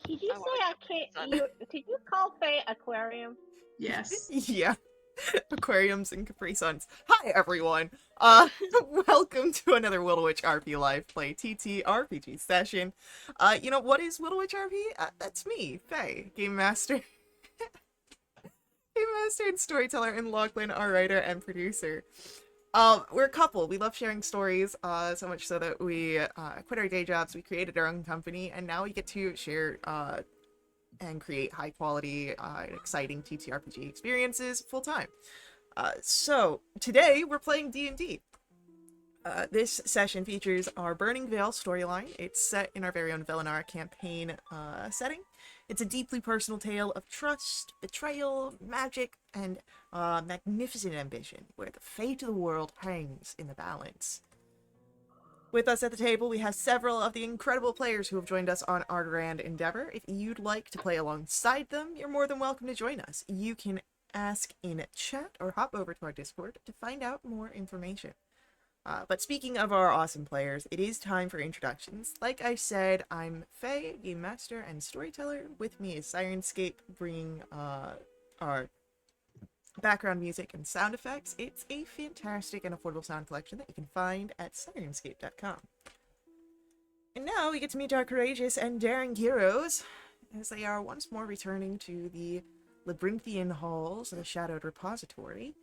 Did you I say wanna I can't? Did you call Faye aquarium? Yes. Yeah. Aquariums and Capri Suns. Hi, everyone. Welcome to another Wildewitch RP Live Play TTRPG session. What is Wildewitch RP? That's me, Faye, Game Master. Game Master and Storyteller, and Lachlan, our writer and producer. We're a couple. We love sharing stories, so much so that we quit our day jobs, we created our own company, and now we get to share and create high quality, exciting TTRPG experiences full time. So today we're playing D&D. This session features our Burning Veil storyline. It's set in our very own Velinara campaign setting. It's a deeply personal tale of trust, betrayal, magic, and magnificent ambition, where the fate of the world hangs in the balance. With us at the table, we have several of the incredible players who have joined us on our grand endeavor. If you'd like to play alongside them, you're more than welcome to join us. You can ask in chat or hop over to our Discord to find out more information. But speaking of our awesome players, it is time for introductions. Like I said, I'm Faye, Game Master and Storyteller. With me is Sirenscape, bringing our background music and sound effects. It's a fantastic and affordable sound collection that you can find at sirenscape.com. And now we get to meet our courageous and daring heroes, as they are once more returning to the labyrinthian halls of the Shadowed Repository,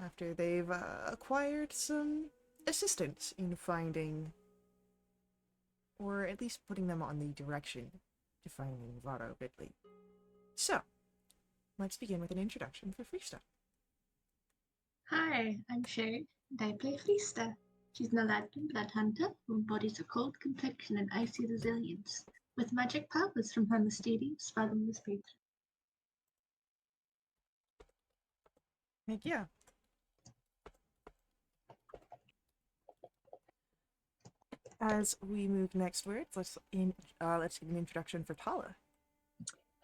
after they've acquired some assistance in finding, or at least putting them on the direction to finding Varo Ridley. So, let's begin with an introduction for Freesta. Hi, I'm Shay, and I play Fleesta. She's an Aladdin blood hunter who embodies a cold complexion and icy resilience, with magic powers from her mysterious fathomless patron. Heck yeah. As we move nextwards, let's get an introduction for Tala.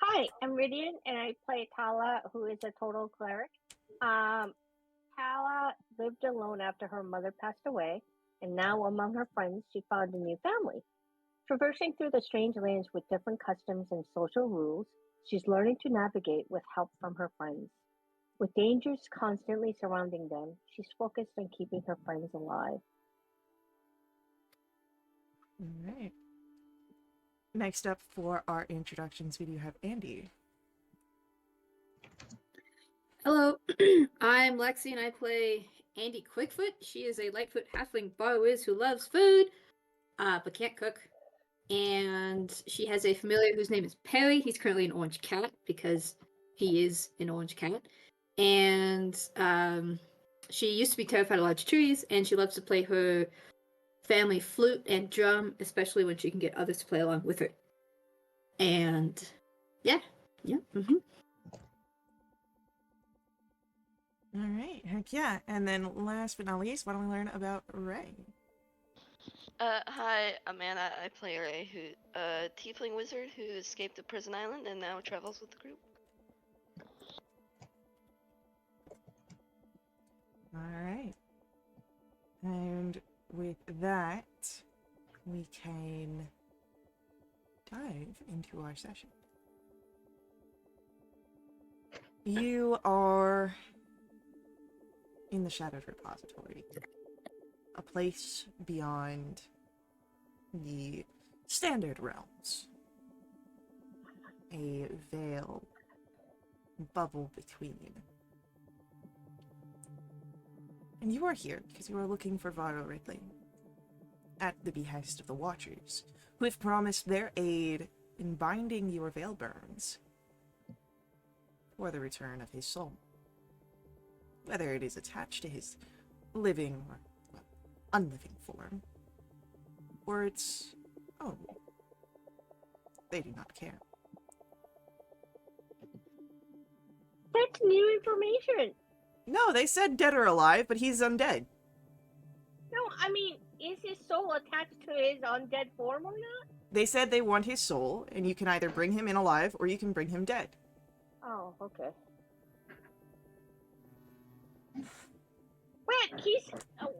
Hi, I'm Ridian, and I play Tala, who is a total cleric. Tala lived alone after her mother passed away, and now among her friends, she found a new family. Traversing through the strange lands with different customs and social rules, she's learning to navigate with help from her friends. With dangers constantly surrounding them, she's focused on keeping her friends alive. Alright. Next up for our introductions, we do have Andy. Hello, I'm Lexi and I play Andy Quickfoot. She is a Lightfoot halfling bar whiz who loves food, but can't cook. And she has a familiar whose name is Perry. He's currently an orange cat because he is an orange cat. And she used to be terrified of large trees, and she loves to play her family flute and drum, especially when she can get others to play along with her. And yeah. Alright, heck yeah. And then last but not least, why don't we learn about Ray? Hi, I'm Anna. I play Ray, a tiefling wizard who escaped the prison island and now travels with the group. Alright. And with that, we can dive into our session. You are in the Shadowed Repository, a place beyond the standard realms. A veil bubble between. And you are here because you are looking for Varo Ridley, at the behest of the Watchers, who have promised their aid in binding your veil burns for the return of his soul. Whether it is attached to his living or unliving form, or its own. They do not care. That's new information. No, they said dead or alive, but he's undead. No, I mean, is his soul attached to his undead form or not? They said they want his soul, and you can either bring him in alive or you can bring him dead. Oh, okay.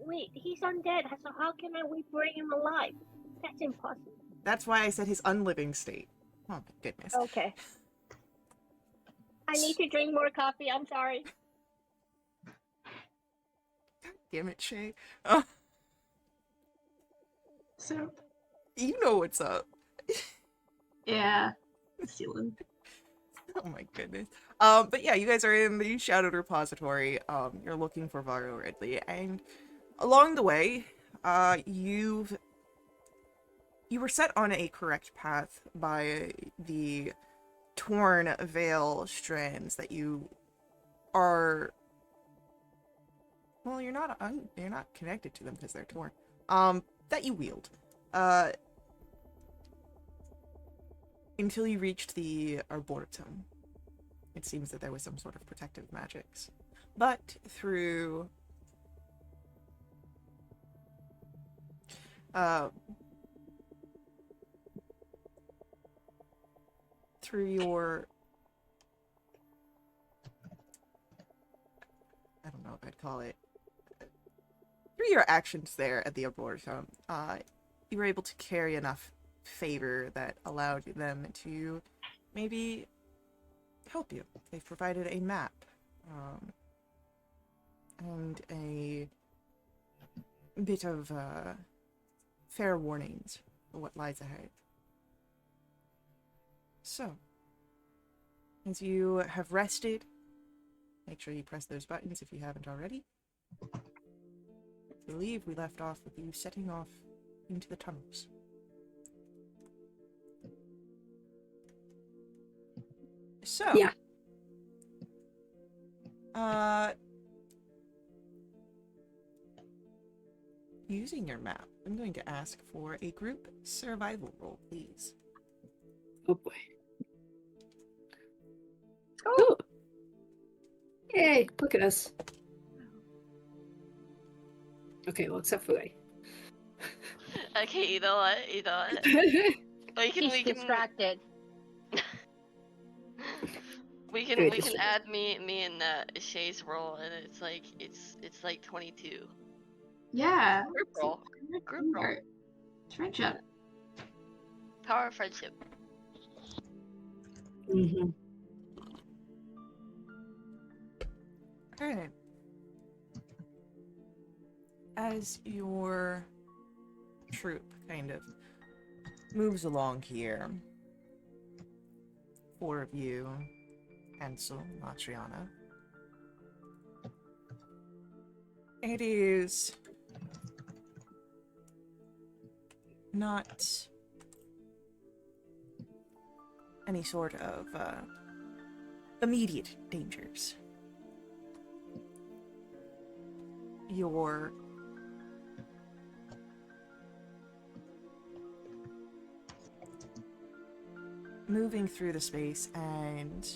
Wait, he's undead, so how can we bring him alive? That's impossible. That's why I said his unliving state. Oh my goodness. Okay. I need to drink more coffee. I'm sorry. Damn it, Shay. So, You know what's up. yeah. Ceiling. Oh my goodness. But yeah, you guys are in the Shadowed Repository. You're looking for Varro Ridley, and along the way, you were set on a correct path by the torn veil strands that you are. Well, you're not connected to them because they're torn. That you wield. Until you reached the Arboretum. It seems that there was some sort of protective magics. But through your, I don't know if I'd call it, through your actions there at the Arboretum, you were able to carry enough favor that allowed them to maybe help you. They've provided a map, and a bit of fair warnings for what lies ahead. So, as you have rested, make sure you press those buttons if you haven't already. I believe we left off with you setting off into the tunnels. So, Yeah. Using your map, I'm going to ask for a group survival roll, please. Oh boy. Oh, Oh. Yay, look at us. Okay, well, except for Ray. Okay, you know what? You know what? she's We can distracted. we Very can distracted. add me and Shay's roll, and it's like 22. Yeah. Group roll. Group roll. Friendship. Power of friendship. Mm-hmm. Alright. As your troop kind of moves along here, 4 of you, Ansel, Matriana, it is not any sort of immediate dangers. You're moving through the space and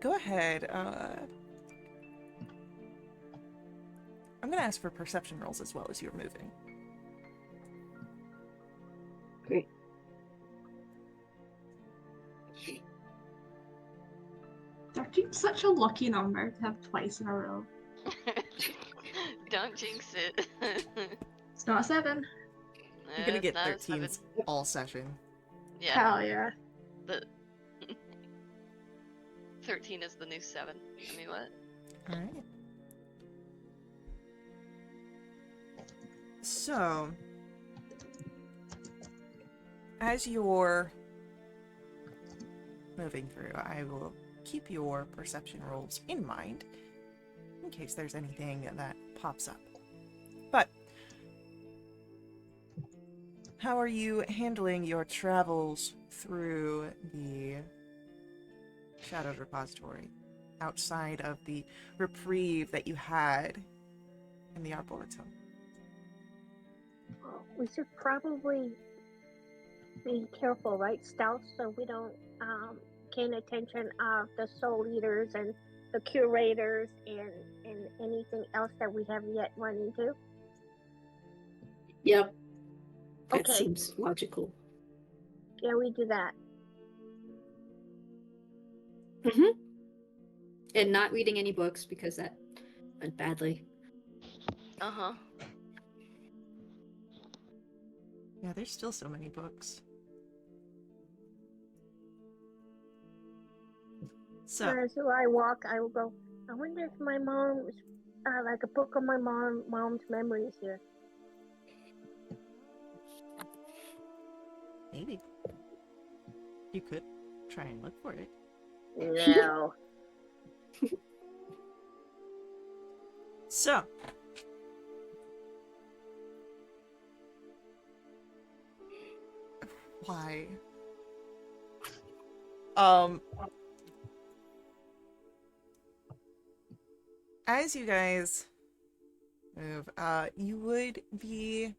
go ahead. I'm gonna ask for perception rolls as well as you're moving. Great. Thirteen's such a lucky number to have twice in a row. Don't jinx it. It's not a 7. You're gonna It's get not a 13s all session. Yeah, Hell yeah. but 13 is the new 7. I mean, what? Alright. So, as you're moving through, I will keep your perception rolls in mind in case there's anything that pops up. But, how are you handling your travels through the Shadowed Repository, outside of the reprieve that you had in the Arboretum? We should probably be careful, right? Stealth, so we don't gain attention of the soul eaters and the curators and anything else that we have yet run into. Yep. That Okay. seems logical. Yeah, we do that. Mm-hmm. and not reading any books because that went badly. Uh-huh. Yeah, there's still so many books. So, As I walk, I will go, I wonder if my mom's, like a book of my mom's memories here. maybe. You could try and look for it. No. So, why? As you guys move, you would be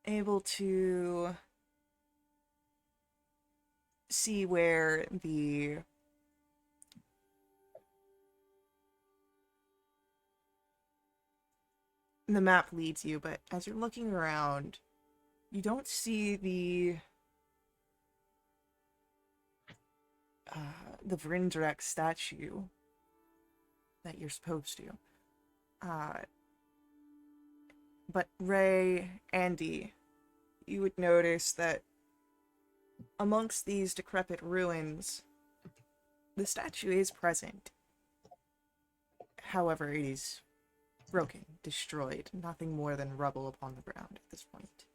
able to see where the map leads you, but as you're looking around, you don't see the Vrindrek statue that you're supposed to. But Ray, Andy, you would notice that amongst these decrepit ruins, the statue is present. However, it is broken, destroyed, nothing more than rubble upon the ground at this point.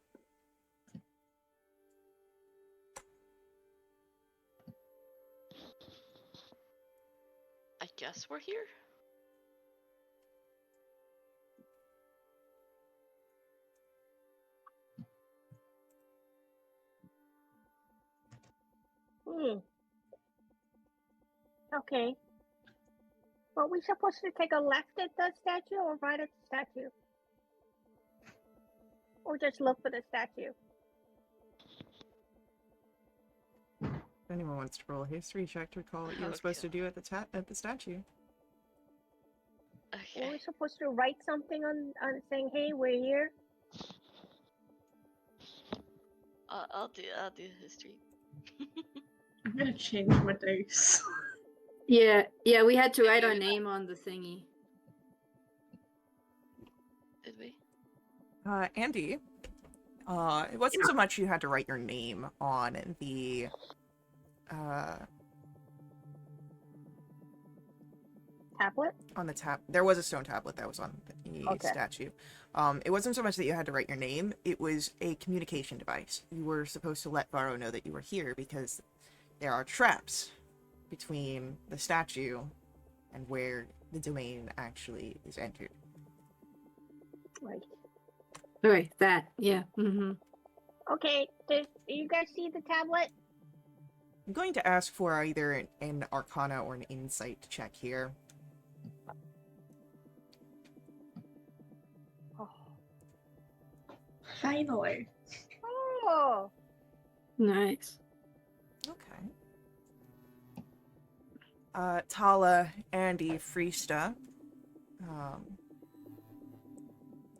I guess we're here? Okay. Are we supposed to take a left at the statue or right at the statue? Or just look for the statue? If anyone wants to roll a history check to recall what you were supposed to Okay. do at the statue. Were Okay. we supposed to write something on saying, hey, we're here? I'll do history. I'm gonna change my dice. Yeah, we had to write our Okay. name on the thingy. Did we? Andy, it wasn't so much you had to write your name on the Tablet? on the there was a stone tablet that was on the Okay. statue. It wasn't so much that you had to write your name, it was a communication device. You were supposed to let Varro know that you were here because there are traps between the statue and where the domain actually is entered. Right. Alright, that, yeah. Mm-hmm. Okay, do you guys see the tablet? I'm going to ask for either an Arcana or an Insight check here. Oh. Finally. Oh. Nice. Okay. Tala, Andy, Freesta.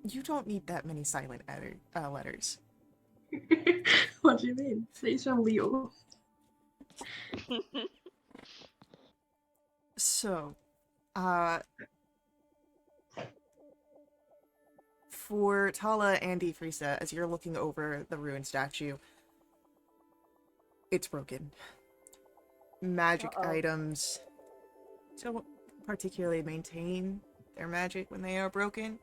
You don't need that many silent letters. What do you mean? Say from Leo. So, for Tala, Andy, Freesta, as you're looking over the ruined statue, it's broken. Magic items don't particularly maintain their magic when they are broken,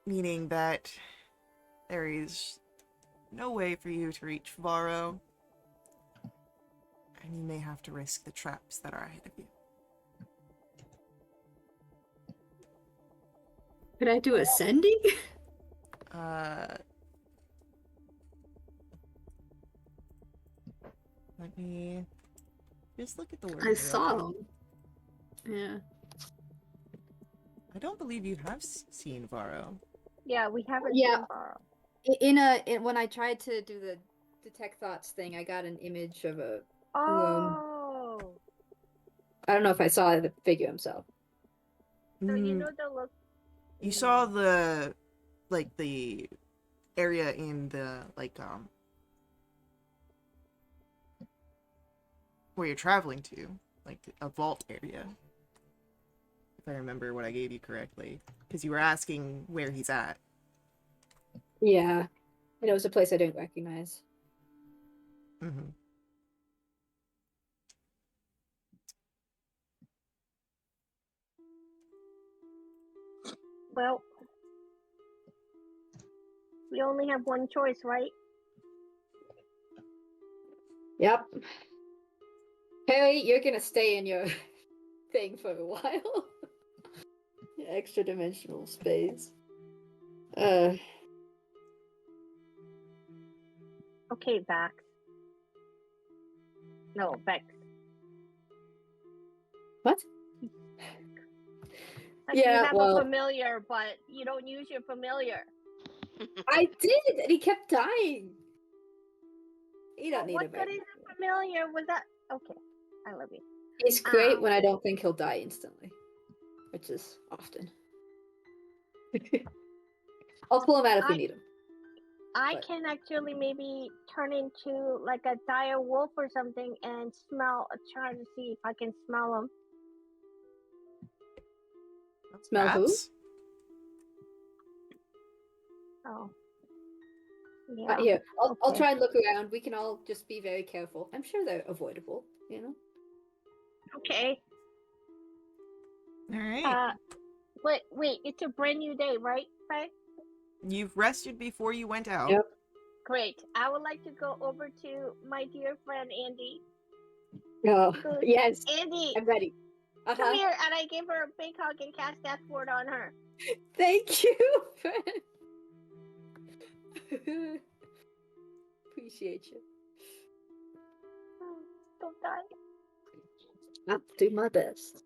meaning that there is no way for you to reach Varro, and you may have to risk the traps that are ahead of you. Could I do ascending? Let me just look at the word. I saw them. Yeah. I don't believe you have seen Varro. Yeah, we haven't Yeah. seen Varro. When I tried to do the detect thoughts thing, I got an image of a Oh. I don't know if I saw the figure himself. So you know the look. You saw the area in the where you're traveling to, like a vault area. If I remember what I gave you correctly, because you were asking where he's at. Yeah. And it was a place I didn't recognize. Mm-hmm. Well, we only have one choice, right? Yep. Harry, you're gonna stay in your thing for a while. Your extra dimensional space. Okay, Vax. No, Vex. What? Like, Yeah, you have well- a familiar, but you don't use your familiar. I did, and he kept dying. You don't need What him. good Right is now. a familiar with that? Okay, I love you. He's great when I don't think he'll die instantly, which is often. I'll pull him out if we need him. I But- can actually maybe turn into like a dire wolf or something and try to see if I can smell them. Smell who? Perhaps? Oh. Yeah. Here, I'll okay. try and look around. We can all just be very careful. I'm sure they're avoidable, you know? Okay. All right. Wait, it's a brand new day, right, Faye? You've rested before you went out. Yep. Great. I would like to go over to my dear friend Andy. Oh, Good. yes. Andy, I'm ready. come Uh-huh. here, and I give her a big hug and cast Death Ward on her. Thank you, friend. Appreciate you. Don't die. I'll do my best.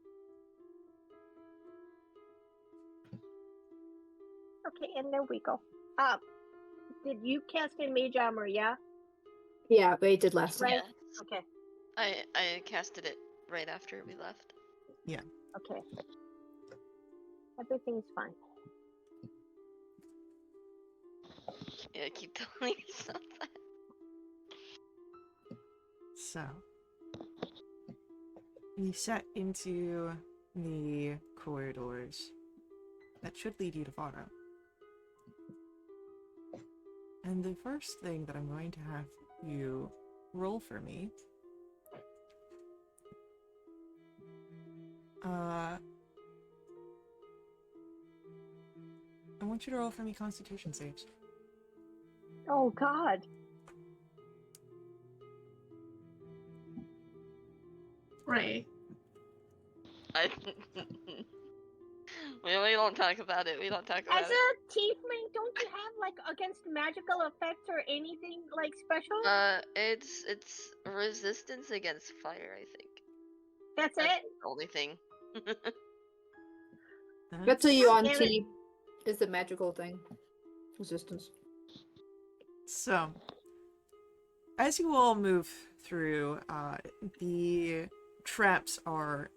Okay, and there we go. Did you cast in Mage Armor, yeah? Yeah, Ray did last time. Right. Yes. Okay, I casted it right after we left. okay. Everything's fine. Yeah, keep telling yourself that. So, you set into the corridors that should lead you to Vara. And the first thing that I'm going to have you roll for me, I want you to roll for me Constitution saves. Oh God. Ray. I, we don't talk about it. We don't talk about As it. a tiefling, don't you have like against magical effects or anything like special? It's resistance against fire. I think That's that's it. the only thing. That's a yuan Damn it. tea is the magical thing. Resistance. So, as you all move through, the traps are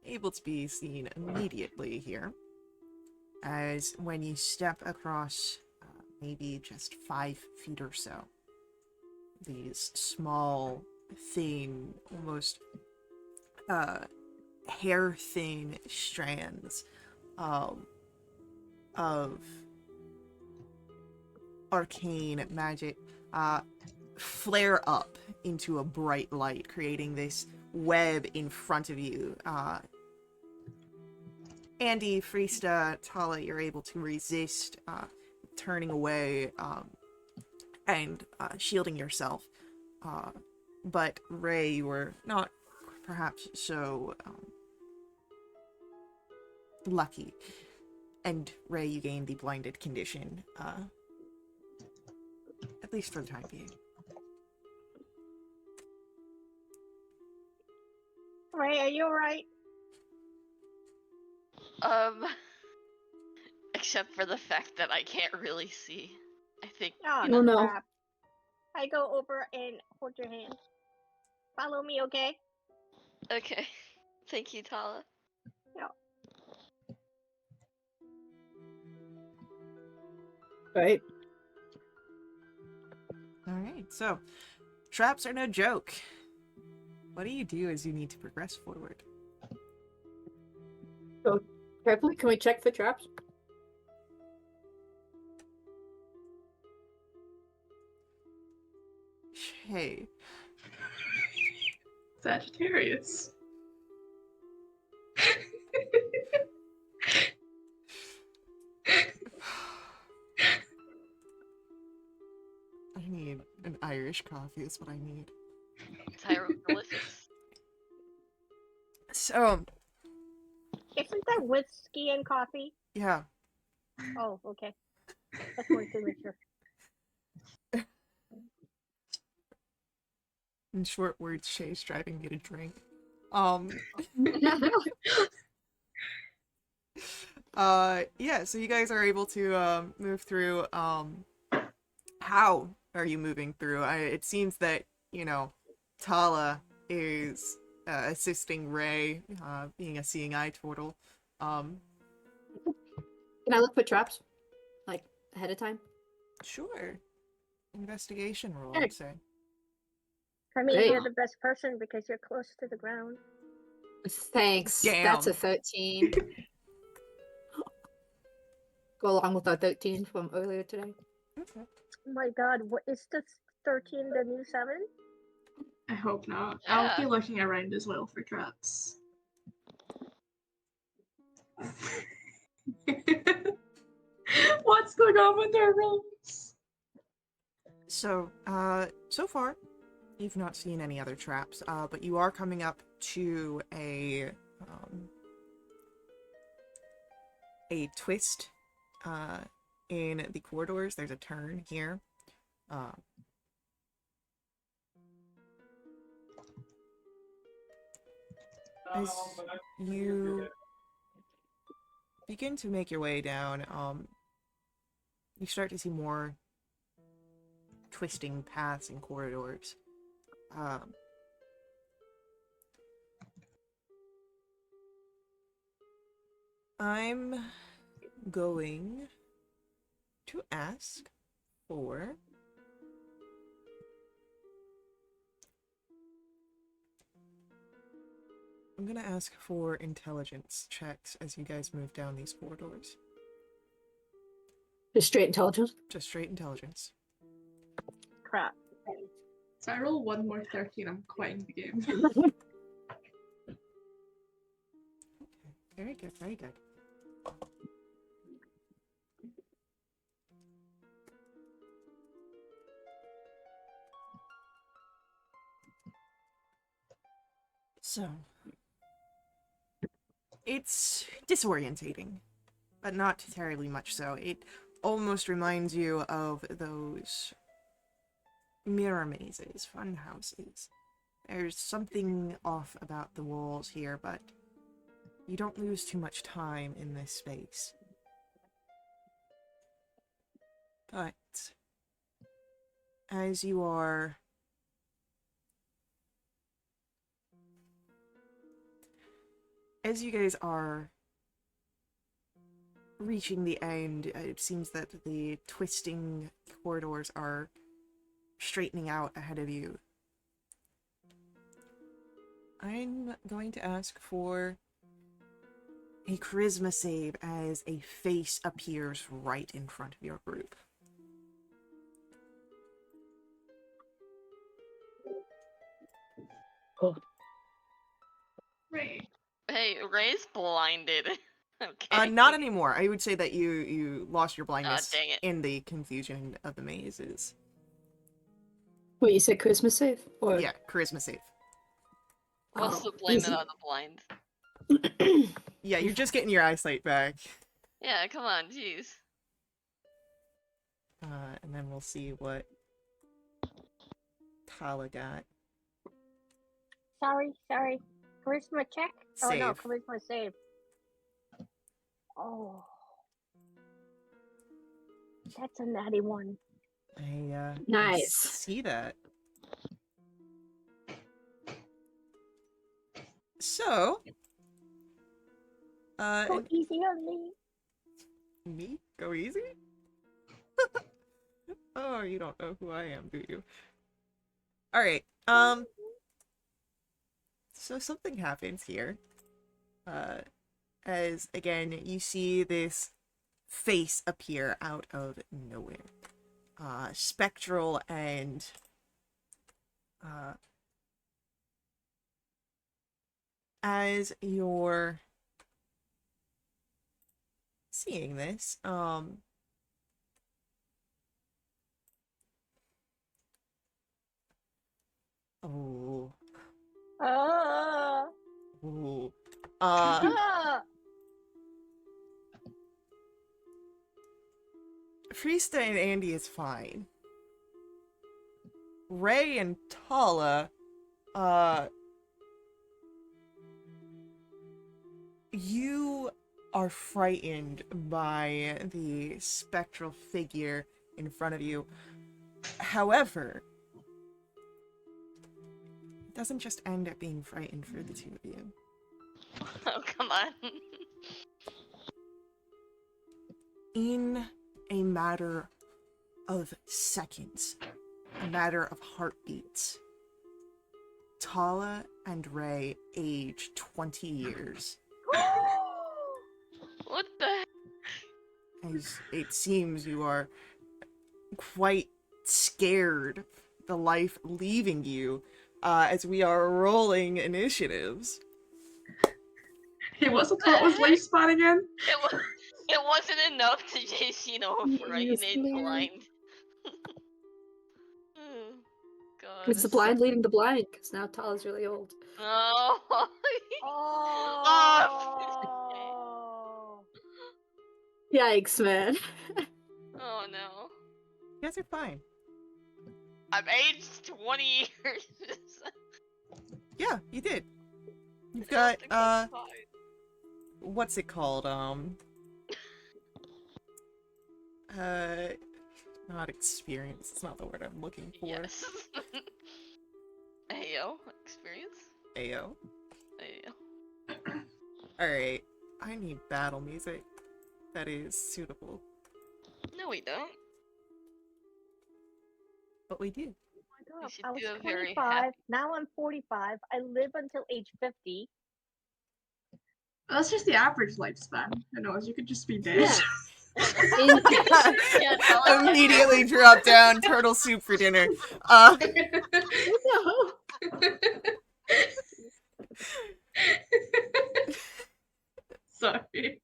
able to be seen immediately here. As when you step across maybe just 5 feet or so, these small, thin, almost hair-thin strands of arcane magic flare up into a bright light, creating this web in front of you. Andy, Freesta, Tala, you're able to resist turning away and shielding yourself. But Ray, you were not perhaps so lucky. And Ray, you gained the blinded condition, at least for the time being. Ray, are you alright? Except for the fact that I can't really see. I think. Oh, Oh, no. crap. I go over and hold your hand. Follow me, okay? Okay. Thank you, Tala. Right. Alright, so traps are no joke. what do you do as you need to progress forward? So, carefully, can we check for traps? Okay. Sagittarius. I need an Irish coffee is what I need. It's hieroglyphics. So, Isn't that whiskey and coffee? yeah. Oh, okay. That's one signature. In short words, Shay's driving me to drink. Yeah, so you guys are able to move through. How are you moving through? It seems that, you know, Tala is assisting Ray, being a seeing eye turtle. Can I look for traps? Like, ahead of time? Sure. Investigation roll, Sure. I'd say. I mean, Great. you're the best person because you're close to the ground. Thanks. That's a Damn. 13. Go along with our 13 from earlier today. Okay. Oh my god, what is this 13 the new 7? I hope not. Yeah. I'll be looking around as well for traps. What's going on with their rolls? So, so far, you've not seen any other traps, but you are coming up to a twist, in the corridors. There's a turn here. As you begin to make your way down, you start to see more twisting paths and corridors. I'm going to ask for intelligence checks as you guys move down these corridors. Just straight intelligence? Just straight intelligence. Crap. So I roll one more 13, I'm quitting the game. Very good, very good. So, it's disorientating, but not terribly much so. It almost reminds you of those mirror mazes, fun houses. There's something off about the walls here, but you don't lose too much time in this space. But as you guys are reaching the end, it seems that the twisting corridors are straightening out ahead of you. I'm going to ask for a charisma save as a face appears right in front of your group. Right. Hey, Ray's blinded. Okay. Not anymore. I would say that you lost your blindness dang it. in the confusion of the mazes. Wait, you said Christmas save? Or... Yeah, charisma save. What's Oh, the blame it easy. on the blind? Yeah, you're just getting your eyesight back. Yeah, come on, jeez. And then we'll see what Tala got. Sorry. Charisma check? Oh no, Save. charisma save. Oh. That's a natty one. I Nice. see that. So, Go easy on me. me? Go easy? Oh, you don't know who I am, do you? Alright, So something happens here. As again, you see this face appear out of nowhere. Spectral and as you're seeing this, oh, Ah. ooh, Ah. Friesta and Andy is fine. Ray and Tala, you are frightened by the spectral figure in front of you. However, it doesn't just end at being frightened for the two of you. Oh, come on. In a matter of seconds, a matter of heartbeats, Tala and Ray age 20 years. What the heck? As it seems you are quite scared, the life leaving you, as we are rolling initiatives. Hey, what's the total's lifespan again? It wasn't enough to just, frighten Yes, it man. blind. Oh, God. It's the blind leading the blind, because now Tala's really old. Oh. Oh. Yikes, man. Oh no. You guys are fine. I've aged 20 years. Yeah, you did. You've I don't got, think that's fine. what's it called? Not experience. It's not the word I'm looking for. Yes. Ayo, experience? Ayo. Ayo. Alright. I need battle music that is suitable. No, we don't. But we do. Oh my God, should I was do a very 25. happy- Now I'm 45. I live until age 50. That's just the average lifespan. Who knows? You could just be dead. Yeah. Yeah, tell us. Immediately drop down turtle soup for dinner. No. Sorry.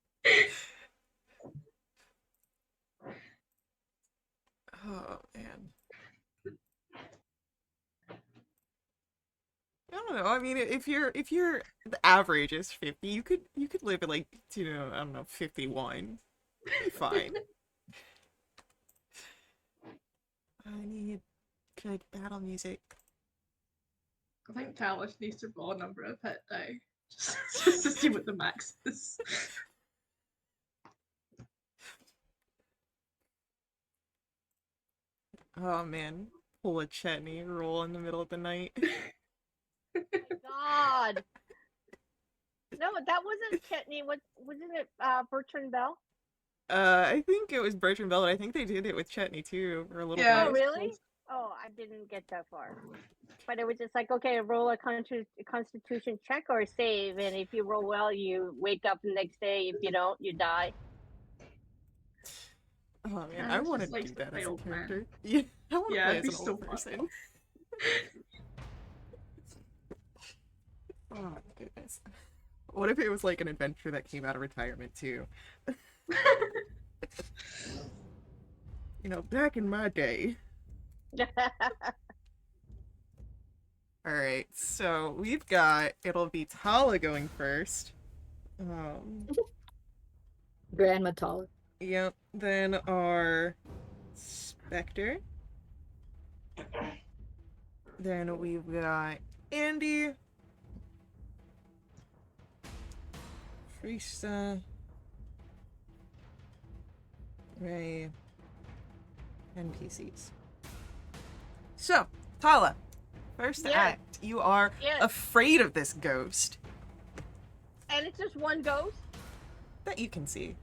Oh man. I don't know. I mean, if you're the average is 50, you could live at like, I don't know, 51. You'd be fine. I need good battle music. I think Talis needs to roll a number of hit die. Just to see what the max is. Oh man, pull a Chetney roll in the middle of the night. God. No, that wasn't Chetney. Wasn't it Bertrand Bell? I think it was Bertrand Bell, and I think they did it with Chetney too, for a little Yeah. Oh, bit. really? Oh, I didn't get that far. But it was just like, okay, roll a constitution check or a save, and if you roll well, you wake up the next day. If you don't, you die. Oh man, Yeah, I it's want to just like do the that as a old man. character. Yeah, I want to Yeah, play it'd as be an so old fun. person. Oh my goodness. What if it was like an adventure that came out of retirement too? Back in my day. Alright, so we've got, it'll be Tala going first. Grandma Tala. Yep, then our Spectre. Then we've got Andy. Friesta. Ray. NPCs. So, Tala, first Yes. act. You are Yes. afraid of this ghost And it's just one ghost? that you can see.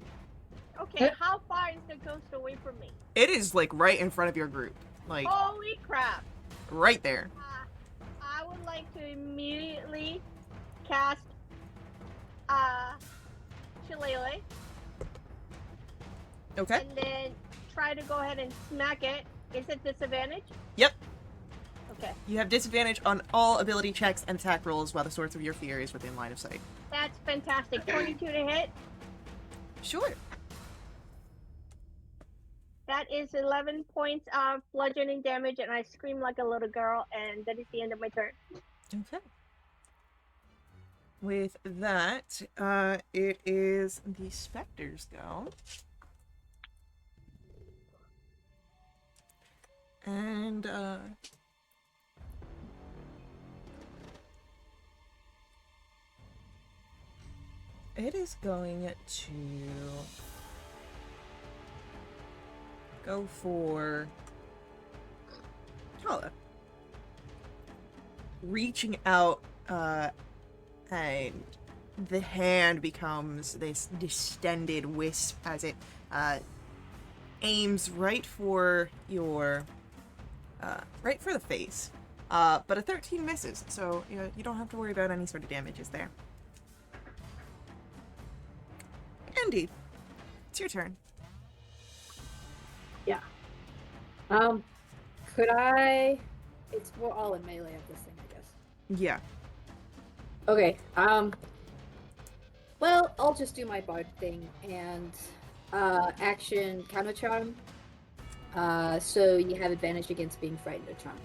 Okay, how far is the ghost away from me? It is like right in front of your group. Like Holy crap. right there. I would like to immediately cast Shillelagh, Okay. and then try to go ahead and smack it. Is it disadvantage? Yep. Okay, You have disadvantage on all ability checks and attack rolls while the Swords of Your Fury is within line of sight. that's fantastic. 22 to hit. Sure. That is 11 points of bludgeoning damage, and I scream like a little girl, and that is the end of my turn. Okay. With that, it is the Spectre's go. And, it is going to go for Tala. Reaching out, and the hand becomes this distended wisp as it aims right for your right for the face. But a 13 misses, so you don't have to worry about any sort of damages there. Andy, it's your turn. Could I? We're all in melee of this thing, I guess. Yeah. Okay. Well, I'll just do my bard thing and action counter charm. So you have advantage against being frightened or charmed.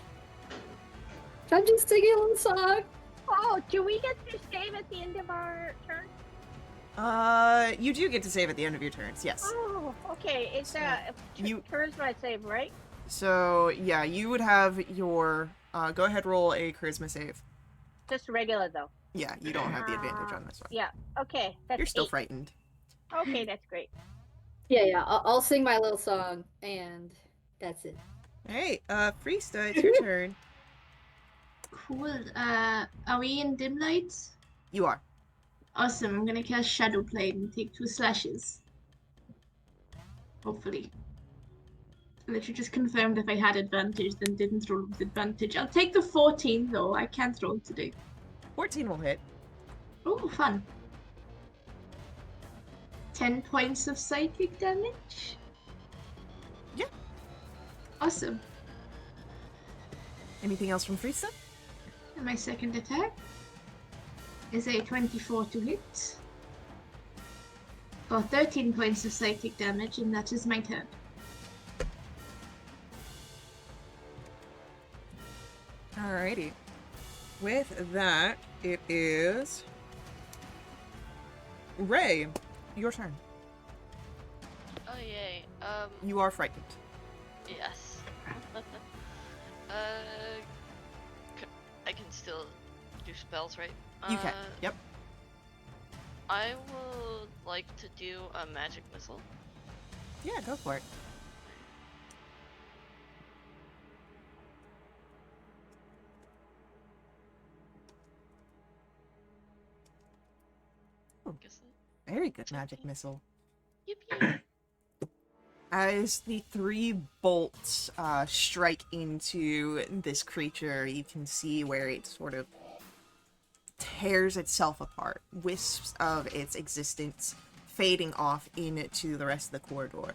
So I'm just singing a little song. Oh, do we get to save at the end of our turn? You do get to save at the end of your turns, yes. Oh, okay. It's you- charisma save, right? So, yeah, you would have your, go ahead, roll a charisma save. Just regular though. Yeah, you don't have the advantage on this one. Yeah. Okay. That's You're still 8. frightened. Okay, that's great. Yeah. I'll sing my little song, and that's it. Alright, Freesta, it's your turn. Cool. Are we in dim lights? You are. Awesome. I'm gonna cast Shadow Plane and take 2 slashes. Hopefully. I literally just confirmed if I had advantage, then didn't roll with advantage. I'll take the 14 though. I can't roll today. 14 will hit. Oh, fun. 10 points of psychic damage? Yeah. Awesome. Anything else from Freesta? And my second attack is a 24 to hit. For 13 points of psychic damage, and that is my turn. Alrighty. With that, it is Ray. Your turn. Oh yay. You are frightened. Yes. I can still do spells, right? You can. Yep. I would like to do a magic missile. Yeah, go for it. Guess Very good magic missile. Yippee. As the 3 bolts strike into this creature, you can see where it sort of tears itself apart, wisps of its existence fading off into the rest of the corridor.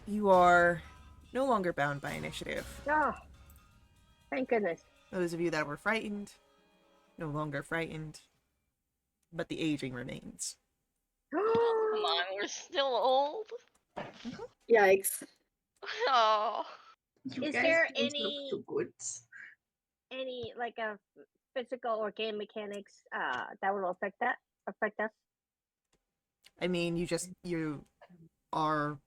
You are no longer bound by initiative. Oh, thank goodness. Those of you that were frightened, no longer frightened, but the aging remains. Come on, we're still old. Yikes. Oh. You Is guys there don't any- look too good. Any like a physical or game mechanics that will affect us? I mean, you are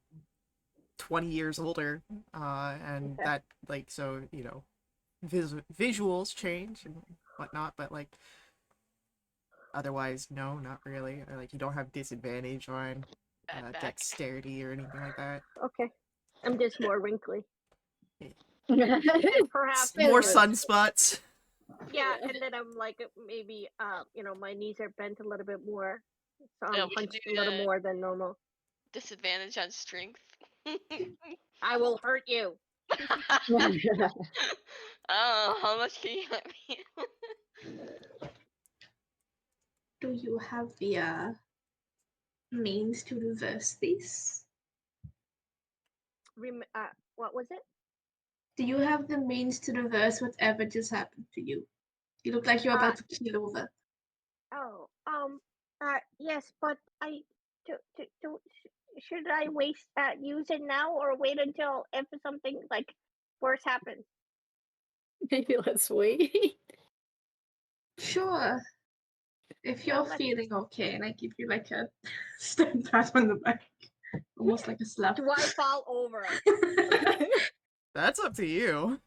20 years older, and Okay. that, like, so, visuals change and whatnot, but, like, otherwise, no, not really. Or, like, you don't have disadvantage on Bad back. dexterity or anything like that. Okay. I'm just more wrinkly. Perhaps Perhaps More because- sunspots. Yeah, and then I'm like maybe my knees are bent a little bit more, so I'm Yeah, we can hunched do a little that. more than normal. Disadvantage on strength. I will hurt you. Oh, how much can you let me? Do you have the means to reverse this? What was it? Do you have the means to reverse whatever just happened to you? You look like you're about to keel over. Oh, yes, but should I use it now or wait until if something like worse happens? Maybe let's wait. Sure. If you're let's- feeling okay, and I give you like a step pat on the back, almost like a slap. Do I fall over? That's up to you.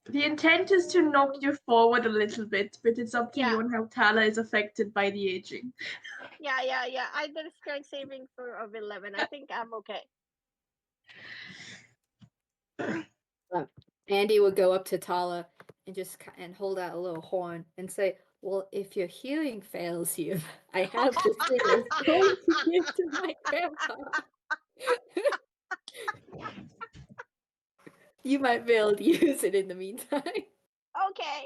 The intent is to knock you forward a little bit, but it's up to Yeah. you on how Tala is affected by the aging. Yeah. I did a strength saving for of 11. I think I'm okay. Andy would go up to Tala and just and hold out a little horn and say, "Well, if your healing fails you, I have this thing that's going to give to my grandpa. You might be able to use it in the meantime." Okay.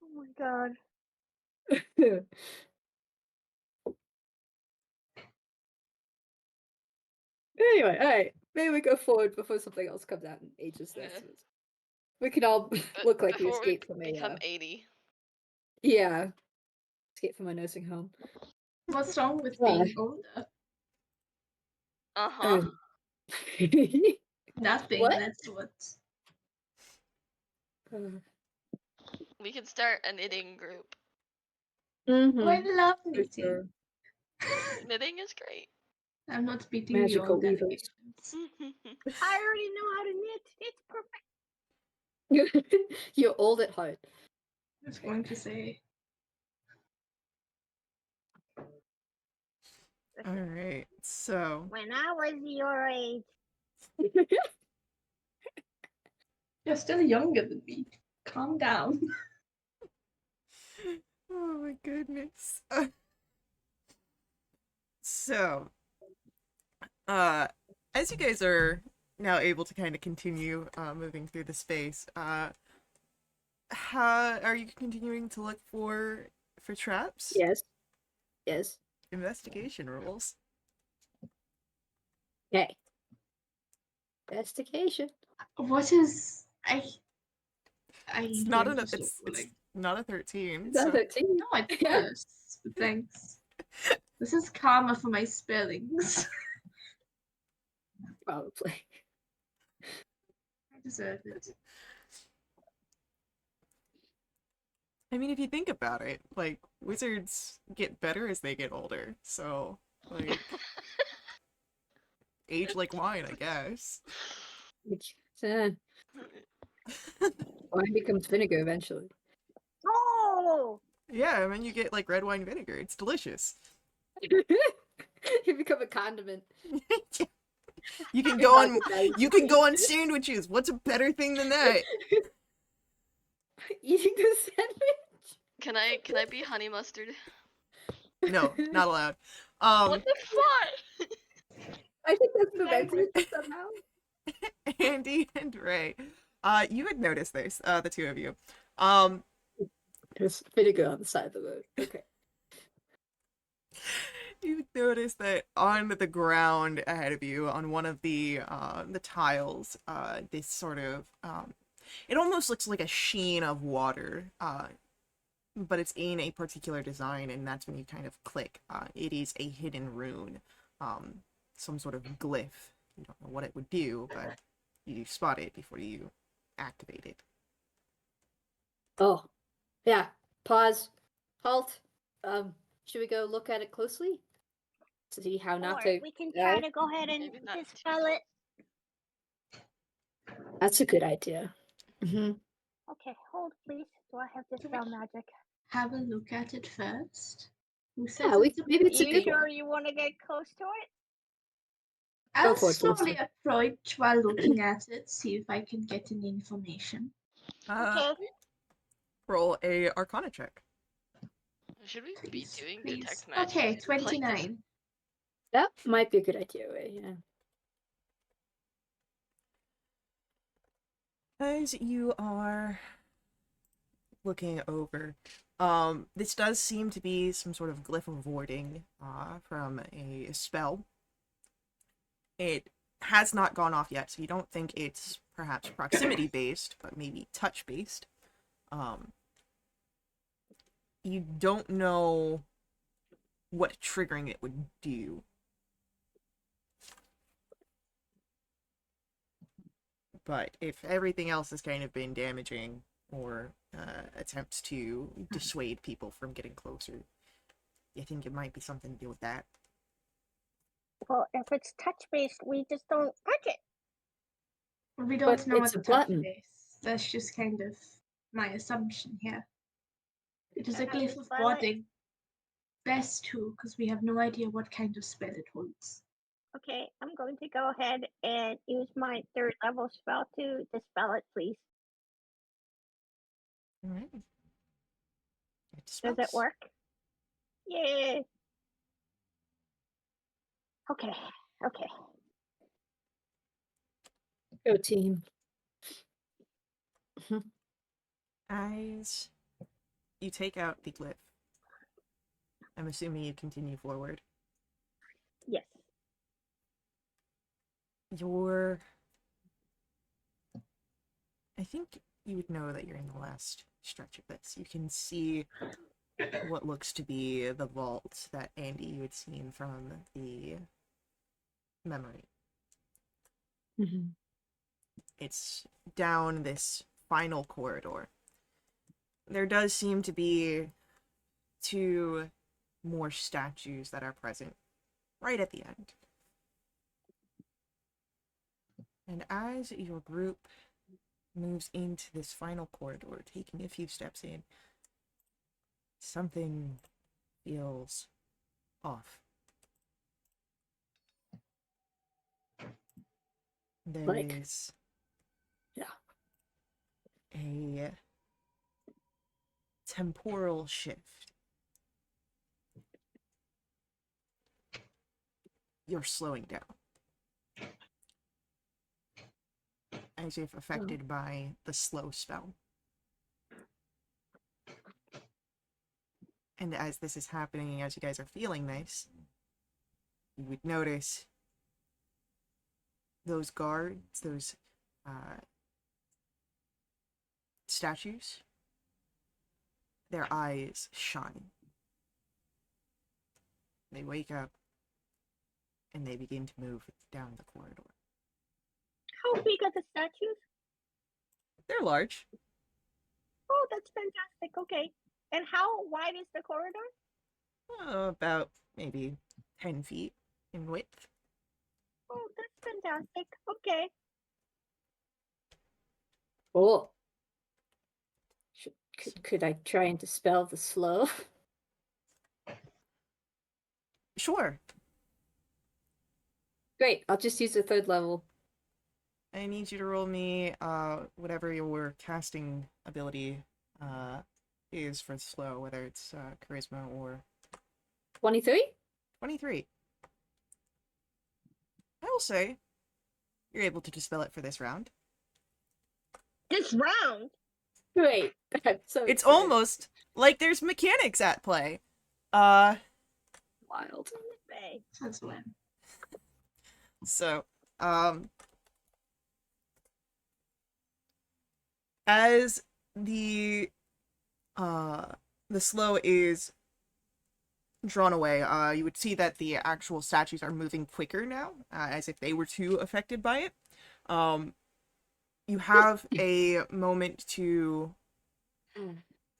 Oh my god. Anyway, all right. Maybe we go forward before something else comes out and ages this. Yeah. We can all look like we Before escaped from become a 80. yeah, escape from a nursing home. What's wrong with Yeah. being older? Uh-huh. Nothing, What? that's what. We can start a knitting group. Mm-hmm. Oh, I love For knitting. sure. Knitting is great. I'm not beating Magical the old weavers. allegations. I already know how to knit. It's perfect. You're old at heart. I was going to say. All right. So, When I was your age. You're still younger than me. Calm down. oh my goodness. So, as you guys are now able to kind of continue moving through the space, how are you continuing to look for traps? Yes. Yes. Investigation rules. Okay. Investigation. What is It's not it's not a 13. That's So. 13. No, it's worse. But thanks. This is karma for my spellings. Probably. I deserve it. I mean, if you think about it, like, wizards get better as they get older, so, like, age like wine, I guess. Wine becomes vinegar eventually. Oh! Yeah, I mean, you get, like, red wine vinegar. It's delicious. You become a condiment. You can go on sandwiches. What's a better thing than that? Eating the sandwich. Can I be honey mustard? No, not allowed. What the fuck? I think that's prevented somehow. Andy and Ray, you had noticed this, the two of you. There's vinegar on the side of the road. Okay. You notice that on the ground ahead of you, on one of the tiles, this sort of it almost looks like a sheen of water, but it's in a particular design, and that's when you kind of click. It is a hidden rune, some sort of glyph. You don't know what it would do, but you spot it before you activate it. Oh, yeah. Pause. Halt. Should we go look at it closely to see how not Or to? we can try die? to go ahead and Maybe not dispel it. That's a good idea. Mm-hmm. Okay, hold please. Do I have dispel magic? Have a look at it first. Who says Yeah, it's maybe it's a You good sure one. you want to get close to it? I'll for it, slowly Lucy. approach while looking at it, see if I can get any information. Okay. Roll a Arcana check. Should we be Please, doing please. detect magic? Okay, Like this? 29. That might be a good idea, right? Yeah. As you are looking over, this does seem to be some sort of glyph of warding from a spell. It has not gone off yet, so you don't think it's perhaps proximity based, but maybe touch based. You don't know what triggering it would do. But if everything else has kind of been damaging or attempts to dissuade people from getting closer, I think it might be something to do with that. Well, if it's touch based, we just don't touch it. Well, we don't But know it's what a the touch button. is. That's just kind of my assumption here. It is a Can I glyph of dispel it? warding. Best to, because we have no idea what kind of spell it holds. Okay, I'm going to go ahead and use my 3rd level spell to dispel it, please. All right. Does it work? Yay! Okay, okay. Go team. As you take out the glyph, I'm assuming you continue forward. Yes. I think you would know that you're in the last stretch of this. You can see what looks to be the vault that Andy you had seen from the memory. Mm-hmm. It's down this final corridor. There does seem to be 2 more statues that are present right at the end. And as your group moves into this final corridor, taking a few steps in, something feels off. There Like? is Yeah. a temporal shift. You're slowing down. As if affected by the slow spell. And as this is happening, as you guys are feeling this, you would notice those guards, those statues, their eyes shine. They wake up and they begin to move down the corridor. How big are the statues? They're large. Oh, that's fantastic. Okay. And how wide is the corridor? About maybe 10 feet in width. Oh, that's fantastic. Okay. Cool. Could I try and dispel the slow? Sure. Great. I'll just use the 3rd level. I need you to roll me whatever your casting ability is for slow, whether it's charisma or 23? 23. I will say you're able to dispel it for this round. This round? Great. I'm so It's excited. almost like there's mechanics at play. Wild. Say. Since when? So, as the slow is drawn away, you would see that the actual statues are moving quicker now, as if they were too affected by it. You have a moment to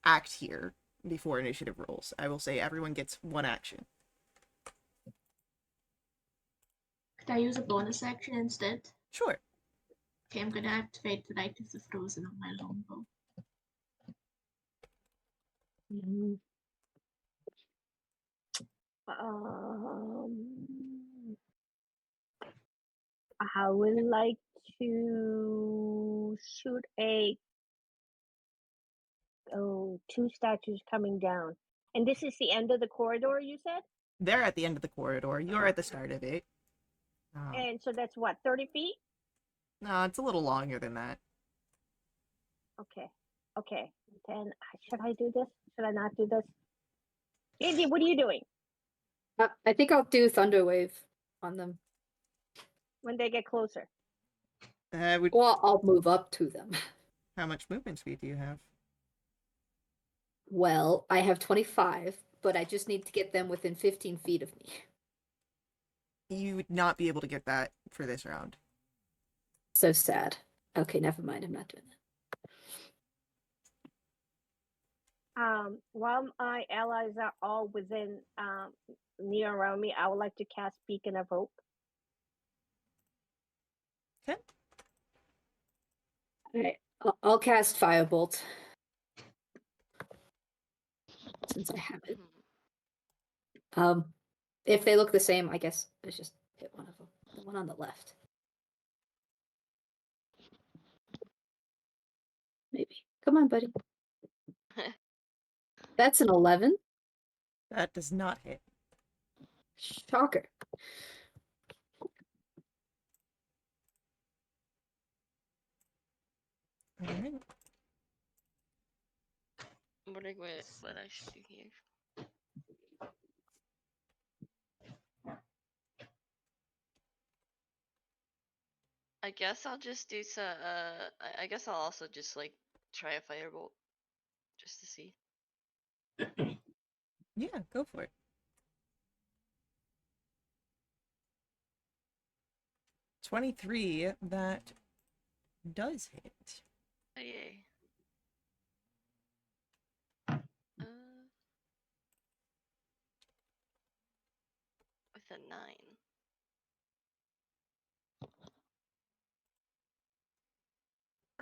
act here before initiative rolls. I will say everyone gets 1 action. Could I use a bonus action instead? Sure. Okay, I'm gonna activate the Light of the Frozen on my longbow. Mhm. I would like to shoot 2 statues coming down. And this is the end of the corridor, you said? They're at the end of the corridor. You're at the start of it. And so that's what, 30 feet? No, it's a little longer than that. Okay. Then should I do this? Should I not do this? Andy, what are you doing I think I'll do Thunder Wave on them. when they get closer? Well, I'll move up to them. How much movement speed do you have? Well, I have 25, but I just need to get them within 15 feet of me. You would not be able to get that for this round. So sad. Okay, never mind. I'm not doing that. While my allies are all within near around me, I would like to cast Beacon of Hope. Okay. Alright, I'll cast Firebolt. Since I have it. If they look the same, I guess let's just hit one of them. The one on the left. Maybe. Come on, buddy. That's an 11. That does not hit. Shocker. Alright. What I should do here? I guess I'll just do some. I guess I'll also just like try a firebolt, just to see. Yeah, go for it. 23, that does hit. Oh, yay. With a 9.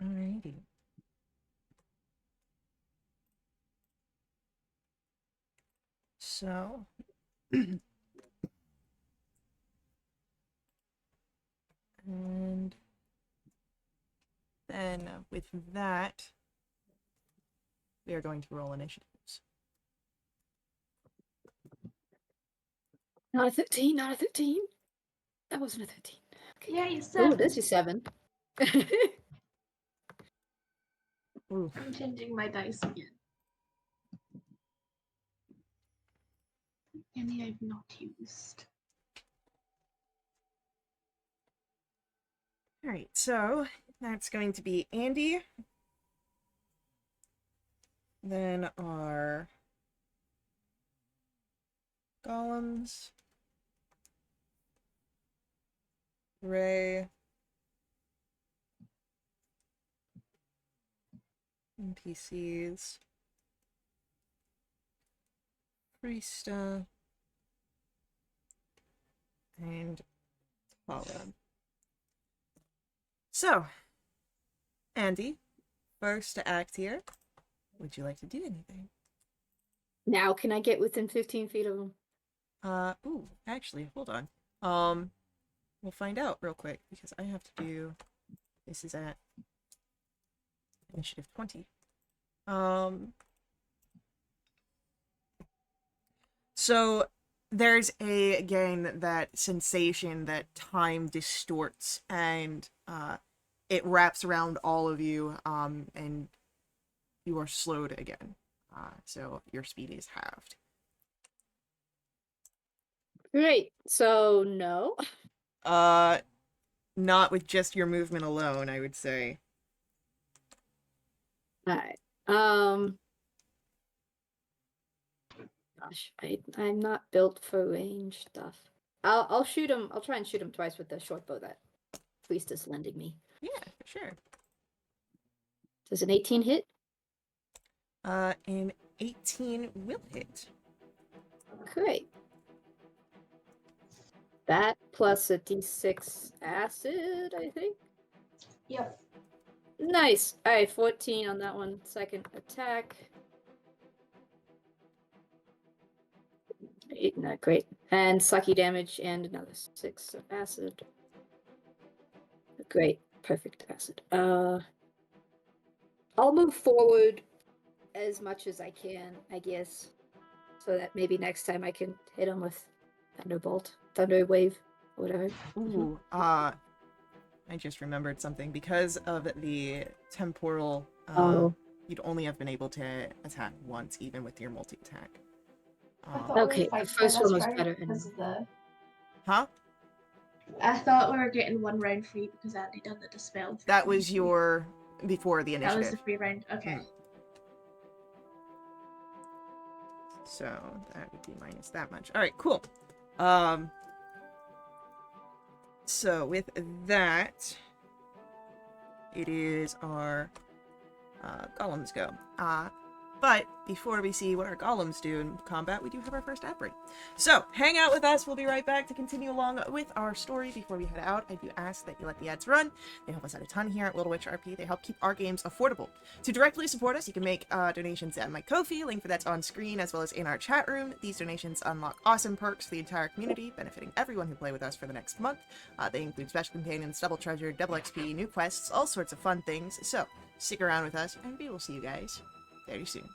Alrighty. So, and then with that, we are going to roll initiatives. Not a 13, not a 13. That wasn't a 13. Okay. Yeah, you Oh, said. this is 7. Ooh. I'm changing my dice again. Any I've not used. Alright, so that's going to be Andy. Then our golems. Ray. NPCs. Priesta. And Paula. So, Andy, first to act here. Would you like to do anything? Now can I get within 15 feet of them? Ooh, actually, hold on. We'll find out real quick because I have to do. This is at initiative 20. So there's again that sensation that time distorts and it wraps around all of you, and you are slowed again. So your speed is halved. Great. So no. Not with just your movement alone, I would say. Alright. Gosh, I'm not built for range stuff. I'll shoot him. I'll try and shoot him twice with the short bow that Priest is lending me. Yeah, for sure. Does an 18 hit? An 18 will hit. Great. That plus a d6 acid, I think. Yep. Nice. Alright, 14 on that one. Second attack. 8, not great. And sucky damage and another 6 of acid. Great. Perfect acid. I'll move forward as much as I can, I guess. So that maybe next time I can hit him with Thunderbolt, Thunder Wave, whatever. Ooh, I just remembered something. Because of the temporal Oh. You'd only have been able to attack once, even with your multi-attack. I thought we Okay, were the fighting first for one this was round better. because of the. Huh? I thought we were getting 1 round free because I hadn't done the dispel. That was your before the That initiative. was the free round. Okay. Hmm. So that would be minus that much. All right, cool. So with that, it is our golems go. But before we see what our golems do in combat, we do have our first ad break. So hang out with us. We'll be right back to continue along with our story. Before we head out, I do ask that you let the ads run. They help us out a ton here at Wildewitch RP. They help keep our games affordable. To directly support us, you can make donations at my Ko-fi, link for that's on screen, as well as in our chat room. These donations unlock awesome perks for the entire community, benefiting everyone who play with us for the next month. They include special companions, double treasure, double XP, new quests, all sorts of fun things. So stick around with us, and we will see you guys very soon.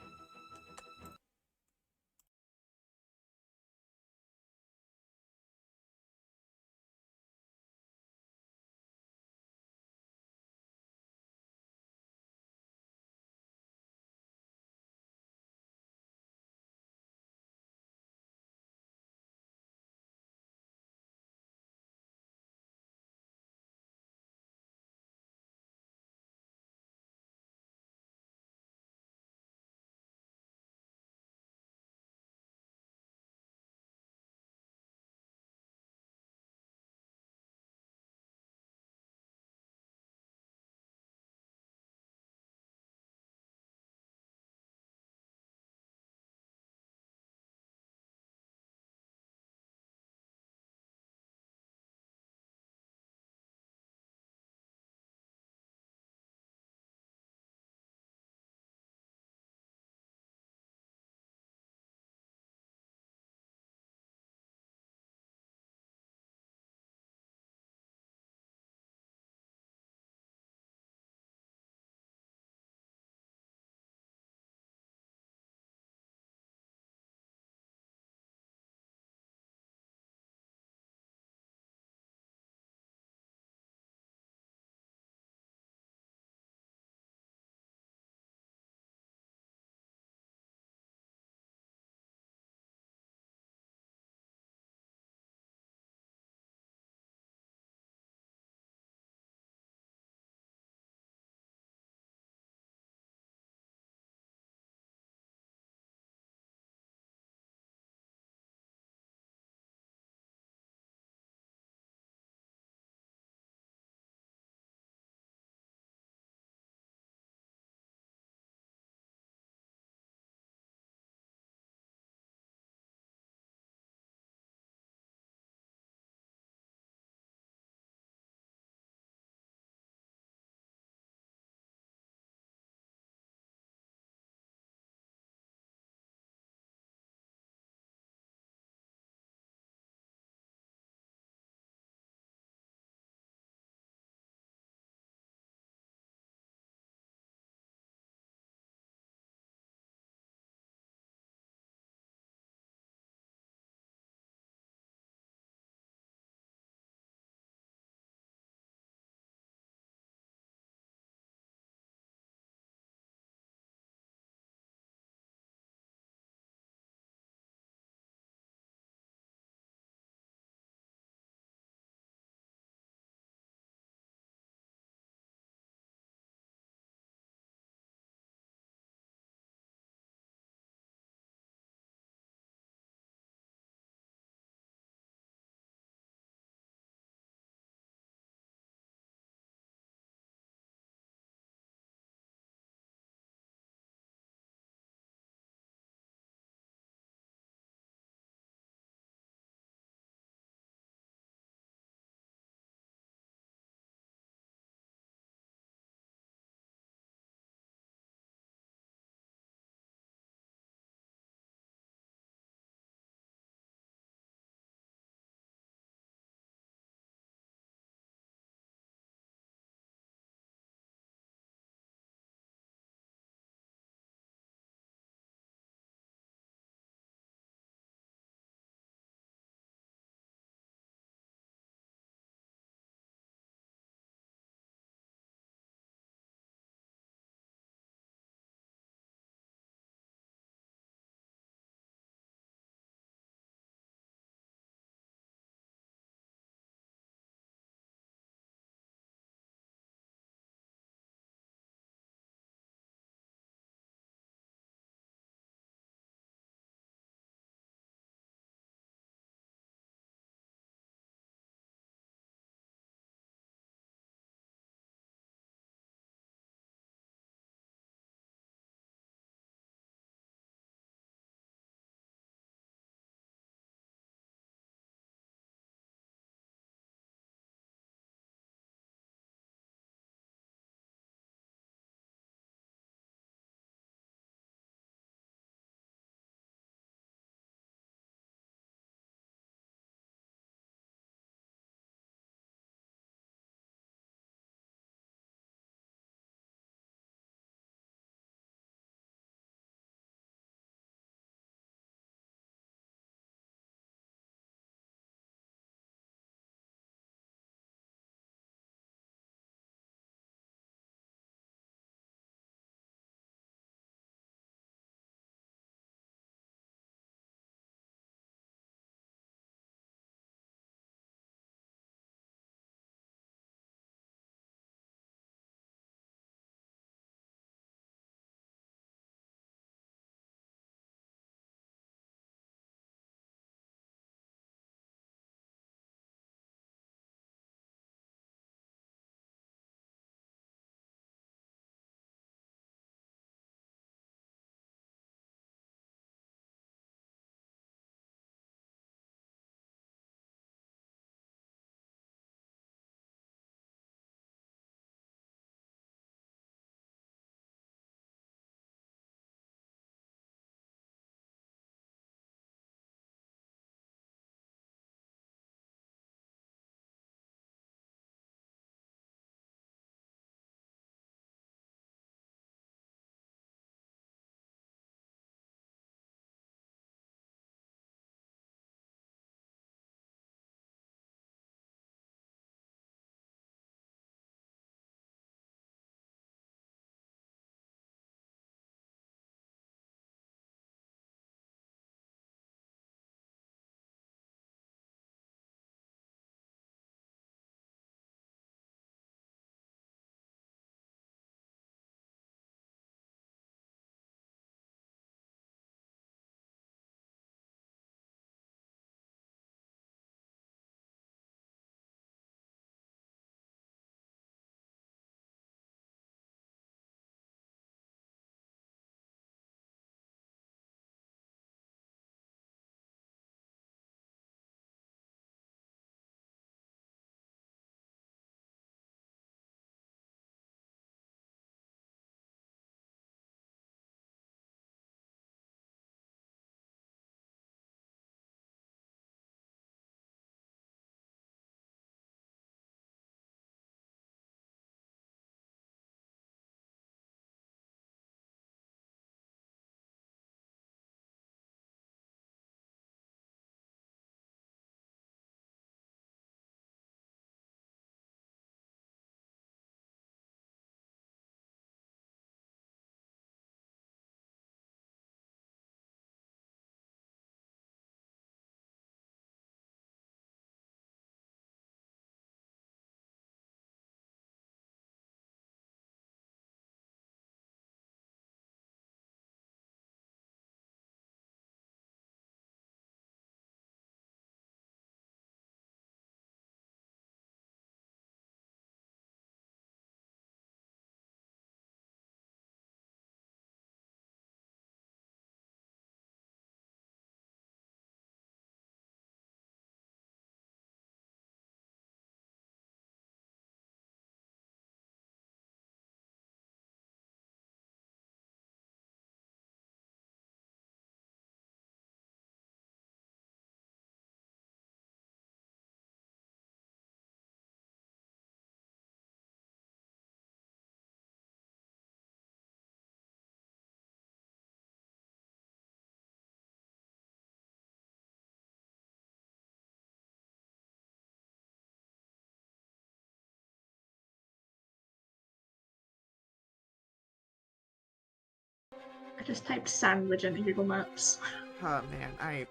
I just typed sandwich into Google Maps. Oh man, I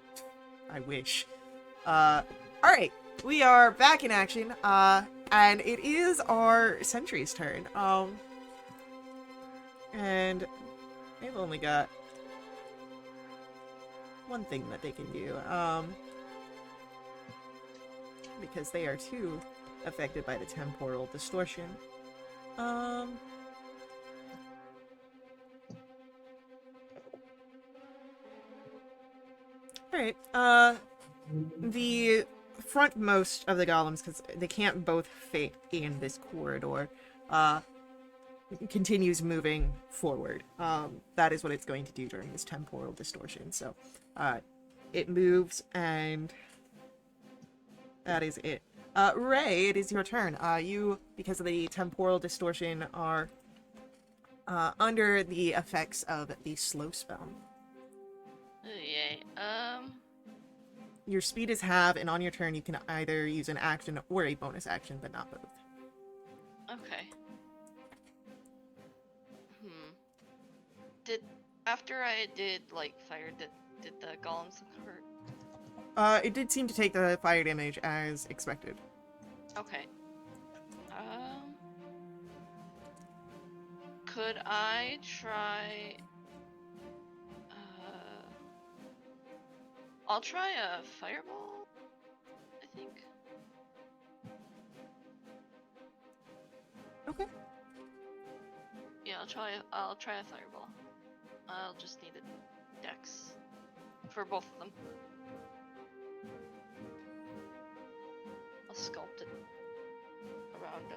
wish. Alright, we are back in action, and it is our sentry's turn. And they've only got one thing that they can do, because they are too affected by the temporal distortion. Alright, the frontmost of the golems, because they can't both fit in this corridor, continues moving forward. That is what it's going to do during this temporal distortion. So, it moves, and that is it. Ray, it is your turn. You, because of the temporal distortion, are under the effects of the slow spell. Oh, yay. Your speed is half, and on your turn you can either use an action or a bonus action, but not both. Okay. After I did, like, fire, did the golems look hurt? It did seem to take the fire damage as expected. Okay. Could I try... I'll try a fireball, I think. Okay. Yeah, I'll try a fireball. I'll just need a dex for both of them. I'll sculpt it around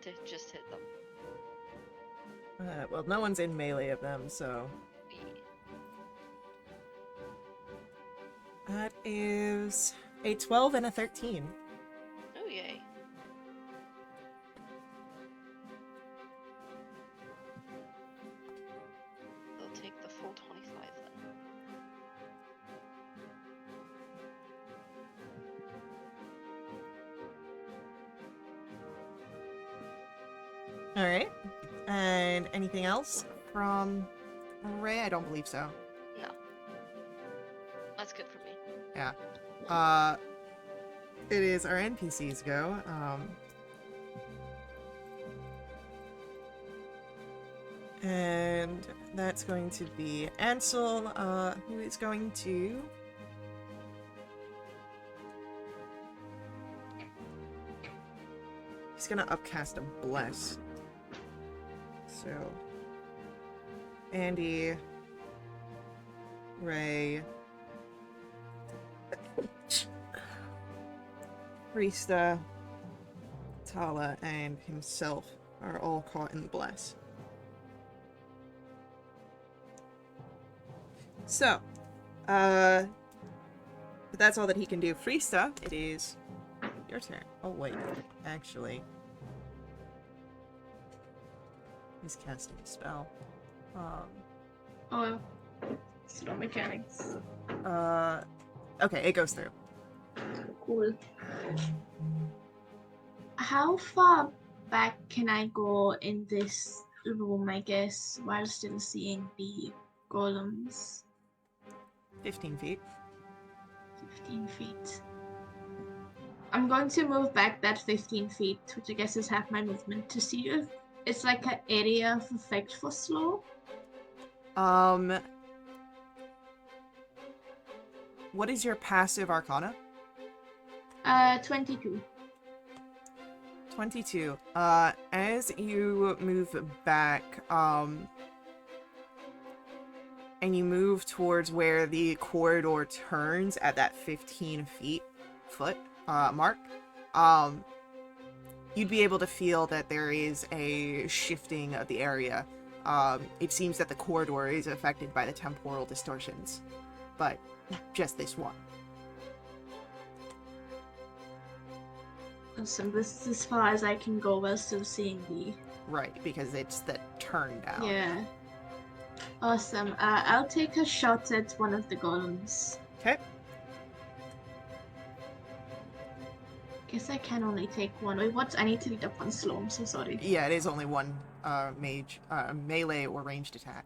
to just hit them. Well, no one's in melee of them, so... That is a 12 and a 13. Oh, yay. They'll take the full 25 then. Alright. And anything else from Ray? I don't believe so. No. That's good for me. Yeah. It is our NPCs go. And that's going to be Ansel, who is going to... He's gonna upcast a Bless. So... Andy... Ray... Rista, Tala, and himself are all caught in the Bless. So, but that's all that he can do. Frista, it is your turn. Oh wait, actually, he's casting a spell. Oh, slow mechanics. Okay, it goes through. Cool. How far back can I go in this room, I guess, while still seeing the golems? 15 feet. 15 feet. I'm going to move back that 15 feet, which I guess is half my movement, to see if it's like an area of effect for slow. What is your passive arcana? 22. 22. As you move back, and you move towards where the corridor turns at that 15 foot mark, you'd be able to feel that there is a shifting of the area. It seems that the corridor is affected by the temporal distortions, but just this one. Awesome. This is as far as I can go while still seeing the... Right, because it's the turn down. Yeah. Awesome. I'll take a shot at one of the golems. Okay. Guess I can only take one. Wait, what? I need to read up on slow. I'm so sorry. Yeah, it is only one melee or ranged attack.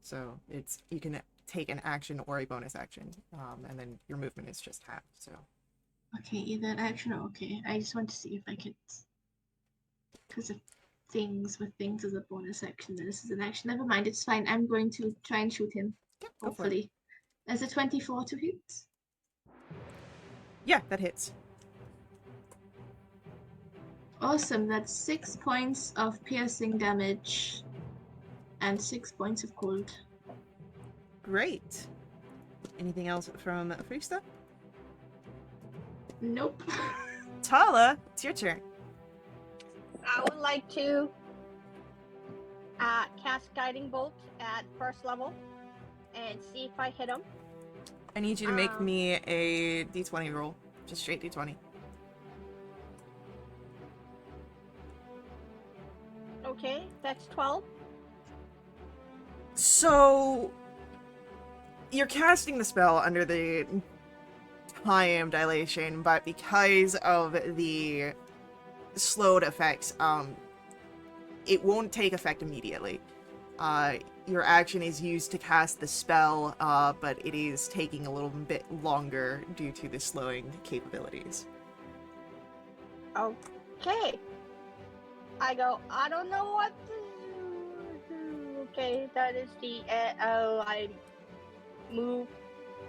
So it's you can take an action or a bonus action, and then your movement is just half. So Okay, either an action or okay. I just want to see if I could, because of things as a bonus action. This is an action. Never mind, it's fine. I'm going to try and shoot him. yeah, go for it. Hopefully, as a 24 to hit. Yeah, that hits. Awesome. That's 6 points of piercing damage, and 6 points of cold. Great. Anything else from Frista? Nope. Tala, it's your turn. I would like to cast Guiding Bolt at first level and see if I hit him. I need you to make me a d20 roll. Just straight d20. Okay, that's 12. So, you're casting the spell under the time dilation, but because of the slowed effects, it won't take effect immediately. Your action is used to cast the spell, but it is taking a little bit longer due to the slowing capabilities. Okay. I go, I don't know what to do. Okay, that is the, I move.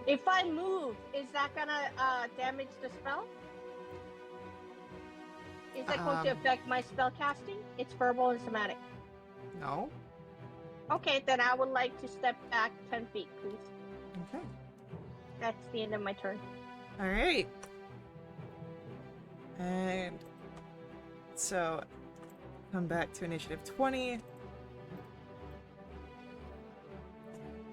If I move, is that gonna damage the spell? Is that going to affect my spell casting? It's verbal and somatic. No? Okay, then I would like to step back 10 feet, please. Okay. That's the end of my turn. Alright. And so, come back to initiative 20.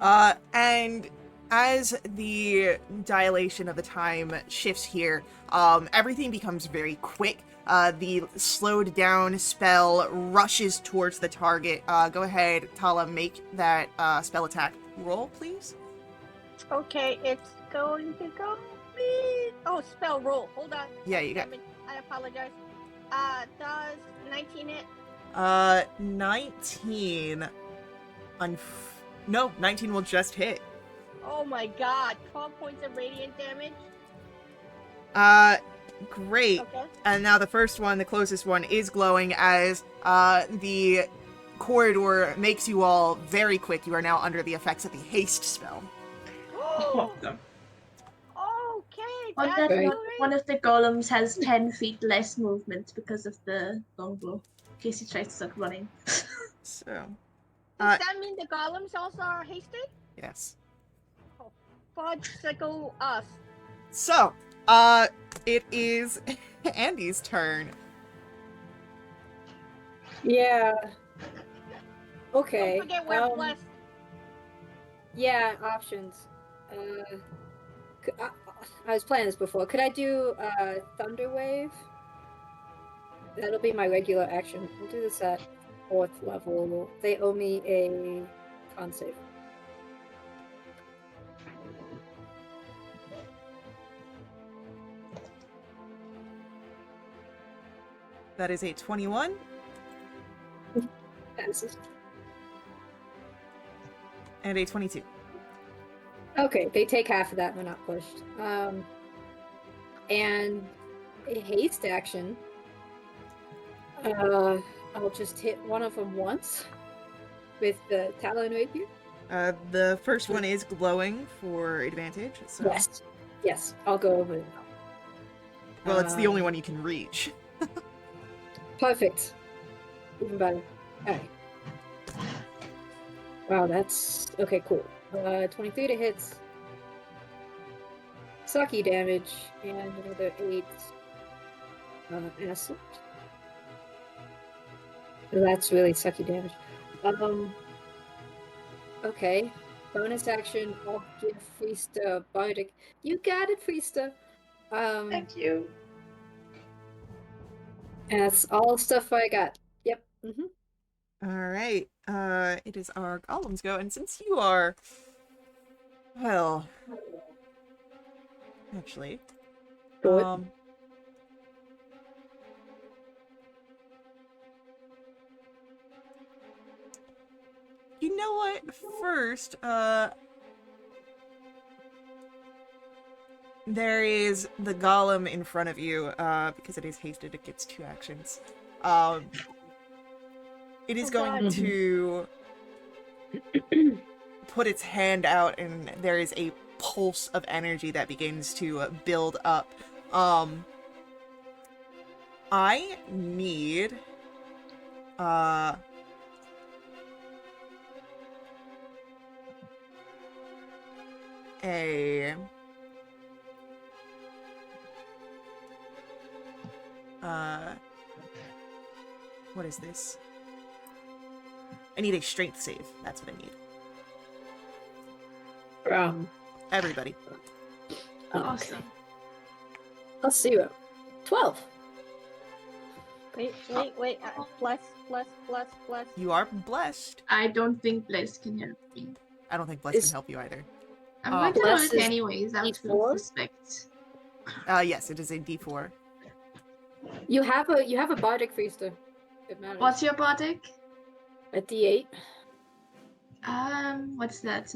And as the dilation of the time shifts here, everything becomes very quick. The slowed down spell rushes towards the target. Go ahead, Tala, make that spell attack roll, please. Okay, it's going to go. Oh, spell roll. Hold on. Yeah, you got Damn it. I apologize. Does 19 hit? 19. No, 19 will just hit. Oh my god. 12 points of radiant damage. Great. Okay. And now the first one, the closest one, is glowing as the corridor makes you all very quick. You are now under the effects of the haste spell. Awesome. Okay, On that's that great. note, one of the golems has 10 feet less movement because of the longbow, in case he tries to start running. So, Does that mean the golems also are hasted? yes. Oh, fudge-sickle us. So, it is Andy's turn. Yeah. Okay. Don't forget we're blessed. Yeah, options. I was playing this before. Could I do Thunder Wave? That'll be my regular action. We'll do this at 4th level. They owe me a con save. That is a 21. Passes. And a 22. Okay, they take half of that. They're not pushed. And a haste action. I'll just hit one of them once with the Talon Rapier. The first one is glowing for advantage. So. Yes. Yes, I'll go over it. Well, it's the only one you can reach. Perfect. Even better. Alright. Wow, that's... Okay, cool. 23 to hits. Sucky damage. And another 8. Acid. That's really sucky damage. Okay. Bonus action, I'll give Friesta Bardic. You got it, Friesta! Thank you. And that's all stuff I got. Yep. Alright. It is our golems go, and since you are... Well... Actually... What? You know what? First, there is the golem in front of you, because it is hasted, it gets 2 actions. It is Oh, going God. to put its hand out, and there is a pulse of energy that begins to build up. I need a what is this? I need a strength save. That's what I need. Everybody. Oh, okay. Awesome. Let's see what. 12. Wait. Plus. You are blessed. I don't think Bless can help me. I don't think Bless can help you either. I'm going to roll Bless it is anyways, out D4? of respect. Yes, it is a D4. You have a bardic priester. It matters. What's your bardic? A D8. What's that?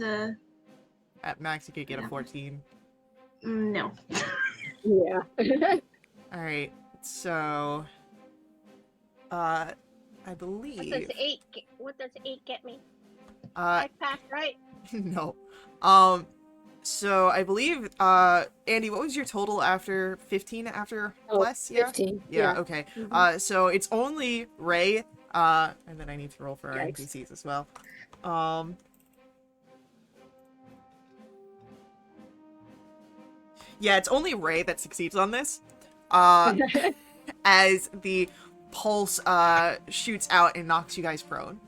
At max, you could get a 14. No. Yeah. Alright, so... I believe... What does 8 get me? I I passed, right? no. So I believe, Andy, what was your total after 15 after Bless? Yeah? 15. Yeah, okay. Mhm. So it's only Ray, and then I need to roll for our Yikes. NPCs as well. Yeah, it's only Ray that succeeds on this. As the pulse, shoots out and knocks you guys prone.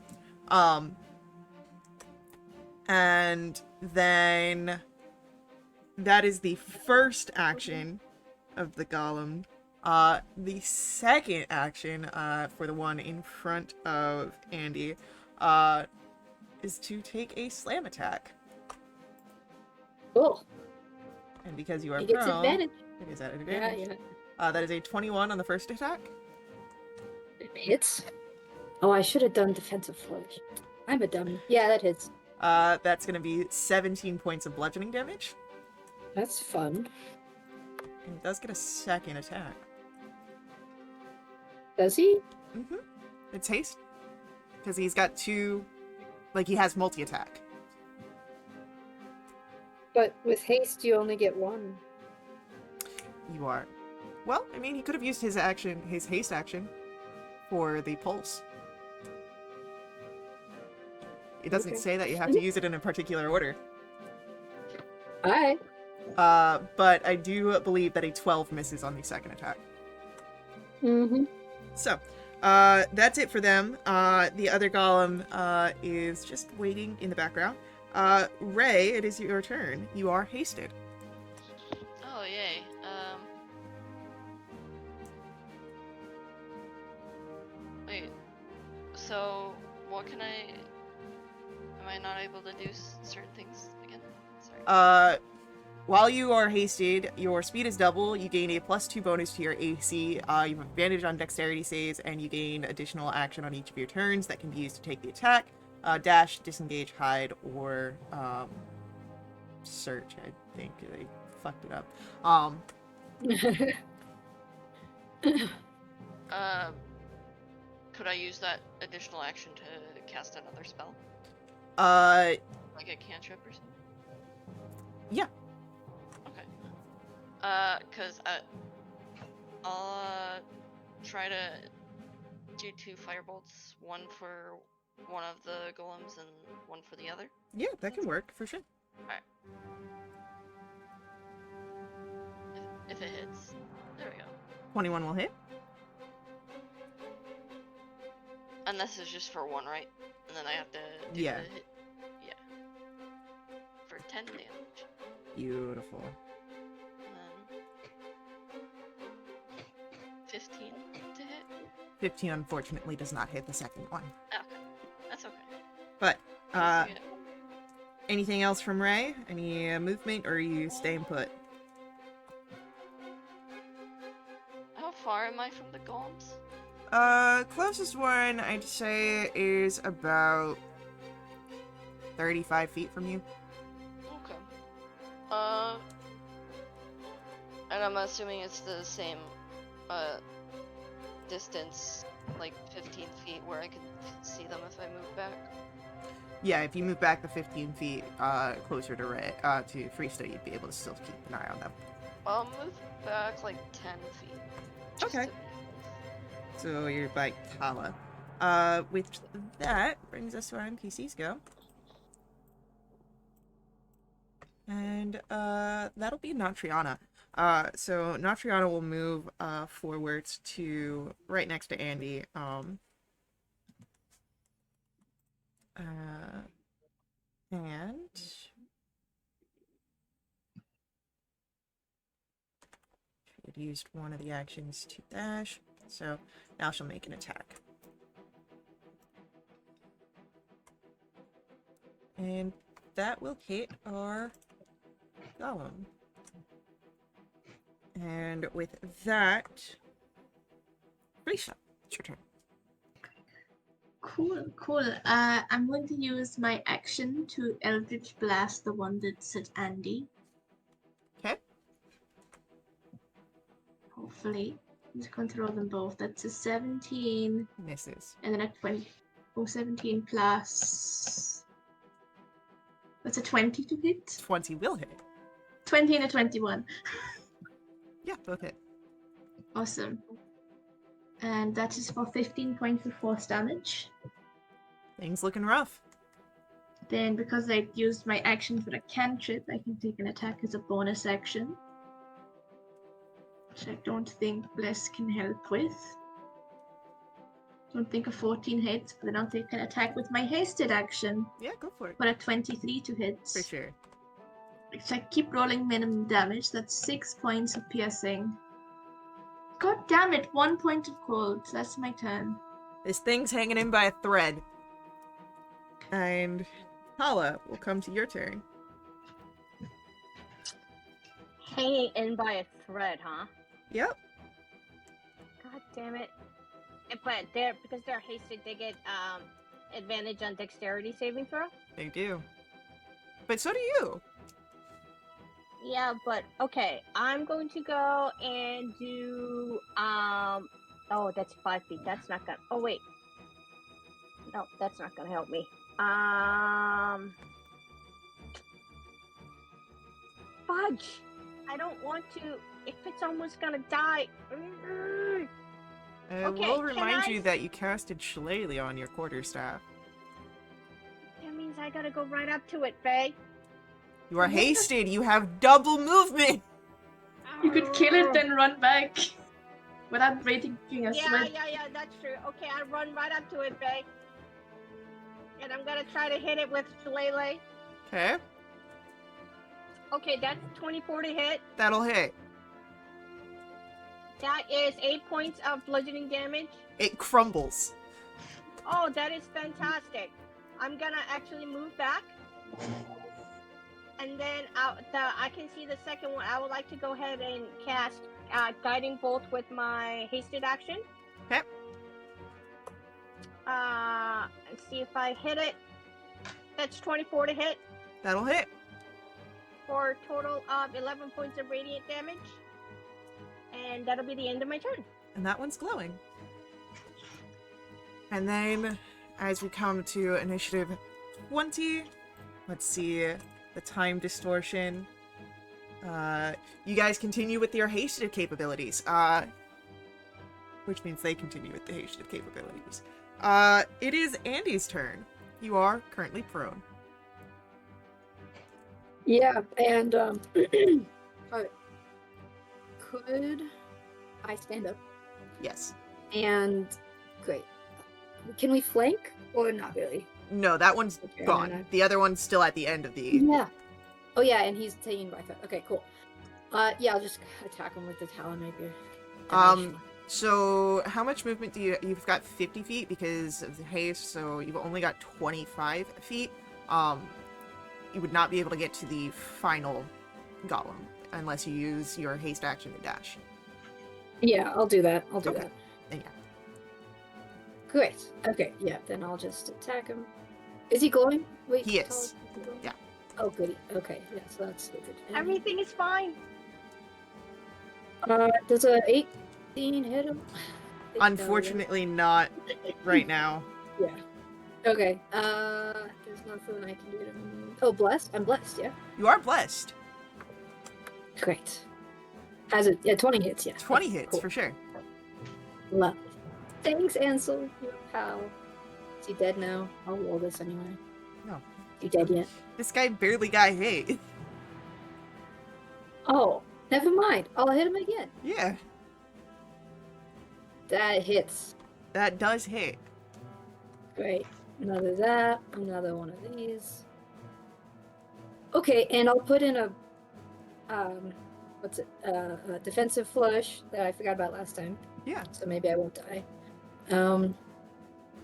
And then that is the first action of the golem. The second action, for the one in front of Andy, is to take a slam attack. Cool. And because you are He gets prone, advantage. it is at Yeah, advantage. yeah. That is a 21 on the first attack. It hits. Oh, I should have done defensive flourish. I'm a dummy. Yeah, that hits. That's going to be 17 points of bludgeoning damage. That's fun. And it does get a second attack. Does he? Mm-hmm. It's haste. Because he's got 2... Like, he has multi-attack. But with haste, you only get 1. You are. Well, I mean, he could have used his action, his haste action, for the pulse. It doesn't Okay. say that you have to use it in a particular order. Alright. But I do believe that a 12 misses on the second attack. Mm-hmm. So, that's it for them. The other golem, is just waiting in the background. Ray, it is your turn. You are hasted. Oh yay. Wait. So what can I? Am I not able to do certain things again? Sorry. While you are hasted, your speed is double. You gain a +2 bonus to your AC. You have advantage on dexterity saves, and you gain additional action on each of your turns that can be used to take the attack. Dash, disengage, hide, or search. I think they fucked it up. Could I use that additional action to cast another spell, Uh, like a cantrip or something? yeah. Okay. Cause I'll try to do 2 firebolts, one for one of the golems and one for the other. Yeah, that can work for sure. If it hits. There we go. 21 will hit. And this is just for one, right? And then I have to do Yeah. the hit. Yeah. For 10 damage. Beautiful. And then 15 to hit. 15 unfortunately does not hit the second one. Okay. That's okay. But, Yeah. anything else from Ray? Any movement, or are you staying put? How far am I from the golems? Closest one I'd say is about 35 feet from you. Okay. And I'm assuming it's the same distance, like 15 feet, where I can see them if I move back. Yeah, if you move back the 15 feet closer to Freesta, you'd be able to still keep an eye on them. I'll move back like 10 feet. just Okay. to be safe. So you're by Tala. With that brings us to our NPCs go. And that'll be Natriana. So Natriana will move forwards to right next to Andy. And she had used one of the actions to dash, so now she'll make an attack. And that will hit our golem. And with that, Risha, it's your turn. Cool. I'm going to use my action to Eldritch Blast the one that's at Andy. Okay. Hopefully. I'm just going to roll them both. That's a 17. Misses. And then a 20. Oh, 17 plus. That's a 20 to hit. 20 will hit. 20 and a 21. Yeah, both hit. Awesome. And that is for 15 points of force damage. Things looking rough. Then, because I used my action for a cantrip, I can take an attack as a bonus action. Which I don't think Bless can help with. Don't think a 14 hits, but then I'll take an attack with my hasted action. Yeah, go for it. For a 23 to hit. For sure. Which I keep rolling minimum damage. That's 6 points of piercing. God damn it, 1 point of cold. That's my turn. This thing's hanging in by a thread. And Hala, will come to your turn. Hanging in by a thread, huh? Yep. God damn it. But they're because they're hasted, they get advantage on dexterity saving throw. They do. But so do you. Yeah, but okay. I'm going to go and do oh, that's 5 feet. That's not gonna wait. No, that's not gonna help me. Fudge! I don't want to if it's almost gonna die. I Okay, will can remind I- you that you casted Shillelagh on your quarterstaff. That means I gotta go right up to it, Faye. You are hasted. You have double movement. You could kill it, then run back. Without breaking a Yeah, sweat. that's true. Okay, I run right up to it, Faye. And I'm gonna try to hit it with Shillelagh. Okay. Okay, that's 24 to hit. That'll hit. That is 8 points of bludgeoning damage. It crumbles. Oh, that is fantastic. I'm gonna actually move back. And then I can see the second one. I would like to go ahead and cast Guiding Bolt with my hasted action. Okay. And see if I hit it. That's 24 to hit That'll hit. for a total of 11 points of radiant damage. And that'll be the end of my turn. And that one's glowing. And then, as we come to initiative 20, let's see the time distortion. You guys continue with your hasted capabilities. Which means they continue with the hasted capabilities. It is Andy's turn. You are currently prone. Yeah, and alright. Could I stand up? Yes. And great. Can we flank or not really? No, that one's Okay, gone. no. The other one's still at the end of the... Yeah. Oh yeah, and he's taking by foot. Okay, cool. Yeah, I'll just attack him with the talon rapier. So how much movement do you've got 50 feet because of the haste, so you've only got 25 feet. You would not be able to get to the final golem unless you use your haste action to dash. Yeah, I'll do that. I'll do Okay. that. Then yeah. Great. Okay, yeah, then I'll just attack him. Is he glowing? Wait, He tell is. us if he's glowing. Yeah. Oh, goody. Okay, yeah, so that's good. And, Everything is fine. does a 18 hit him? I think no, right? Unfortunately, not right now. Yeah. Okay. There's nothing I can do to him. Oh, blessed? I'm blessed, yeah? You are blessed. Great. Has it? Yeah, 20 hits, yeah. 20 Okay, hits cool. for sure. Love it. Thanks, Ansel, your pal. Is he dead now? I'll roll this anyway. No. You dead yet? This guy barely got hit. Oh, never mind. I'll hit him again. Yeah, That hits. that does hit. Great. Another that. Another one of these. Okay, and I'll put in a what's it? A defensive flush that I forgot about last time. Yeah. So maybe I won't die.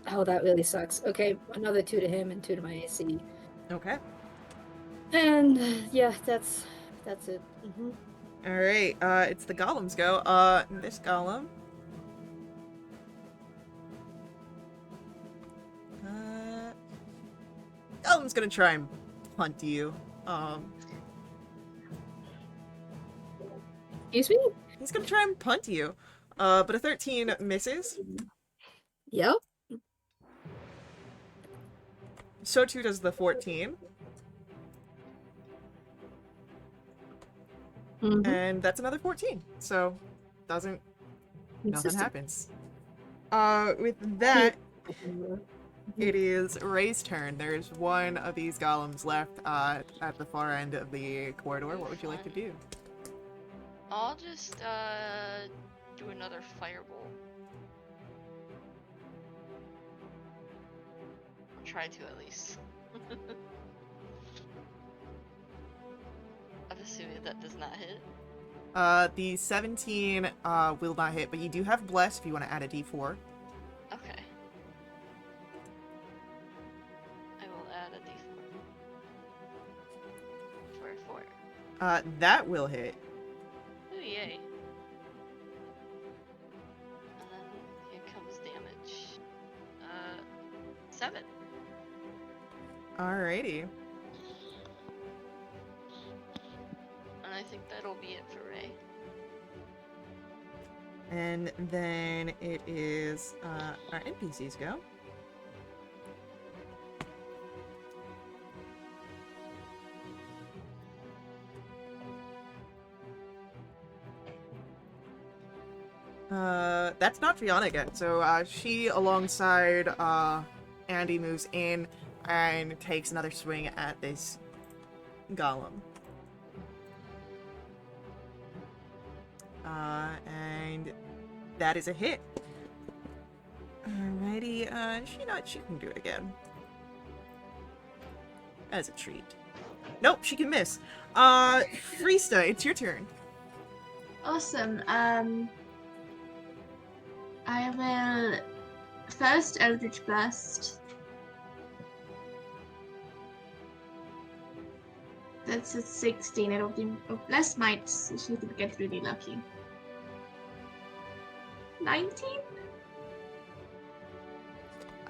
Oh, that really sucks. Okay, another 2 to him and 2 to my AC. Okay. And yeah, that's it. All right. It's the golems go. This golem. Golem's gonna try and punt you. Excuse me? He's gonna try and punt you. But a 13 misses. Yep. So too does the 14. Mhm. And that's another 14. So nothing Consistent. happens. With that, it is Ray's turn. There's one of these golems left at the far end of the corridor. What would you like to do? I'll just do another firebolt. I'll try to at least. I'm assuming that does not hit. The 17 will not hit, but you do have Bless if you want to add a d4. Okay. I will add a d4. For 4. That will hit. Ooh, yay. And then here comes damage. 7. Alrighty. And I think that'll be it for Ray. And then it is our NPCs go. That's not Fiona again. So she, alongside Andy, moves in and takes another swing at this golem. And that is a hit. Alrighty, she can do it again. As a treat. Nope, she can miss. Freesta, it's your turn. Awesome. I will first Eldritch Blast. That's a 16. I don't think. Oh, Bless might see if we get really lucky. 19?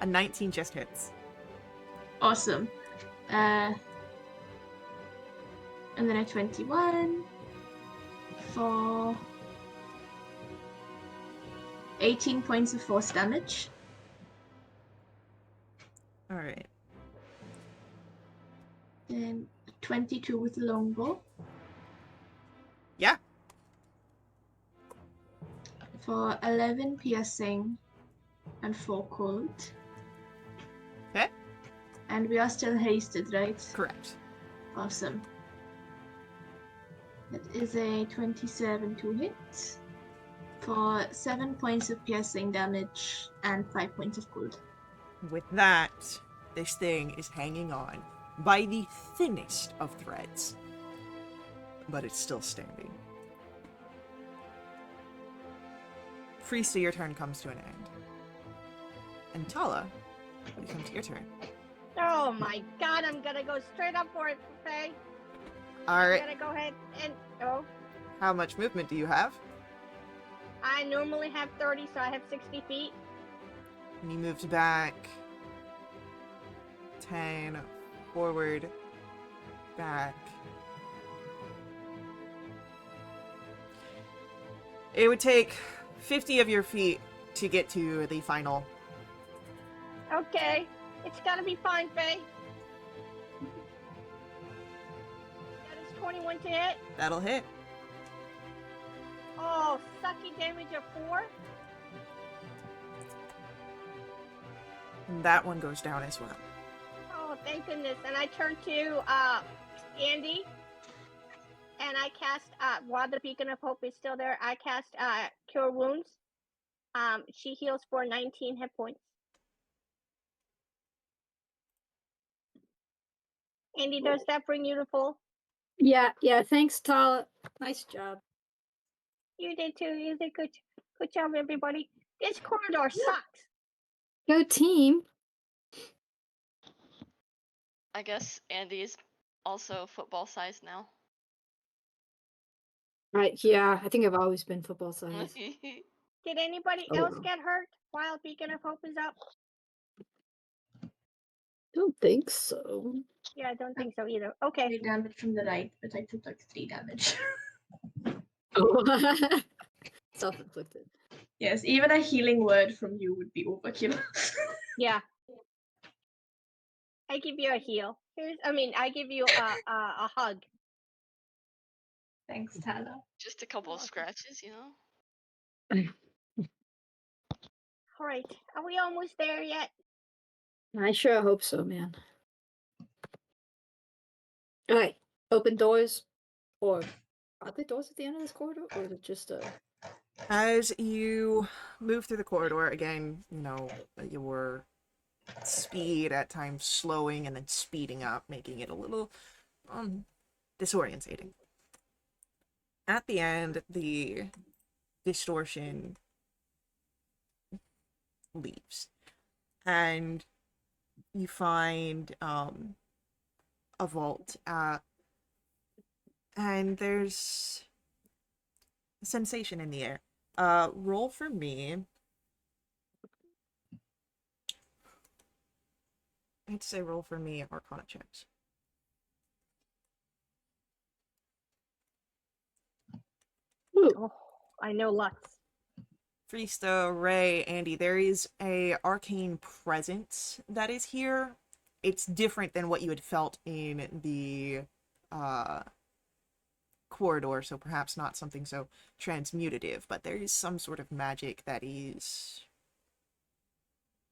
A 19 just hits. Awesome. And then a 21 for 18 points of force damage. Alright. Then 22 with the longbow Yeah. for 11 piercing and 4 cold. Okay. And we are still hasted, right? Correct. Awesome. That is a 27 to hit for 7 points of piercing damage and 5 points of cold. With that, this thing is hanging on by the thinnest of threads. But it's still standing. Freesta, your turn comes to an end. And Tala, it comes to your turn. Oh my god, I'm gonna go straight up for it, okay? I'm Alright, gonna go ahead and oh. how much movement do you have? I normally have 30, so I have 60 feet. And he moves back 10, forward, back. It would take 50 of your feet to get to the final. Okay, it's gonna be fine, Faye. That is 21 to hit. That'll hit. Oh, sucky damage of 4. And that one goes down as well. Oh, thank goodness. And I turn to Andy, and I cast, while the Beacon of Hope is still there, I cast Cure Wounds. She heals for 19 hit points. Andy, does that bring you to full? Yeah, thanks, Tala. Nice job. You did too. You did good. Good job, everybody. This corridor sucks. Go team. I guess Andy is also football sized now. Right, yeah, I think I've always been football size. Did anybody Oh, else wow. get hurt while Beacon of Hope is up? Don't think so. Yeah, I don't think so either. Okay. 3 damage from the right, but I took like 3 damage. Oh. Self-inflicted. Yes, even a healing word from you would be overkill. Yeah. I give you a heal. I give you a hug. Thanks, Tala. Just a couple of welcome. scratches, you know? All right. Are we almost there yet? I sure hope so, man. Alright, open doors. Or are there doors at the end of this corridor? Or is it just a... As you move through the corridor, again, your speed at times slowing and then speeding up, making it a little disorientating. At the end, the distortion leaves, and you find a vault, and there's a sensation in the air. Roll for me. I'd say roll for me Arcana checks. Ooh. Oh, I know lots. Freesta, Ray, Andy, there is a arcane presence that is here. It's different than what you had felt in the corridor, so perhaps not something so transmutative, but there is some sort of magic that is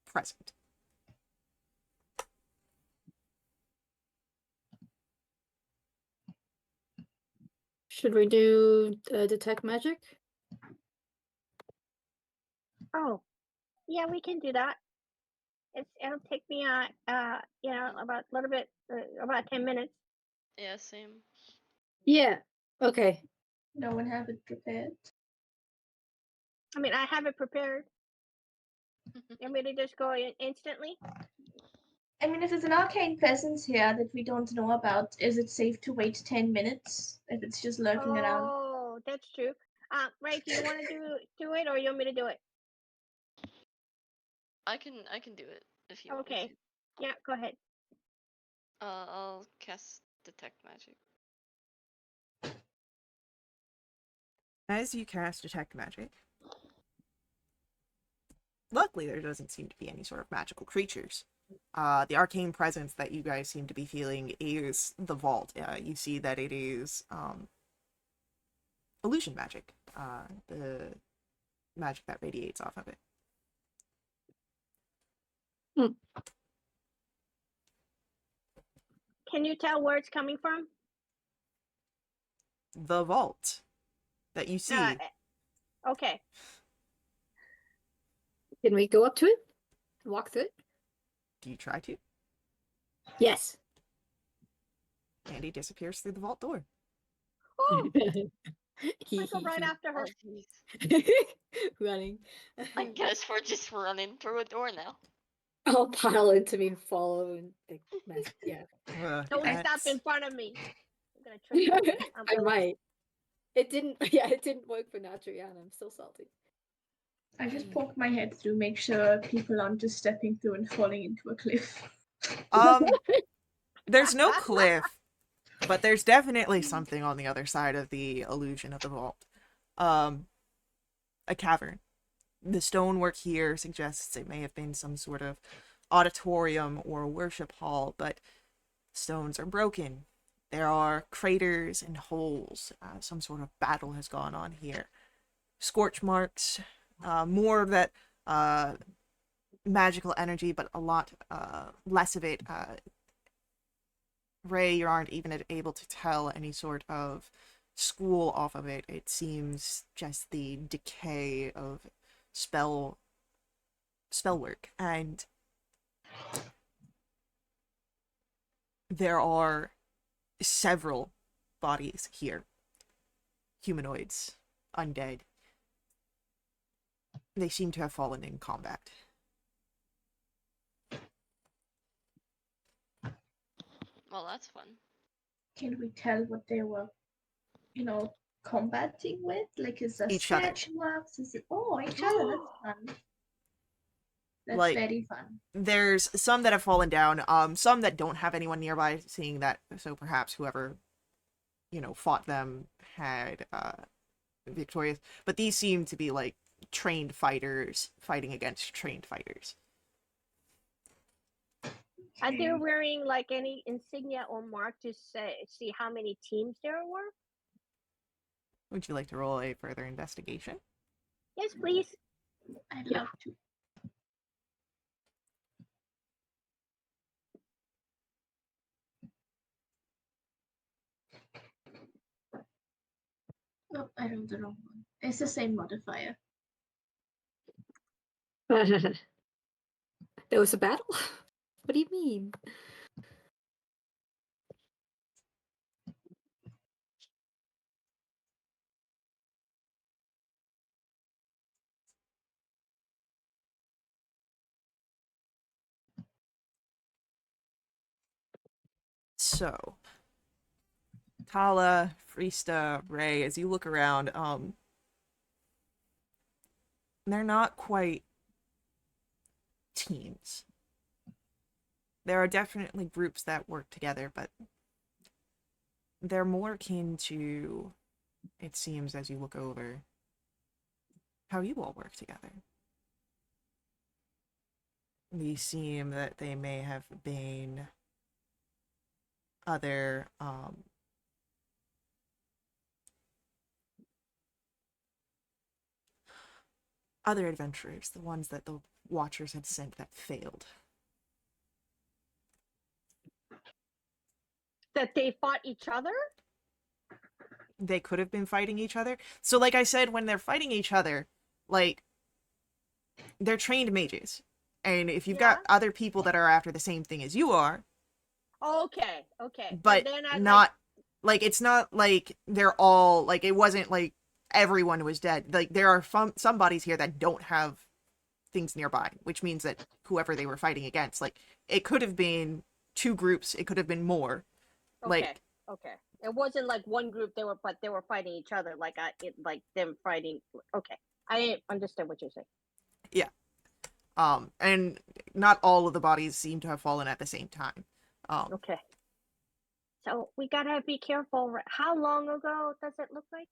present. Should we do detect magic? Oh, yeah, we can do that. It'll take me about a little bit, about 10 minutes. Yeah, same. Yeah. Okay. No one have it prepared. I have it prepared. You want me to just go in instantly? I mean, if there's an arcane presence here that we don't know about, is it safe to wait 10 minutes if it's just lurking around? Oh, that's true. Ray, do you want to do it, or you want me to do it? I can do it if you want me Okay. to. Yeah, go ahead. I'll cast detect magic. As you cast Detect Magic, luckily there doesn't seem to be any sort of magical creatures. The arcane presence that you guys seem to be feeling is the vault. You see that it is illusion magic, the magic that radiates off of it. Can you tell where it's coming from? The vault that you see. Okay. Can we go up to it? Walk through it? Do you try to? Yes. Andy disappears through the vault door. Oh, I go right after her. Oh, jeez. Running. I guess we're just running through a door now. I'll pile into me and follow and like, mess. Yeah. Don't stop That's- in front of me. I'm gonna trip you. I might. It didn't. Yeah, it didn't work for Natriana. I'm still salty. I just poke my head through, make sure people aren't just stepping through and falling into a cliff. There's no cliff, but there's definitely something on the other side of the illusion of the vault. A cavern. The stonework here suggests it may have been some sort of auditorium or worship hall, but stones are broken. There are craters and holes. Some sort of battle has gone on here. Scorch marks, more of that magical energy, but a lot less of it. Ray, you aren't even able to tell any sort of school off of it. It seems just the decay of spell work, and there are several bodies here. Humanoids, undead. They seem to have fallen in combat. Well, that's fun. Can we tell what they were, combating with? Like, is there Each other. sketch marks? Is it? Oh, each other. That's fun. That's Like- very fun. There's some that have fallen down, some that don't have anyone nearby, seeing that, so perhaps whoever, fought them had, victorious. But these seem to be, like, trained fighters fighting against trained fighters. Are they wearing like any insignia or mark to see how many teams there were? Would you like to roll a further investigation? Yes, please. I'd love to. Oh, I rolled the wrong one. It's the same modifier. There was a battle? What do you mean? So, Tala, Frista, Ray, as you look around, they're not quite teams. There are definitely groups that work together, but they're more akin to, it seems as you look over, how you all work together. These seem that they may have been other, other adventurers, the ones that the Watchers had sent that failed. That they fought each other? They could have been fighting each other. So like I said, when they're fighting each other, like, they're trained mages. And if you've got other people that are after the same thing as you are, Okay. but they're not not like it's not like they're all like, it wasn't like everyone was dead. Like, there are some bodies here that don't have things nearby, which means that whoever they were fighting against, like, it could have been two groups, it could have been more. Like, okay. It wasn't like one group they were fighting each other, like them fighting. Okay, I understand what you're saying. yeah. And not all of the bodies seem to have fallen at the same time. Okay. So we gotta be careful. How long ago does it look like?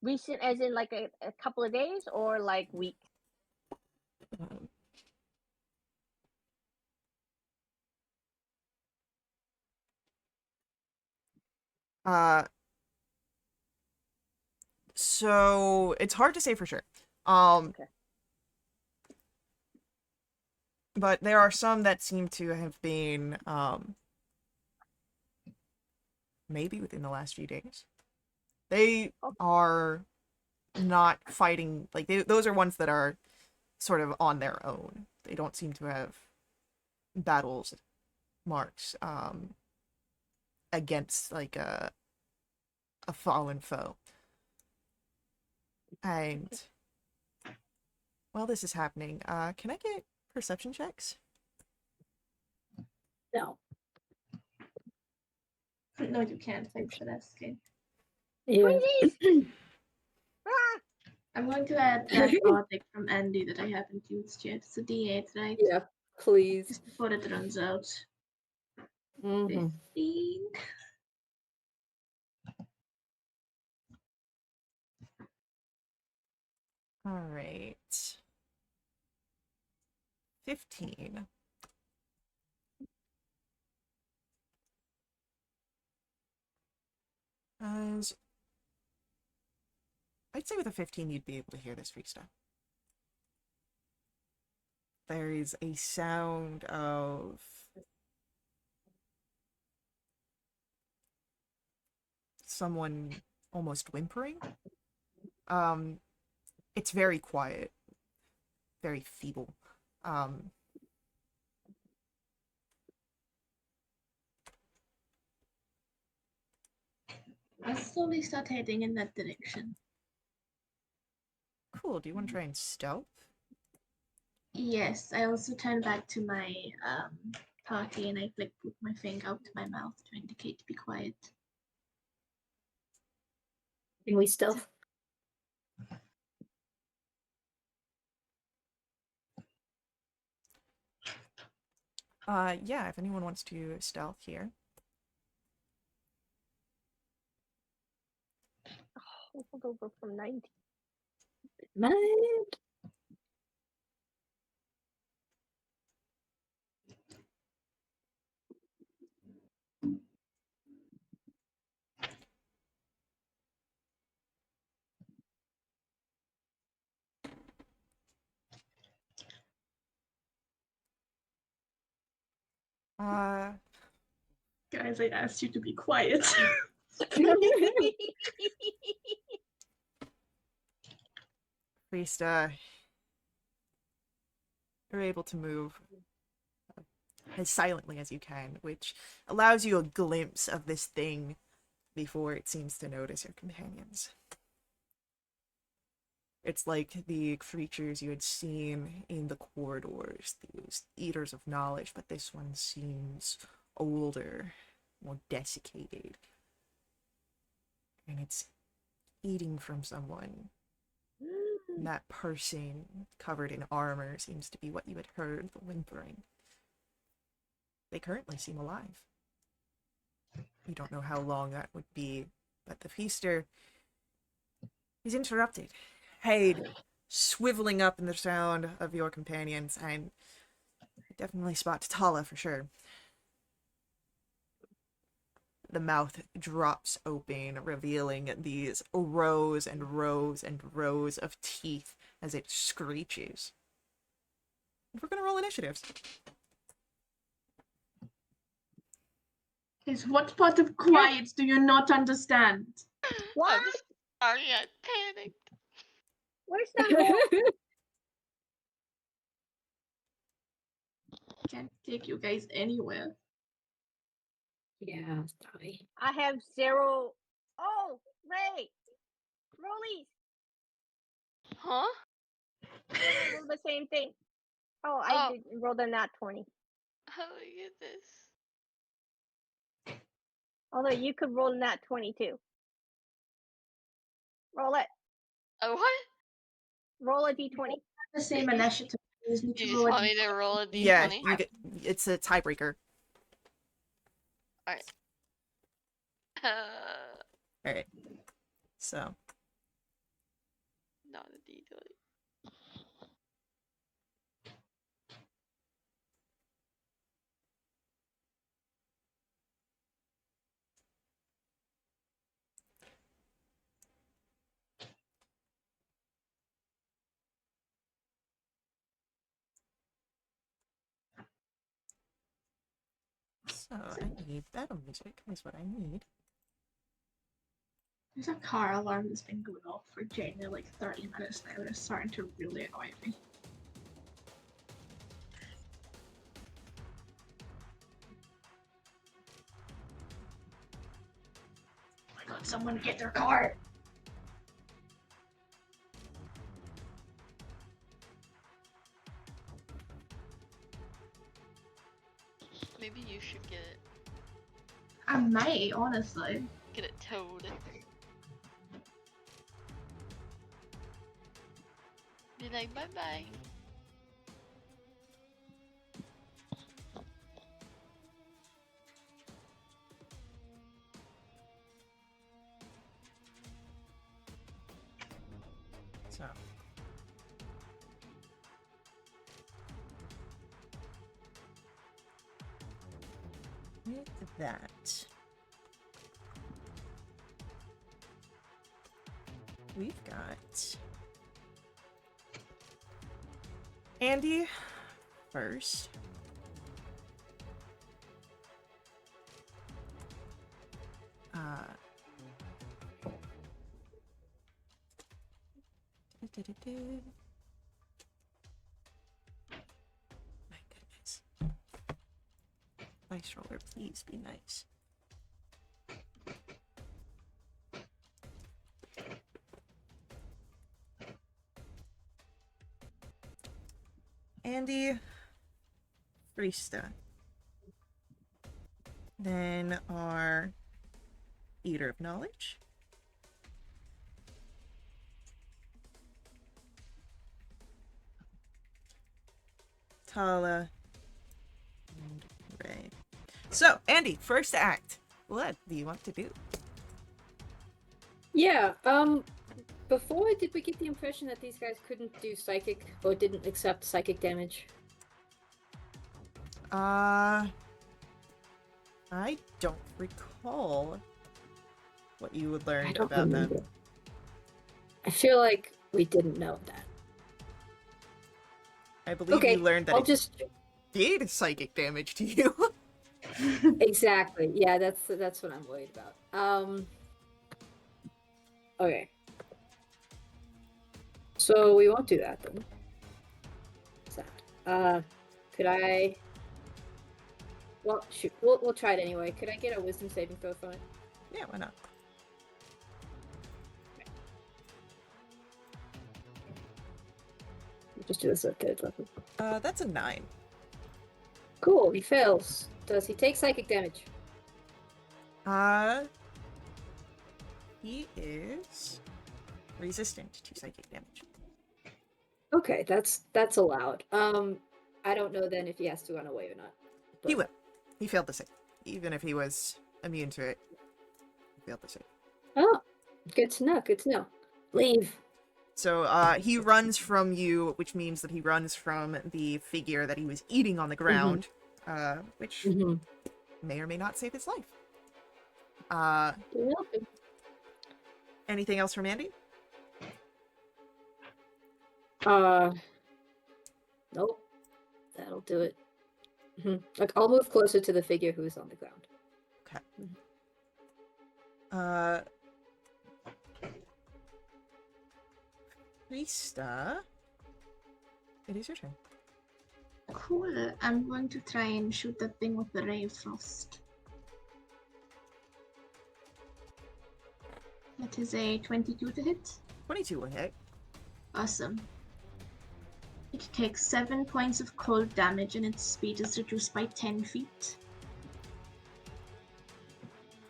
Recent, as in like a couple of days, or like weeks? So it's hard to say for sure. Okay. But there are some that seem to have been, maybe within the last few days. They are not fighting, like, those are ones that are sort of on their own. They don't seem to have battles marks, against, like, a fallen foe. And while this is happening, can I get perception checks? No. No, you can't. Thanks for asking. Yeah. Ah! I'm going to add that logic from Andy that I haven't used yet. It's a D8, right? Yeah. Please. Just before it runs out. Mm-hmm. 15. All right. 15. As I'd say with a 15, you'd be able to hear this free stuff. There is a sound of someone almost whimpering. It's very quiet, very feeble. I'll slowly start heading in that direction. Cool. Do you want to try and stealth? Yes, I also turn back to my party and I put my finger up to my mouth to indicate to be quiet. Can we stealth? Yeah, if anyone wants to stealth here. Hold over from 19. Man. Guys, I asked you to be quiet. Priest, you're able to move as silently as you can, which allows you a glimpse of this thing before it seems to notice your companions. It's like the creatures you had seen in the corridors, these eaters of knowledge, but this one seems older, more desiccated. And it's eating from someone. And that person, covered in armor, seems to be what you had heard, the whimpering. They currently seem alive. You don't know how long that would be, but the feaster is interrupted. Head swiveling up in the sound of your companions, and definitely spot Tala for sure. The mouth drops open, revealing these rows and rows and rows of teeth as it screeches. We're gonna roll initiatives. Guys, what part of quiet do you not understand? What? Aria panicked. Where's that hole? Can't take you guys anywhere. Yeah, sorry. I have 0. Oh, Ray! Rollies! Huh? Roll the same thing. Oh, Oh. I did roll the nat 20. How do I get this? Although you could roll nat 20 too. Roll it. Oh, what? Roll a d20. The same initiative. You just need You to just roll want a me to roll a d20? Yeah, you get. It's a tiebreaker. Alright. Alright. So. Not a d20. So, I need battle music, is what I need. There's a car alarm that's been going off for genuinely like 30 minutes now and it's starting to really annoy me. Oh my god, someone get their car! Maybe you should get it. I might, honestly. Get it towed. Be like, bye bye. So. With that, we've got Andy first. My goodness. Dice roller, please be nice. Andy, Frista. Then our Eater of Knowledge. Tala. And Ray. So, Andy, first act. What do you want to do? Yeah, before, did we get the impression that these guys couldn't do psychic or didn't accept psychic damage? I don't recall what you would learn I don't about remember. them. I feel like we didn't know that. I believe Okay, you learned that I'll it just did psychic damage to you. exactly. Yeah, that's what I'm worried about. Okay. So we won't do that then. Sad. Could I? Well, shoot. We'll try it anyway. Could I get a wisdom saving throw from it? Yeah, why not? We'll just do this at third level. That's a 9. Cool. He fails. Does he take psychic damage? He is resistant to psychic damage. Okay, that's allowed. I don't know then if he has to run away or not. He but- will. He failed to save. Even if he was immune to it, he failed to save. Oh, good to know. Good to know. Leave. So, he runs from you, which means that he runs from the figure that he was eating on the ground, which Mm-hmm. may or may not save his life. Anything else from Andy? Nope. That'll do it. Like, I'll move closer to the figure who's on the ground. Krista, it is your turn. Cool. I'm going to try and shoot that thing with the ray of frost. That is a 22 to hit. 22 will hit. Awesome. It takes 7 points of cold damage and its speed is reduced by 10 feet.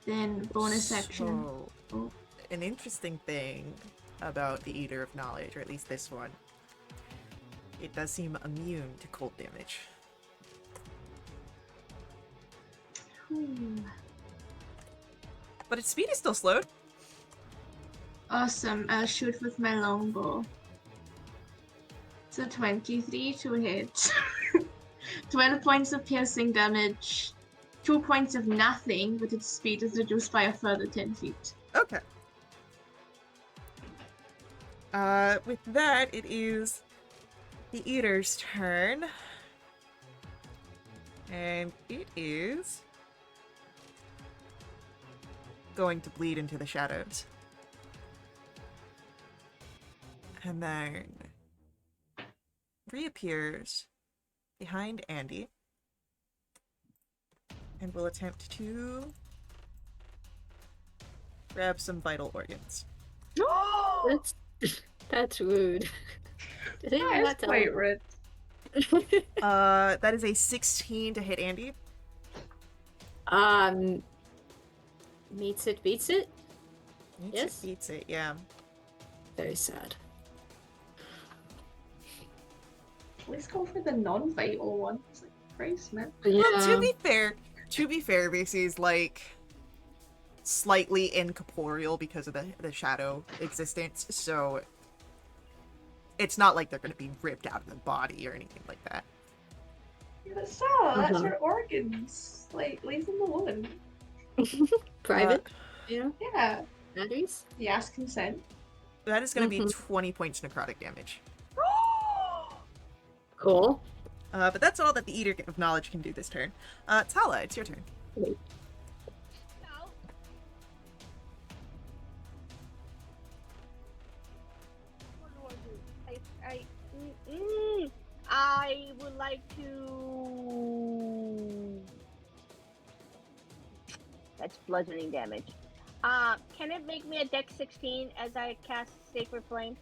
Then bonus action. So, Oh. an interesting thing about the Eater of Knowledge, or at least this one, it does seem immune to cold damage. Ooh. But its speed is still slowed. Awesome. I'll shoot with my longbow. It's a 23 to hit. 12 points of piercing damage. 2 points of nothing, but its speed is reduced by a further 10 feet. Okay. With that, it is the Eater's turn. And it is going to bleed into the shadows. And then reappears behind Andy and will attempt to grab some vital organs. That's rude. Did anyone not tell me? rude. That is a 16 to hit Andy. Meets it, beats it. Meets Yes? it, beats it, yeah. Very sad. Let's go for the non-vital ones. Like, Christ, man. Well, to be fair, this is like slightly incorporeal because of the shadow existence, so it's not like they're going to be ripped out of the body or anything like that. Yeah, but still, that's her organs. Like, leave them alone. Private, you know, Yeah. boundaries. You ask consent. That is going to be 20 points necrotic damage. Cool. But that's all that the Eater of Knowledge can do this turn. Tala, it's your turn. No. What do I do? I would like to. That's bludgeoning damage. Can it make me a Dex 16 as I cast Sacred Flame?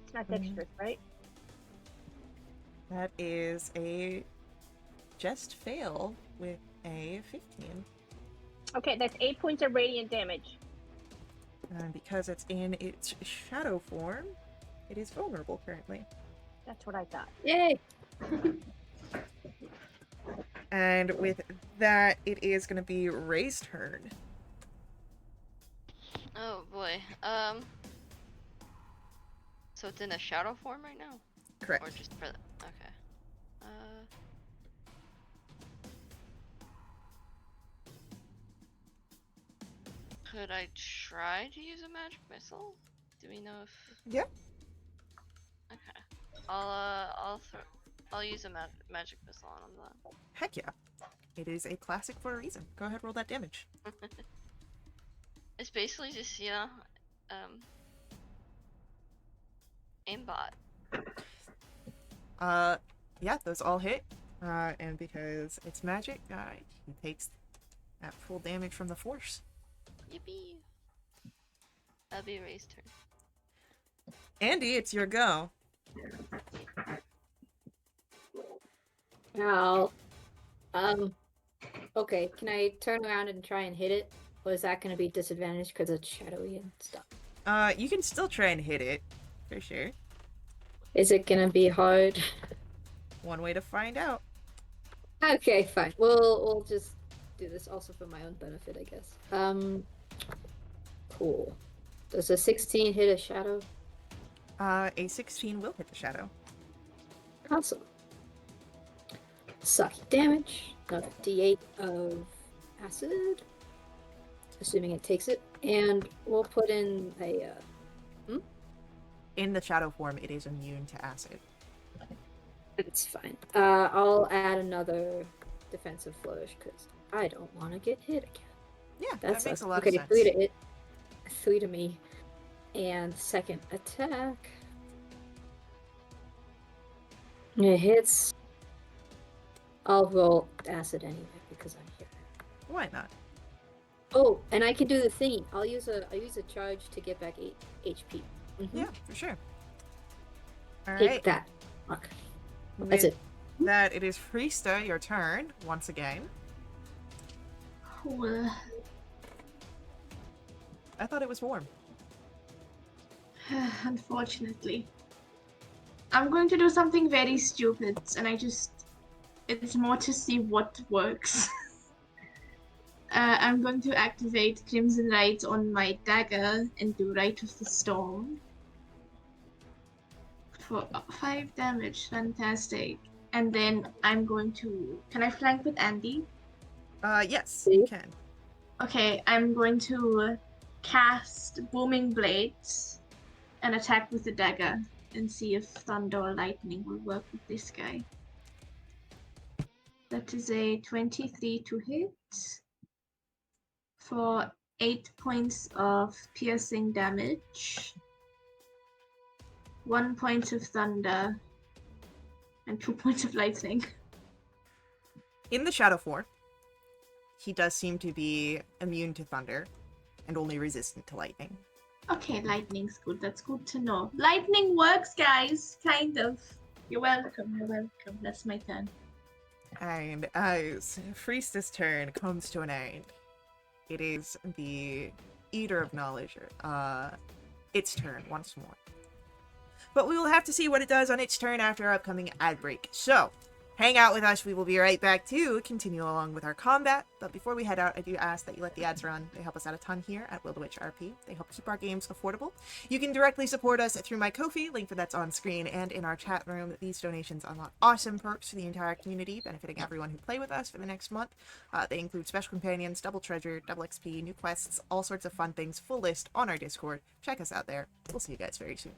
It's not dexterous, right? That is a just fail with a 15. Okay, that's 8 points of radiant damage. And because it's in its shadow form, it is vulnerable currently. That's what I thought. Yay! And with that, it is going to be Ray's turn. Oh boy. So it's in a shadow form right now? Correct. Or just for the... Okay. Could I try to use a magic missile? Do we know if... Yeah. Okay. I'll use a magic missile on him then. Heck yeah. It is a classic for a reason. Go ahead, roll that damage. It's basically just, aimbot. Yeah, those all hit. And because it's magic, he takes that full damage from the force. Yippee! That'll be Ray's turn. Andy, it's your go. Now, okay, can I turn around and try and hit it? Or is that going to be disadvantaged because it's shadowy and stuff? You can still try and hit it, for sure. Is it going to be hard? One way to find out. Okay, fine. We'll just do this also for my own benefit, I guess. Cool. Does a 16 hit a shadow? A 16 will hit the shadow. Awesome. Sucky damage. Another d8 of acid. Assuming it takes it. And we'll put in a... In the shadow form, it is immune to acid. It's fine. I'll add another defensive flourish because I don't want to get hit again. Yeah, That that makes sucks. a lot Okay, of sense. 3 to it. 3 to me. And second attack. It hits. I'll roll acid anyway because I'm here. Why not? Oh, and I can do the thingy. I'll use a charge to get back 8 HP. Yeah, for sure. Take Alright. that. Fuck. That's it. That it is Friesta, your turn, once again. Cool. I thought it was warm. Unfortunately. I'm going to do something very stupid, and it's more to see what works. I'm going to activate Crimson Light on my dagger and do Rite of the Storm. For 5 damage, fantastic. And then I'm going to... Can I flank with Andy? Yes, you can. Okay, I'm going to cast Booming Blades and attack with the dagger and see if Thunder or Lightning will work with this guy. That is a 23 to hit for 8 points of piercing damage, 1 point of thunder, and 2 points of lightning. In the shadow form, he does seem to be immune to thunder and only resistant to lightning. Okay, lightning's good. That's good to know. Lightning works, guys. Kind of. You're welcome. You're welcome. That's my turn. And as Friesta's turn comes to an end, it is the Eater of Knowledge, its turn once more. But we will have to see what it does on its turn after our upcoming ad break. So, hang out with us. We will be right back to continue along with our combat. But before we head out, I do ask that you let the ads run. They help us out a ton here at Wildewitch RP. They help keep our games affordable. You can directly support us through my Ko-fi, link for that's on screen and in our chat room. These donations unlock awesome perks for the entire community, benefiting everyone who play with us for the next month. They include special companions, double treasure, double XP, new quests, all sorts of fun things. Full list on our Discord. Check us out there. We'll see you guys very soon.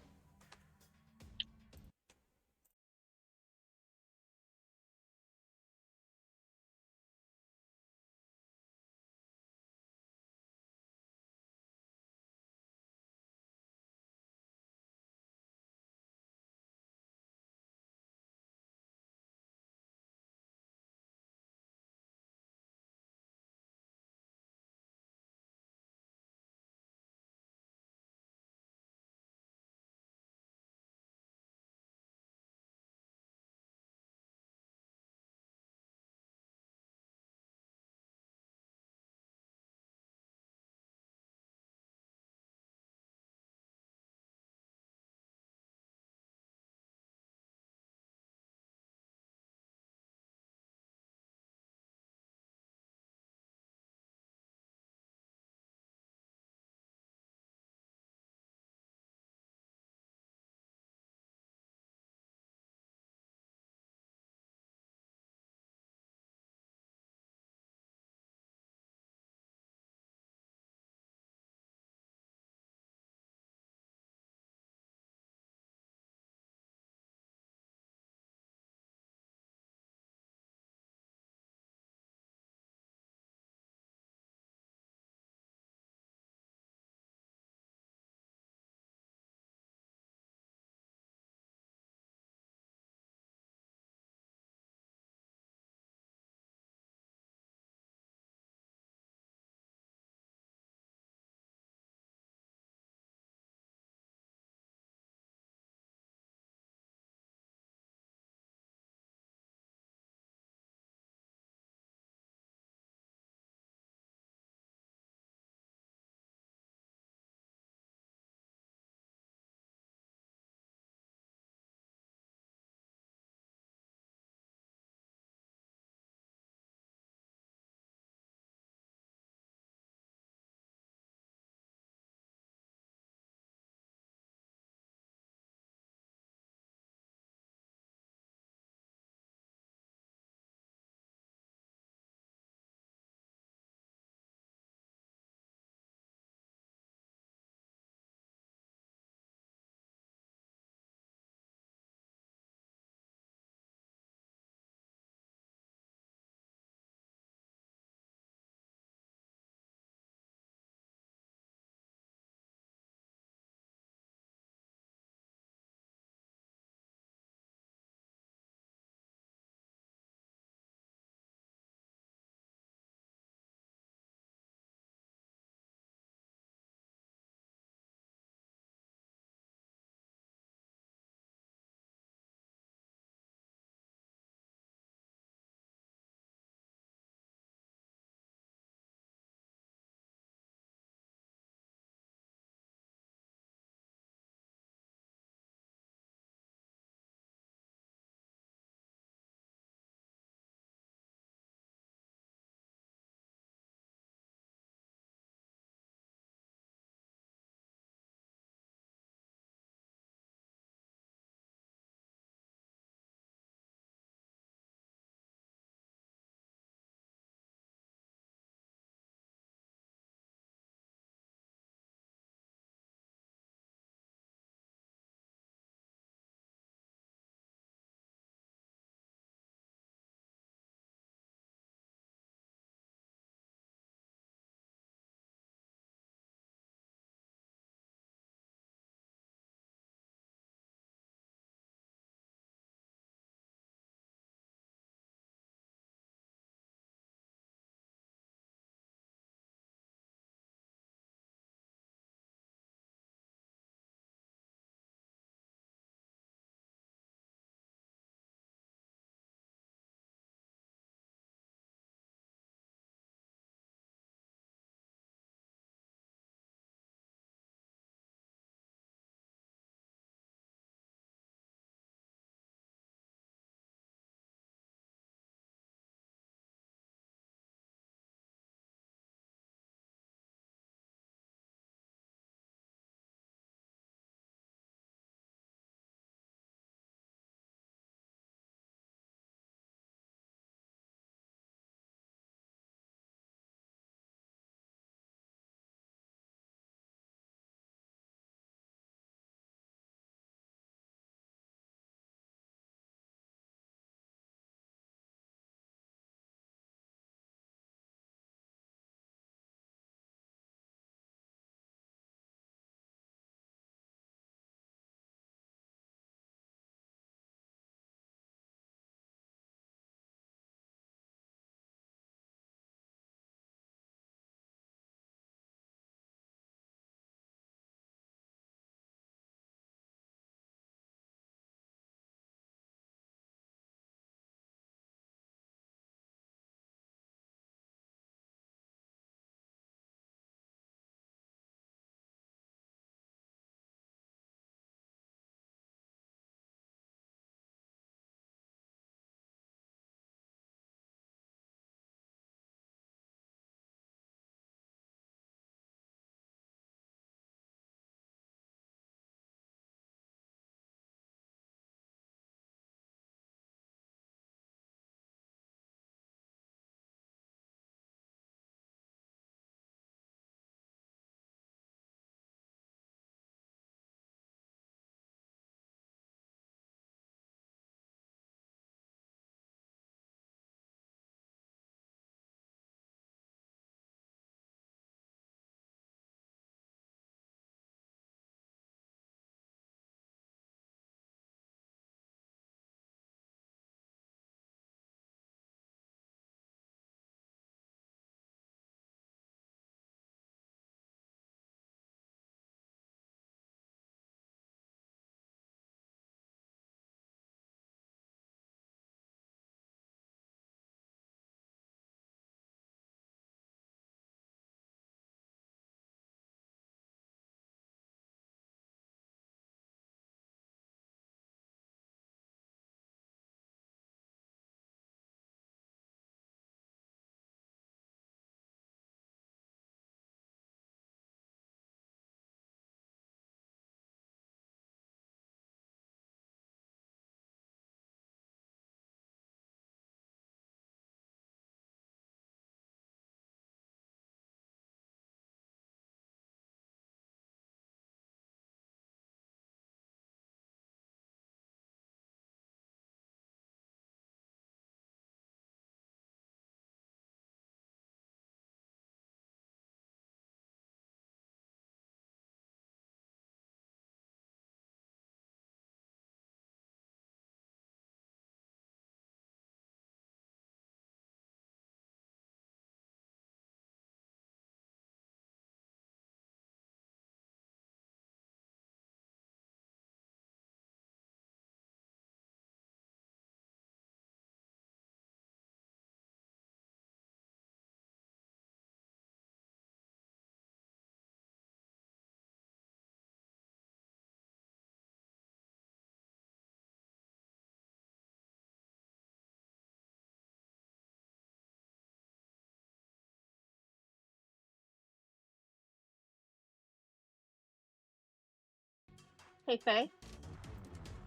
Hey Faye,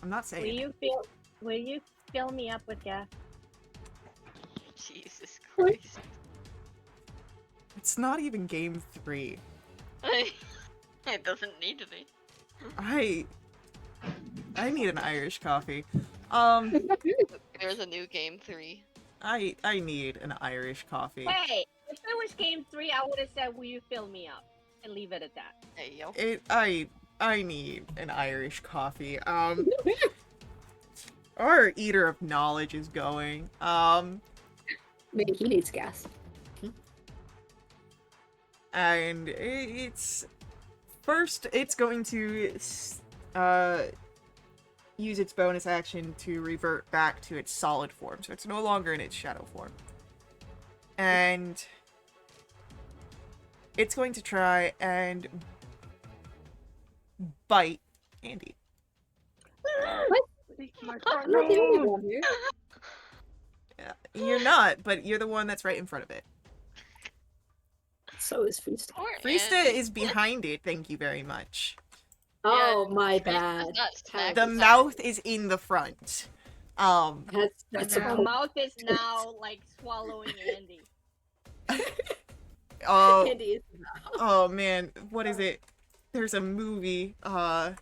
I'm not will saying it. you fill me up with gas? Jesus Christ. It's not even game 3. It doesn't need to be. I need an Irish coffee. There's a new game 3. I need an Irish coffee. Hey, if it was game 3, I would have said, "Will you fill me up?" and leave it at that. Hey yo. I need an Irish coffee. Our eater of knowledge is going. Maybe he needs gas. And it's first it's going to use its bonus action to revert back to its solid form, so it's no longer in its shadow form. And it's going to try and bite Andy. I'm not the only one here. Yeah, you're not, but you're the one that's right in front of it. So is Feast. Poor Friesta Andy. is behind it, thank you very much. Oh, my Friesta's bad. not snack The size. mouth is in the front. That's Her a Her cool. mouth is now like swallowing Andy. Oh, Andy is oh man, what is it? There's a movie, I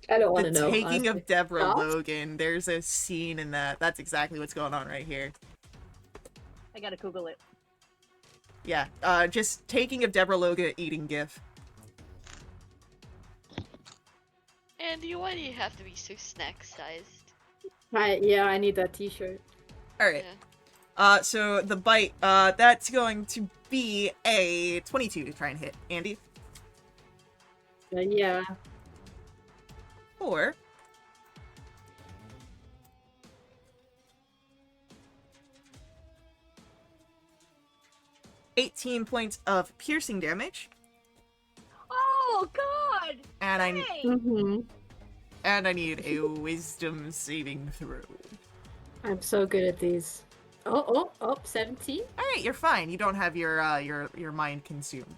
don't want The to know. Taking honestly. of Deborah Thoughts? Logan. There's a scene in that. That's exactly what's going on right here. I gotta Google it. Yeah, just Taking of Deborah Logan eating gif. Andy, why do you have to be so snack sized? Yeah, I need that T-shirt. Alright. Yeah. So the bite, that's going to be a 22 to try and hit Andy. Yeah. Or 18 points of piercing damage, Oh God! and I Hey! Mm-hmm. need a wisdom saving throw. I'm so good at these. 17? Alright, you're fine. You don't have your mind consumed.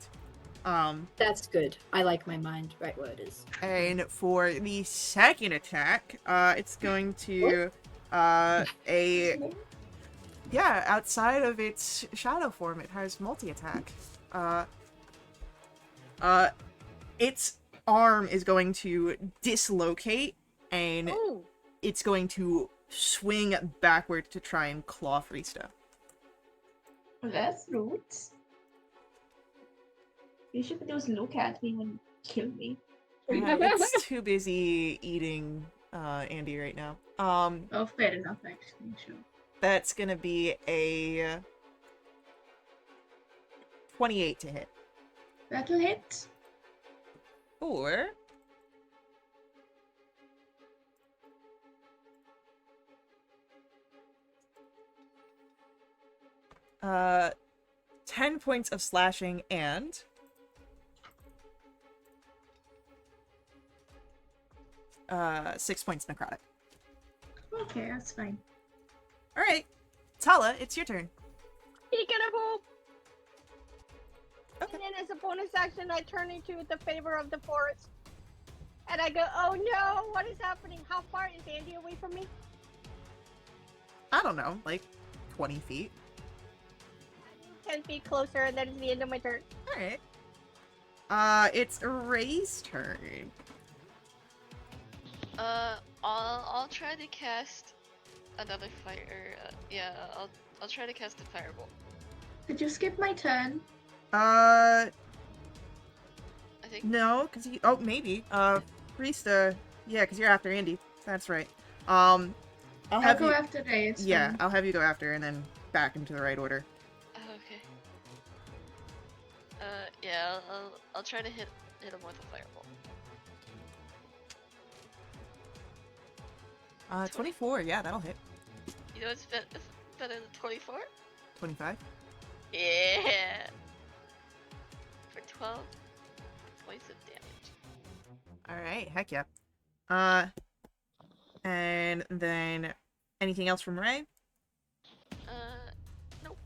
That's good. I like my mind right where it is. And for the second attack, it's going to outside of its shadow form, it has multi-attack. Its arm is going to dislocate, and Ooh. it's going to swing backward to try and claw Friesta. That's rude. You should just look at me and kill me. It's too busy eating Andy right now. Oh, fair enough, actually, sure. That's gonna be a 28 to hit. That'll hit. Or 10 points of slashing and 6 points necrotic. Okay, that's fine. Alright. Tala, it's your turn. Peekaboo! Okay. And then as a bonus action, I turn into the favor of the forest. And I go, oh no, what is happening? How far is Andy away from me? I don't know, like 20 feet. 10 feet closer, and then it's the end of my turn. Alright. It's Ray's turn. I'll try to cast another fire. I'll try to cast a firebolt. Did you skip my turn? I think. No, because you. Oh, maybe. Priesta. Yeah, because you're after Andy. That's right. I'll I'll have go you. after Ray. It's Yeah, fine. I'll have you go after and then back into the right order. Oh, okay. Yeah, I'll try to hit him with a firebolt. 24. Yeah, that'll hit. You know it's better than 24? 25. Yeah. For 12 points of damage. All right. Heck yeah. And then anything else from Ray? Nope.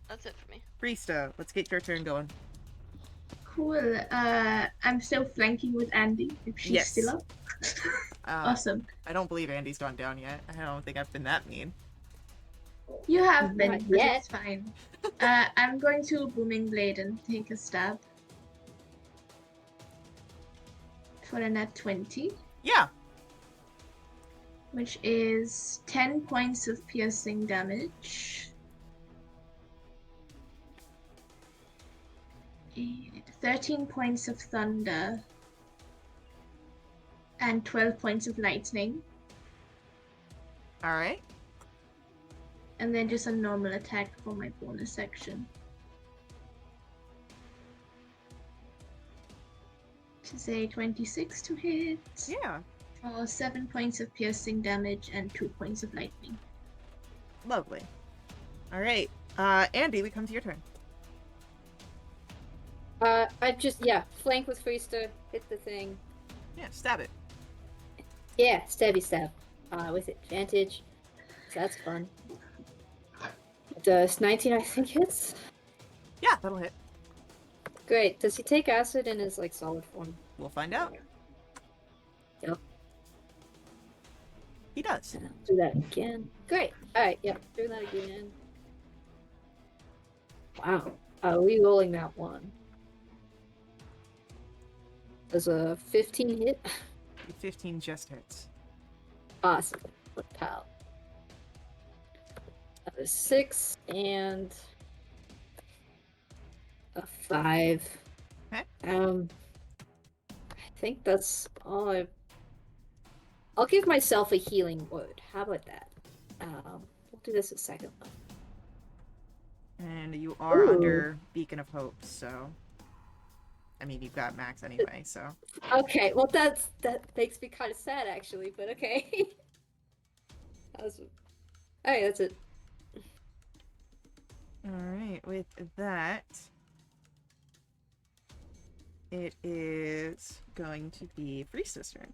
That's it for me. Priesta, let's get your turn going. Cool. I'm still flanking with Andy if she's Yes. still up. Awesome. I don't believe Andy's gone down yet. I don't think I've been that mean. You have been, Not but yet. it's fine. I'm going to Booming Blade and take a stab. For a net 20, Yeah. which is 10 points of piercing damage. And 13 points of thunder. And 12 points of lightning. All right. And then just a normal attack for my bonus section. Which is a 26 to hit. Yeah. For 7 points of piercing damage and 2 points of lightning. Lovely. All right. Andy, we come to your turn. I just, yeah, flank with Freester, hit the thing. Yeah, stab it. Yeah, stabby stab. With advantage. So that's fun. Does 19, I think, hits? Yeah, that'll hit. Great. Does he take acid in his, like, solid form? We'll find out. Yep. He does. And I'll do that again. Great. Alright, yep, do that again. Wow. Re-rolling that one. Does a 15 hit? 15 just hits. Awesome. Pal. A 6 and a 5. Okay. I think that's all I'll give myself a healing word. How about that? We'll do this a second one. And you are Ooh. under Beacon of Hope, so... I mean, you've got max anyway, so... Okay, well that makes me kind of sad actually, but okay. Alright, that's it. Alright, with that... It is going to be Freesta's turn.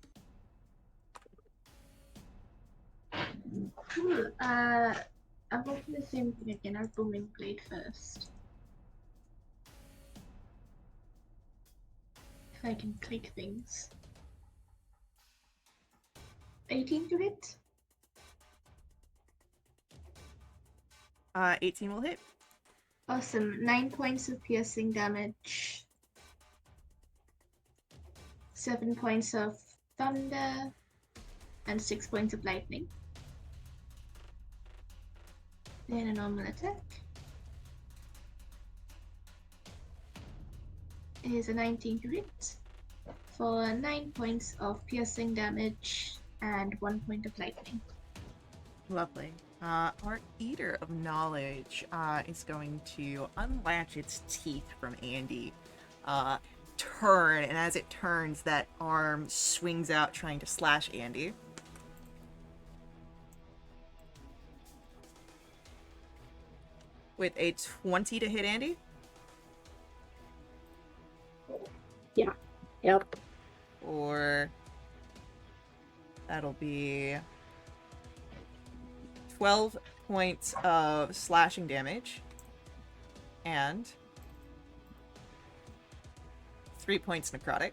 Cool. I'll go for the same thing again. I'll Booming Blade first. If I can click things. 18 to hit. 18 will hit. Awesome. 9 points of piercing damage. 7 points of thunder. And 6 points of lightning. Then a normal attack. It is a 19 to hit. For 9 points of piercing damage and 1 point of lightning. Lovely. Our Eater of Knowledge is going to unlatch its teeth from Andy, turn, and as it turns, that arm swings out trying to slash Andy. With a 20 to hit Andy. Yep. Or that'll be 12 points of slashing damage and 3 points necrotic.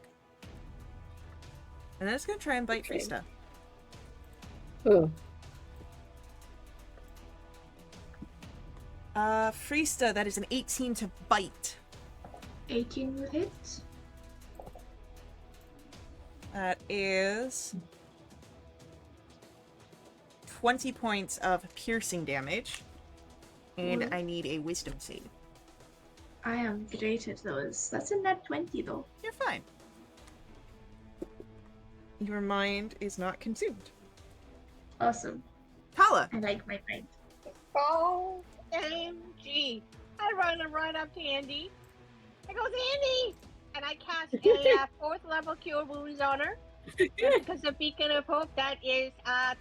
And then it's going to try and bite Okay. Freesta. Oh. Freesta, that is an 18 to bite. 18 will hit. That is 20 points of piercing damage. And Cool. I need a wisdom save. I am great at those. That's a net 20 though. You're fine. Your mind is not consumed. Awesome. Tala! I like my mind. OMG. I run right up to Andy. I goes, Andy! And I cast a 4th level Cure Wounds on her. Because of Beacon of Hope, that is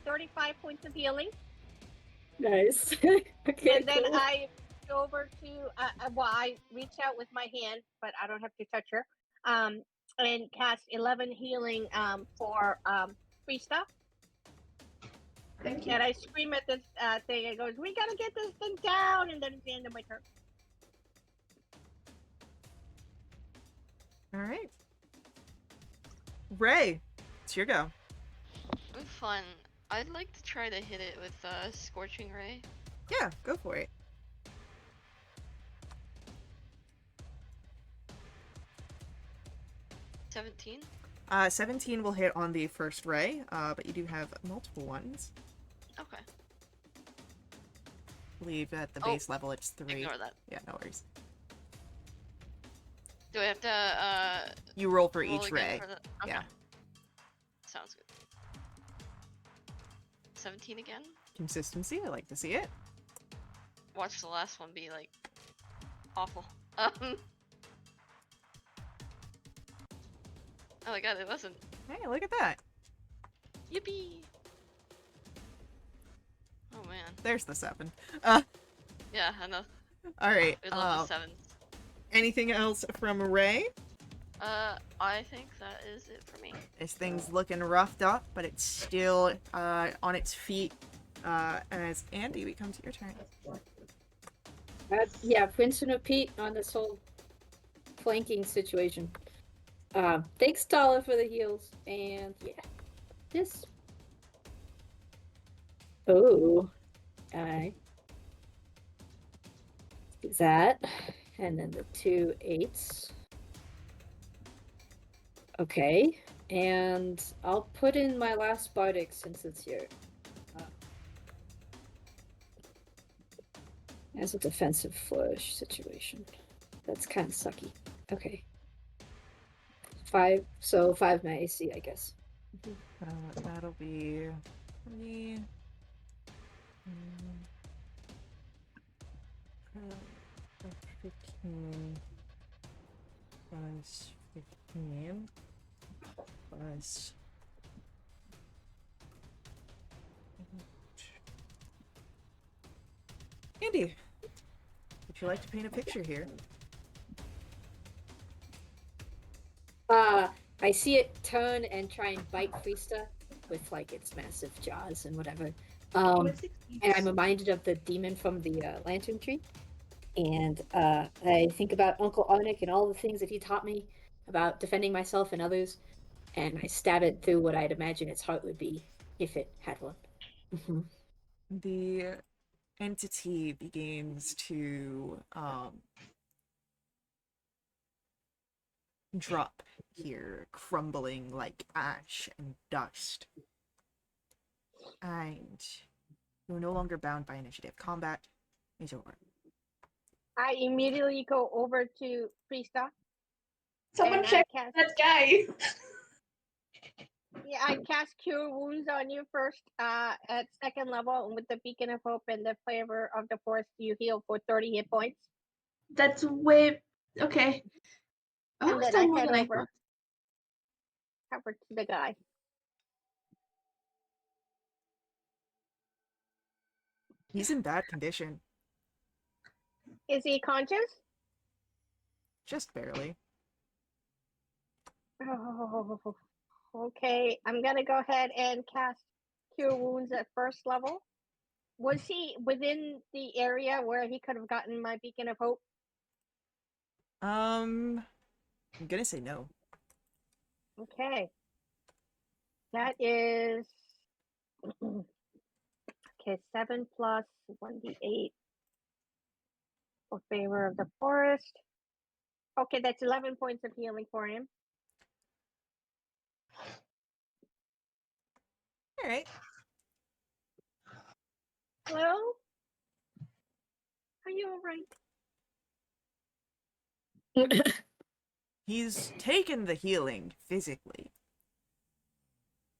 35 points of healing. Nice. Okay, And then cool. I go over to, I reach out with my hand, but I don't have to touch her, and cast 11 healing for Freesta. Thank you. And I scream at this thing. It goes, we gotta get this thing down! And then it's the end of my turn. All right. Ray, it's your go. Ooh, fun. I'd like to try to hit it with Scorching Ray. Yeah, go for it. 17? 17 will hit on the first ray, but you do have multiple ones. Okay. I believe at the Oh, base level it's 3. Ignore that. Yeah, no worries. Do I have to You roll for roll each again ray. for the... Okay. Yeah. Sounds good. 17 again? Consistency, I like to see it. Watch the last one be like awful. Oh my god, it wasn't. Hey, look at that. Yippee! Oh man. There's the 7. Yeah, I know. Alright. We love the 7s. Anything else from Ray? I think that is it for me. This thing's looking roughed up, but it's still on its feet. As Andy, we come to your turn. Yeah, Prince and Pete on this whole flanking situation. Thanks, Tala, for the heals, and yeah, this. Oh, I do that, and then the 2 8s. Okay, and I'll put in my last bardic since it's here. As a defensive flourish situation. That's kind of sucky. Okay. 5, so 5 my AC, I guess. That'll be 3. 15 plus 15 plus. Andy, would you like to paint a picture here? I see it turn and try and bite Freesta with like its massive jaws and whatever. And I'm reminded of the demon from the lantern tree. And I think about Uncle Arnick and all the things that he taught me about defending myself and others. And I stab it through what I'd imagine its heart would be if it had one. The entity begins to drop here, crumbling like ash and dust. And you're no longer bound by initiative. Combat is over. I immediately go over to Krista. Someone and I check cast, that guy. yeah, I cast Cure Wounds on you first at second level, and with the Beacon of Hope and the Flavor of the Forest, you heal for 30 hit points. That's way okay. Oh, And then still I more head than I over. thought. Over to the guy. He's in bad condition. Is he conscious? Just barely. Oh, okay. I'm gonna go ahead and cast Cure Wounds at first level. Was he within the area where he could have gotten my Beacon of Hope? I'm gonna say no. Okay. That is okay, 7 plus 1d8 for Favor of the Forest. Okay, that's 11 points of healing for him. All right. Hello? Are you alright? He's taken the healing physically,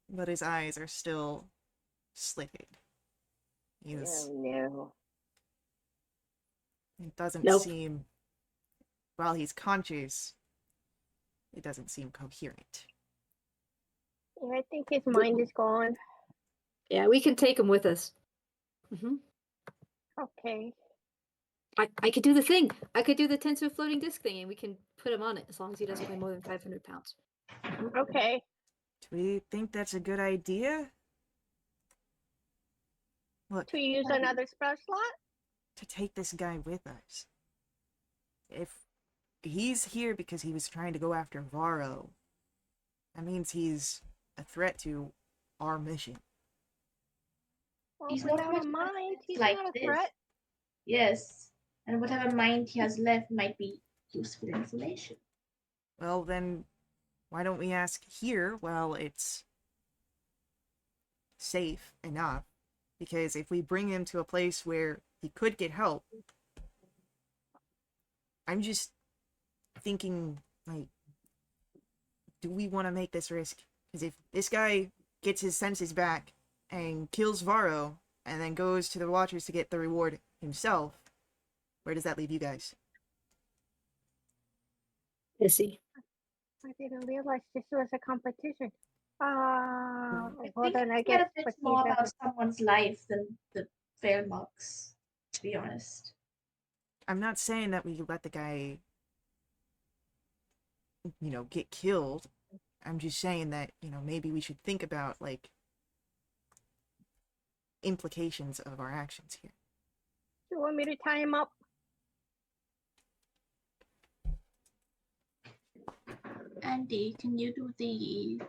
but his eyes are still slitted. Oh no. It doesn't Nope. seem, while he's conscious, it doesn't seem coherent. Yeah, I think his mind is gone. Yeah, we can take him with us. Okay. I could do the thing. I could do the tensor floating disc thing, and we can put him on it as long as he doesn't weigh more than 500 pounds. Okay. Do we think that's a good idea? Look, To use another spell slot? to take this guy with us. If He's here because he was trying to go after Varro. That means he's a threat to our mission. Well, He's but not never much mind. He's like not a this. threat. Yes, and whatever mind he has left might be useful information. Well, then, why don't we ask here while it's safe enough? Because if we bring him to a place where he could get help, I'm just thinking, like, do we want to make this risk? Because if this guy gets his senses back and kills Varro and then goes to the Watchers to get the reward himself, where does that leave you guys? Pissy. I didn't realize this was a competition. I Well think then I it's guess a bit what more he about doesn't. someone's life than the fair marks, to be honest. I'm not saying that we let the guy, get killed. I'm just saying that, maybe we should think about, like, implications of our actions here. You want me to tie him up? Andy, can you do the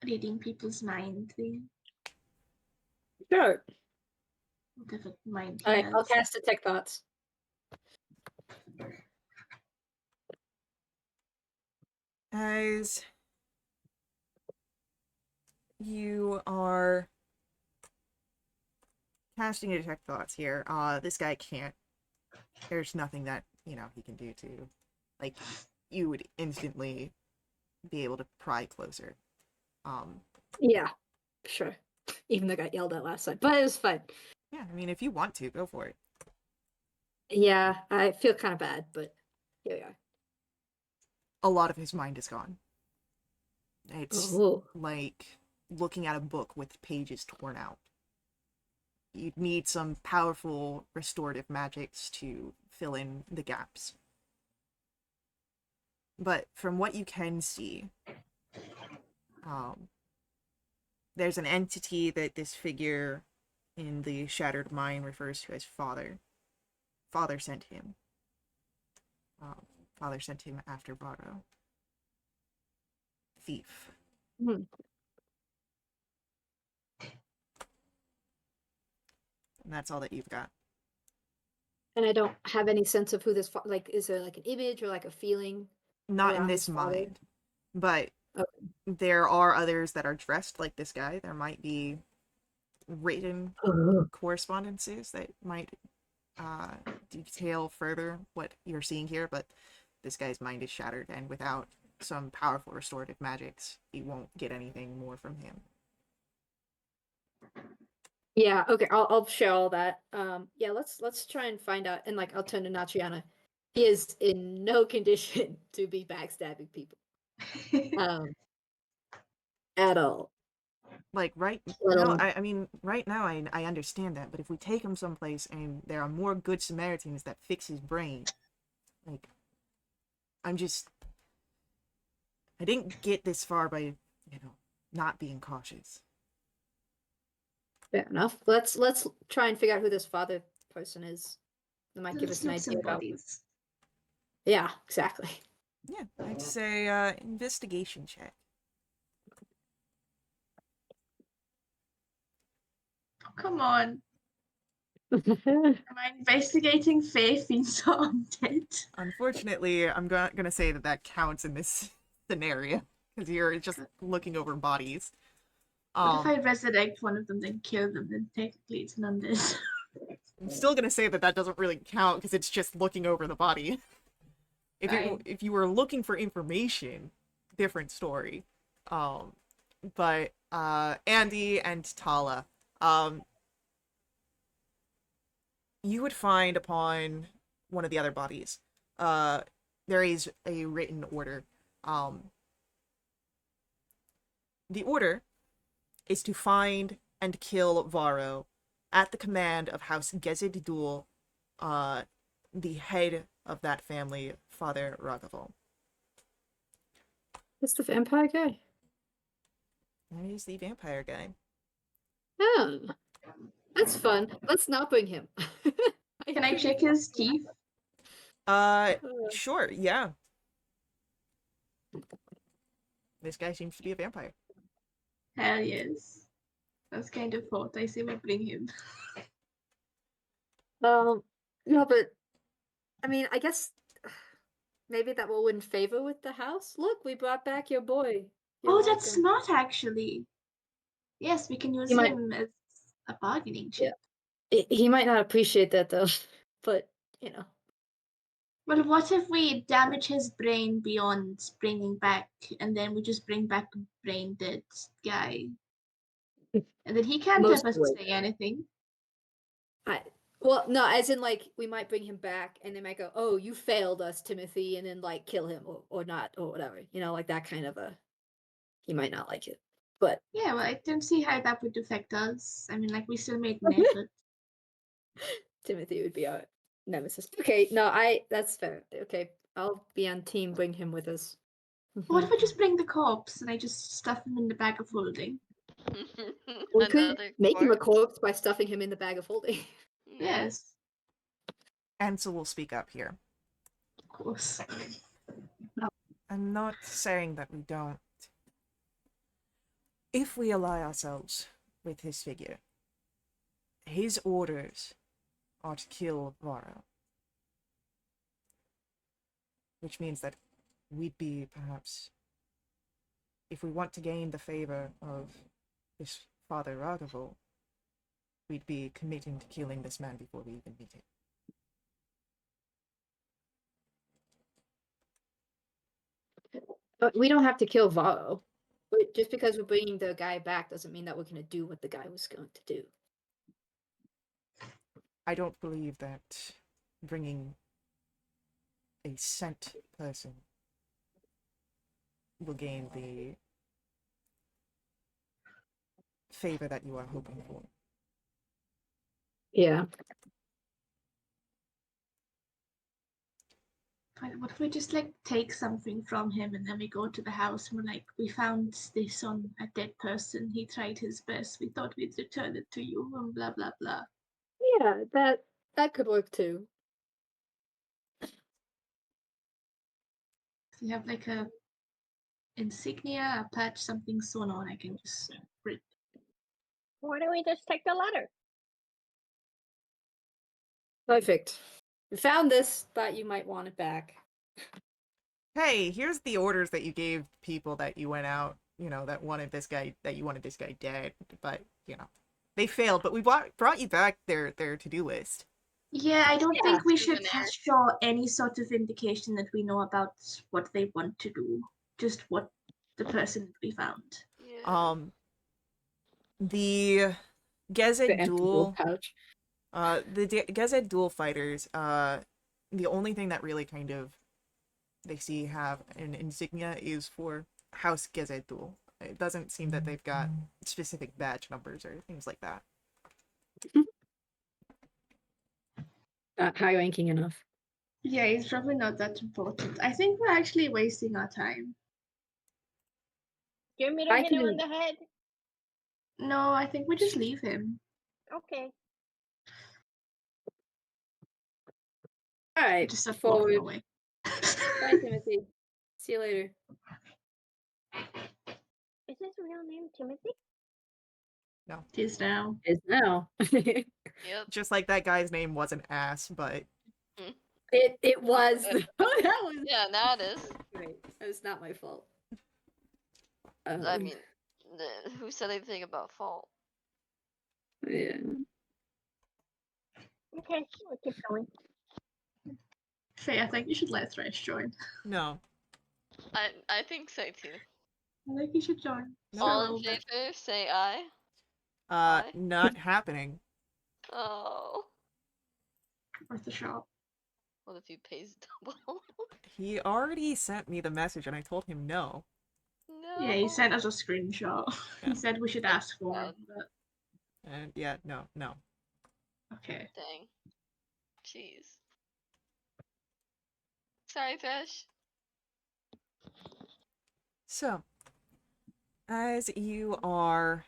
reading people's mind thing? Sure. Whatever mind he Alright, I'll has. cast Detect Thoughts. As you are casting a detect thoughts here, this guy can't. There's nothing that, he can do to, like, you would instantly be able to pry closer. Yeah, sure. Even though I got yelled at last time, but it was fine. Yeah, I mean, if you want to, go for it. Yeah, I feel kind of bad, but here we are. A lot of his mind is gone. It's Oh. like looking at a book with pages torn out. You'd need some powerful restorative magics to fill in the gaps. But from what you can see, there's an entity that this figure in the Shattered Mind refers to as Father. Father sent him. Father sent him after Varro. Thief. Hmm. And that's all that you've got. And I don't have any sense of who this like. Is there like an image or like a feeling? Not in around this his father? mind. But Okay. there are others that are dressed like this guy. There might be written correspondences that might detail further what you're seeing here, but this guy's mind is shattered, and without some powerful restorative magics, you won't get anything more from him. Yeah, okay, I'll share all that. Yeah, let's try and find out, and like I'll turn to Natriana. He is in no condition to be backstabbing people. At all. Like, right Well, no, I mean, right now I understand that, but if we take him someplace and there are more good Samaritans that fix his brain, like, I didn't get this far by, not being cautious. fair enough. Let's try and figure out who this father person is. That might give us an idea about. Bodies. Yeah, exactly. Yeah, I'd say investigation check. Oh, come on. Am I investigating Faith being so undead? Unfortunately, I'm gonna say that counts in this scenario because you're just looking over bodies. What if I resurrect one of them, then kill them, then technically it's an undead? I'm still gonna say that doesn't really count because it's just looking over the body. If you were looking for information, different story. But Andy and Tala, you would find upon one of the other bodies, there is a written order. The order is to find and kill Varro at the command of House Gezid Dul, the head of that family, Father Ragaval. It's the vampire guy. That is the vampire guy. Oh, that's fun. Let's not bring him. Can I check his teeth? Sure, yeah. This guy seems to be a vampire. Hell yes. That's kind of thought. I say we bring him. Yeah, but I mean, I guess maybe that will win favor with the house. Look, we brought back your boy. You're Oh, that's welcome. smart actually. Yes, we can use You might- him as a bargaining Yeah. chip. He might not appreciate that though, but you know. Well, what if we damage his brain beyond bringing back, and then we just bring back a brain dead guy? And then he can't Most ever likely. say anything. Well, no, as in like we might bring him back and they might go, "Oh, you failed us, Timothy," and then like kill him or not or whatever. You know, like that kind of a. He might not like it, but Yeah, well, I don't see how that would affect us. I mean, like, we still made an effort. Timothy would be our nemesis. Okay, no, that's fair. Okay, I'll be on team. Bring him with us. What if I just bring the corpse and I just stuff him in the bag of holding? We could Another make him a corpse? corpse by stuffing him in the bag of holding. Yeah. Yes, Ansel will speak up here. of course. I'm not saying that we don't. If we ally ourselves with his figure, his orders are to kill Varro. Which means that we'd be, perhaps, if we want to gain the favor of this Father Ragavul, we'd be committing to killing this man before we even meet him. But we don't have to kill Varro. Just because we're bringing the guy back doesn't mean that we're going to do what the guy was going to do. I don't believe that bringing a sent person will gain the favor that you are hoping for. Yeah. What if we just like take something from him and then we go to the house and we're like, we found this on a dead person. He tried his best. We thought we'd return it to you and blah blah blah. Yeah, that could work too. If you have like a insignia, a patch, something sewn on, I can just rip. Why don't we just take the letter? Perfect. We found this, thought you might want it back. Hey, here's the orders that you gave people that you went out, that wanted this guy, that you wanted this guy dead, but, they failed, but we brought you back their to-do list. Yeah, I don't Yeah. think we should Souvenir. show any sort of indication that we know about what they want to do. Just what the person we found. Yeah. The The Gezed empty gold Duel, pouch. Gezed Duel fighters, the only thing that really kind of they see have an insignia is for House Gezed Duel. It doesn't seem that they've got specific badge numbers or things like that. Not high ranking enough. Yeah, it's probably not that important. I think we're actually wasting our time. Do you want me to I hit him on can- the head? No, I think we just leave him. Okay. Alright, Just start walking forward. away. Bye, Timothy. See you later. Is his real name Timothy? Tis now. Is now. Yep. Just like that guy's name was an ass, but It was. That was Yeah, now it is. great. That was not my fault. I mean, who said anything about fault? Yeah. Okay, we'll keep going. Faye, I think you should let Thresh join. no. I think so too. I think you should join. No. For a All little in bit. favor, say aye. Not happening. Oh. Worth a shot. What if he pays double? He already sent me the message and I told him no. No. Yeah, he sent us a screenshot. Yeah. He said we should ask for him, but And yeah, no. okay. Dang. Jeez. Sorry, Thresh. So, as you are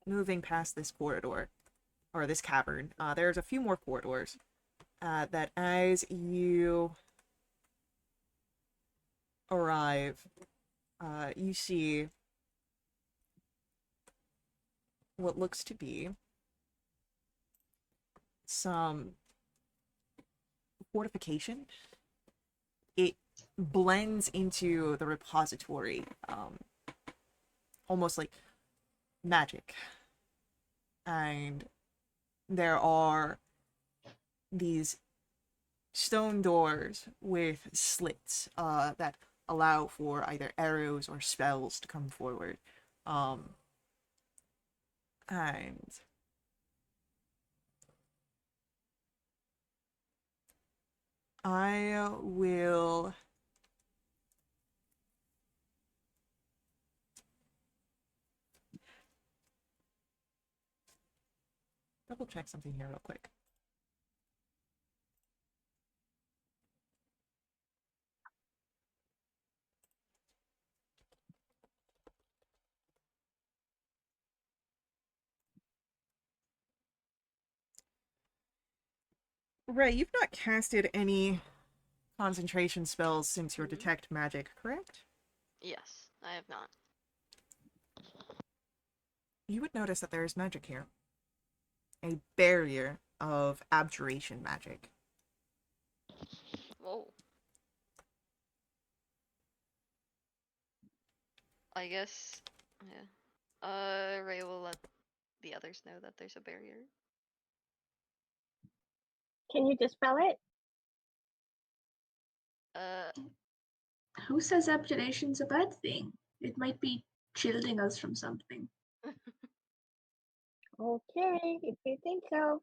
moving past this corridor, or this cavern, there's a few more corridors. that as you arrive, you see what looks to be some fortification. It blends into the repository, almost like magic. And there are these stone doors with slits that allow for either arrows or spells to come forward. And I will double check something here real quick. Ray, you've not casted any concentration spells since your detect magic, correct? Yes, I have not. You would notice that there is magic here. A barrier of abjuration magic. Whoa. I guess, yeah. Ray will let the others know that there's a barrier. Can you dispel it? Who says abjuration's a bad thing? It might be shielding us from something. Okay, if you think so.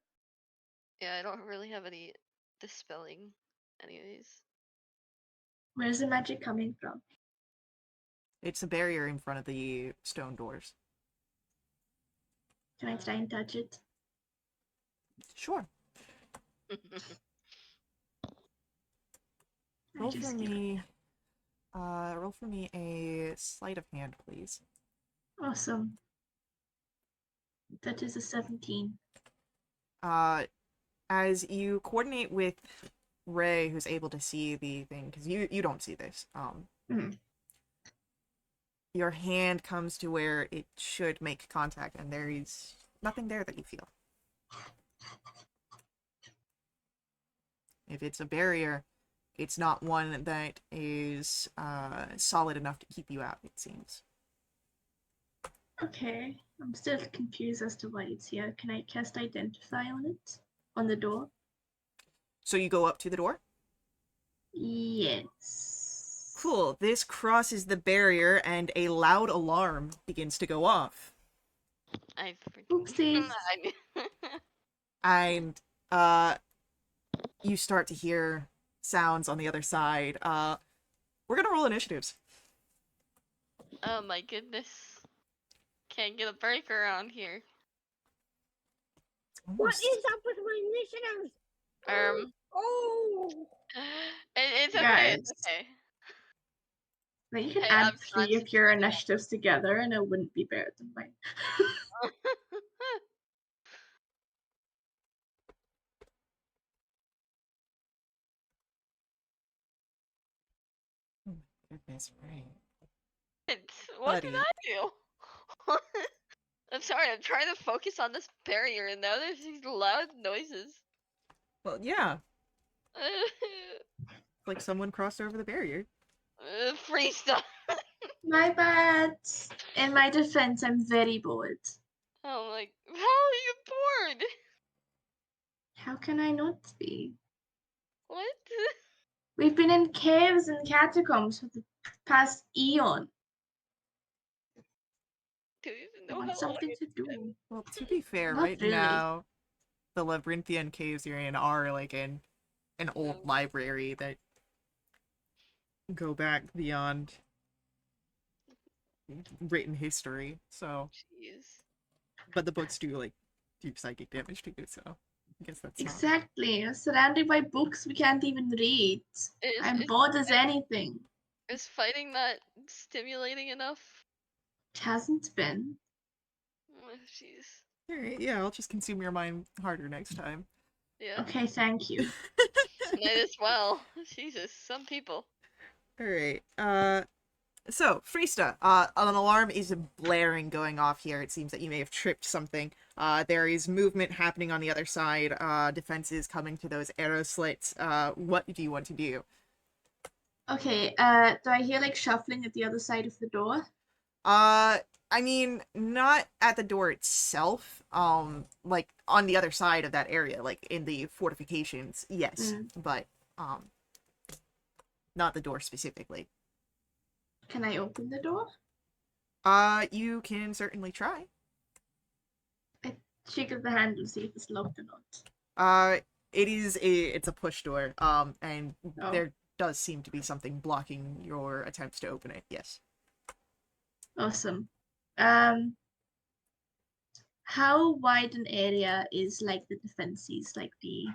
Yeah, I don't really have any dispelling, anyways. Where's the magic coming from? It's a barrier in front of the stone doors. Can I try and touch it? Sure. Roll for me. Roll for me a sleight of hand, please. Awesome. That is a 17. As you coordinate with Ray, who's able to see the thing, because you don't see this. Your hand comes to where it should make contact, and there is nothing there that you feel. If it's a barrier, it's not one that is solid enough to keep you out, it seems. Okay. I'm still confused as to why it's here. Can I cast Identify on it? On the door? So you go up to the door? Yes. Cool. This crosses the barrier, and a loud alarm begins to go off. I freaking... Oopsies. And you start to hear sounds on the other side. We're gonna roll initiatives. Oh my goodness. Can't get a break around here. What is up with my initiatives? Oh. It's okay, Guys. it's okay. Now you can Hey, add I'm 3 of your initiatives together and it wouldn't be better than mine. Oh my goodness, right. What did Buddy. I do? I'm sorry, I'm trying to focus on this barrier and now there's these loud noises. Well, yeah. Like someone crossed over the barrier. Freestyle. My bad. In my defense, I'm very bored. Oh my, how are you bored? How can I not be? What? We've been in caves and catacombs for the past eon. Do you even I know want how long something it's to been? do. Well, to be fair, Not right really. now, the labyrinthian caves you're in are like in an old library that go back beyond written history. So, Jeez. but the books do like do psychic damage to you. So, I guess that's not. Exactly. We're surrounded by books we can't even read. I'm bored as anything. Is fighting not stimulating enough? It hasn't been. Oh, jeez. All right, yeah, I'll just consume your mind harder next time. Yeah. Okay, thank you. Might as well. Jesus, some people. All right. So, Freesta, an alarm is blaring going off here. It seems that you may have tripped something. There is movement happening on the other side. Defenses coming to those arrow slits. What do you want to do? Okay, do I hear like shuffling at the other side of the door? I mean, not at the door itself. Like on the other side of that area, like in the fortifications, yes, but not the door specifically. Can I open the door? You can certainly try. I shake of the handle, see if it's locked or not. It's a push door. And Oh. there does seem to be something blocking your attempts to open it. Yes. Awesome. How wide an area is like the defenses, like the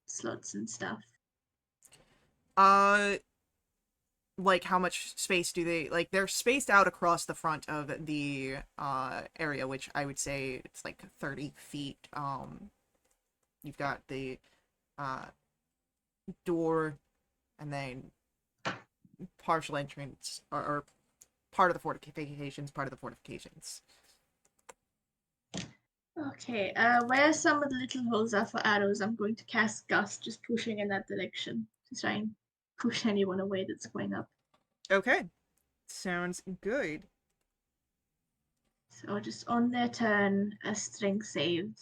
slots and stuff? Like how much space do they like? They're spaced out across the front of the area, which I would say it's like 30 feet. You've got the door, and then partial entrance, or part of the fortifications, part of the fortifications. Okay, where some of the little holes are for arrows, I'm going to cast Gust, just pushing in that direction to try and push anyone away that's going up. Okay, sounds good. So just on their turn, a strength save.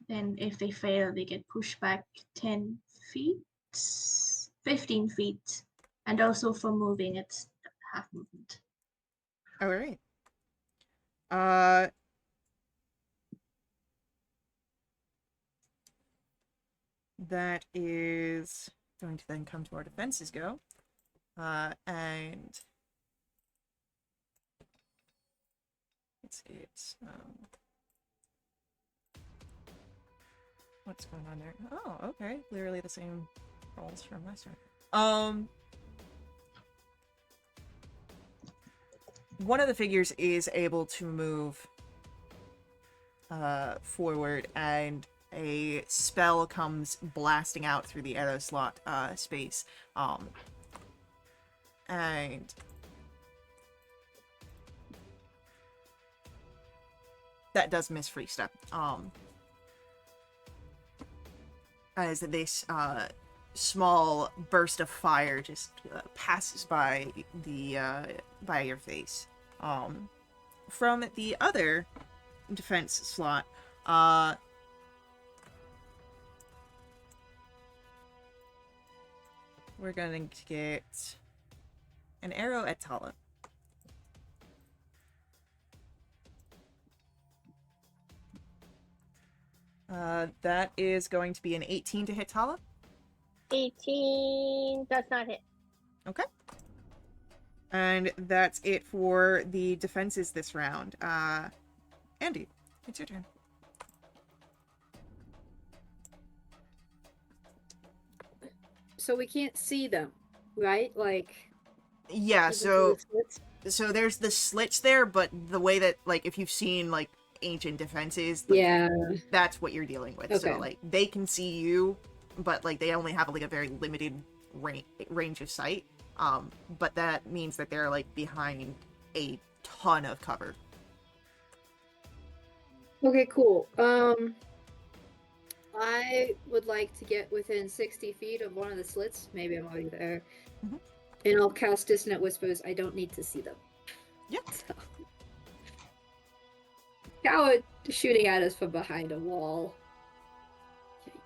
Then if they fail, they get pushed back 10 feet, 15 feet, and also for moving, it's half movement. All right. That is going to then come to our defenses go. And it's what's going on there? Oh, okay. Literally the same rolls from last time. One of the figures is able to move forward, and a spell comes blasting out through the arrow slot space. And that does miss Freesta. As this small burst of fire just passes by the by your face. From the other defense slot, we're going to get an arrow at Tala. That is going to be an 18 to hit Tala. 18 does not hit. Okay. And that's it for the defenses this round. Andy, it's your turn. So we can't see them, right? Like, Yeah, even through so the slits? there's the slits there, but the way that, like, if you've seen, like, ancient defenses, like, Yeah. that's what you're dealing with. Okay. So, like, they can see you, but, like, they only have, like, a very limited range of sight. But that means that they're, like, behind a ton of cover. Okay, cool. I would like to get within 60 feet of one of the slits. Maybe I'm already there. Mhm. And I'll cast Dissonant Whispers. I don't need to see them. Yep. So. Coward shooting at us from behind a wall.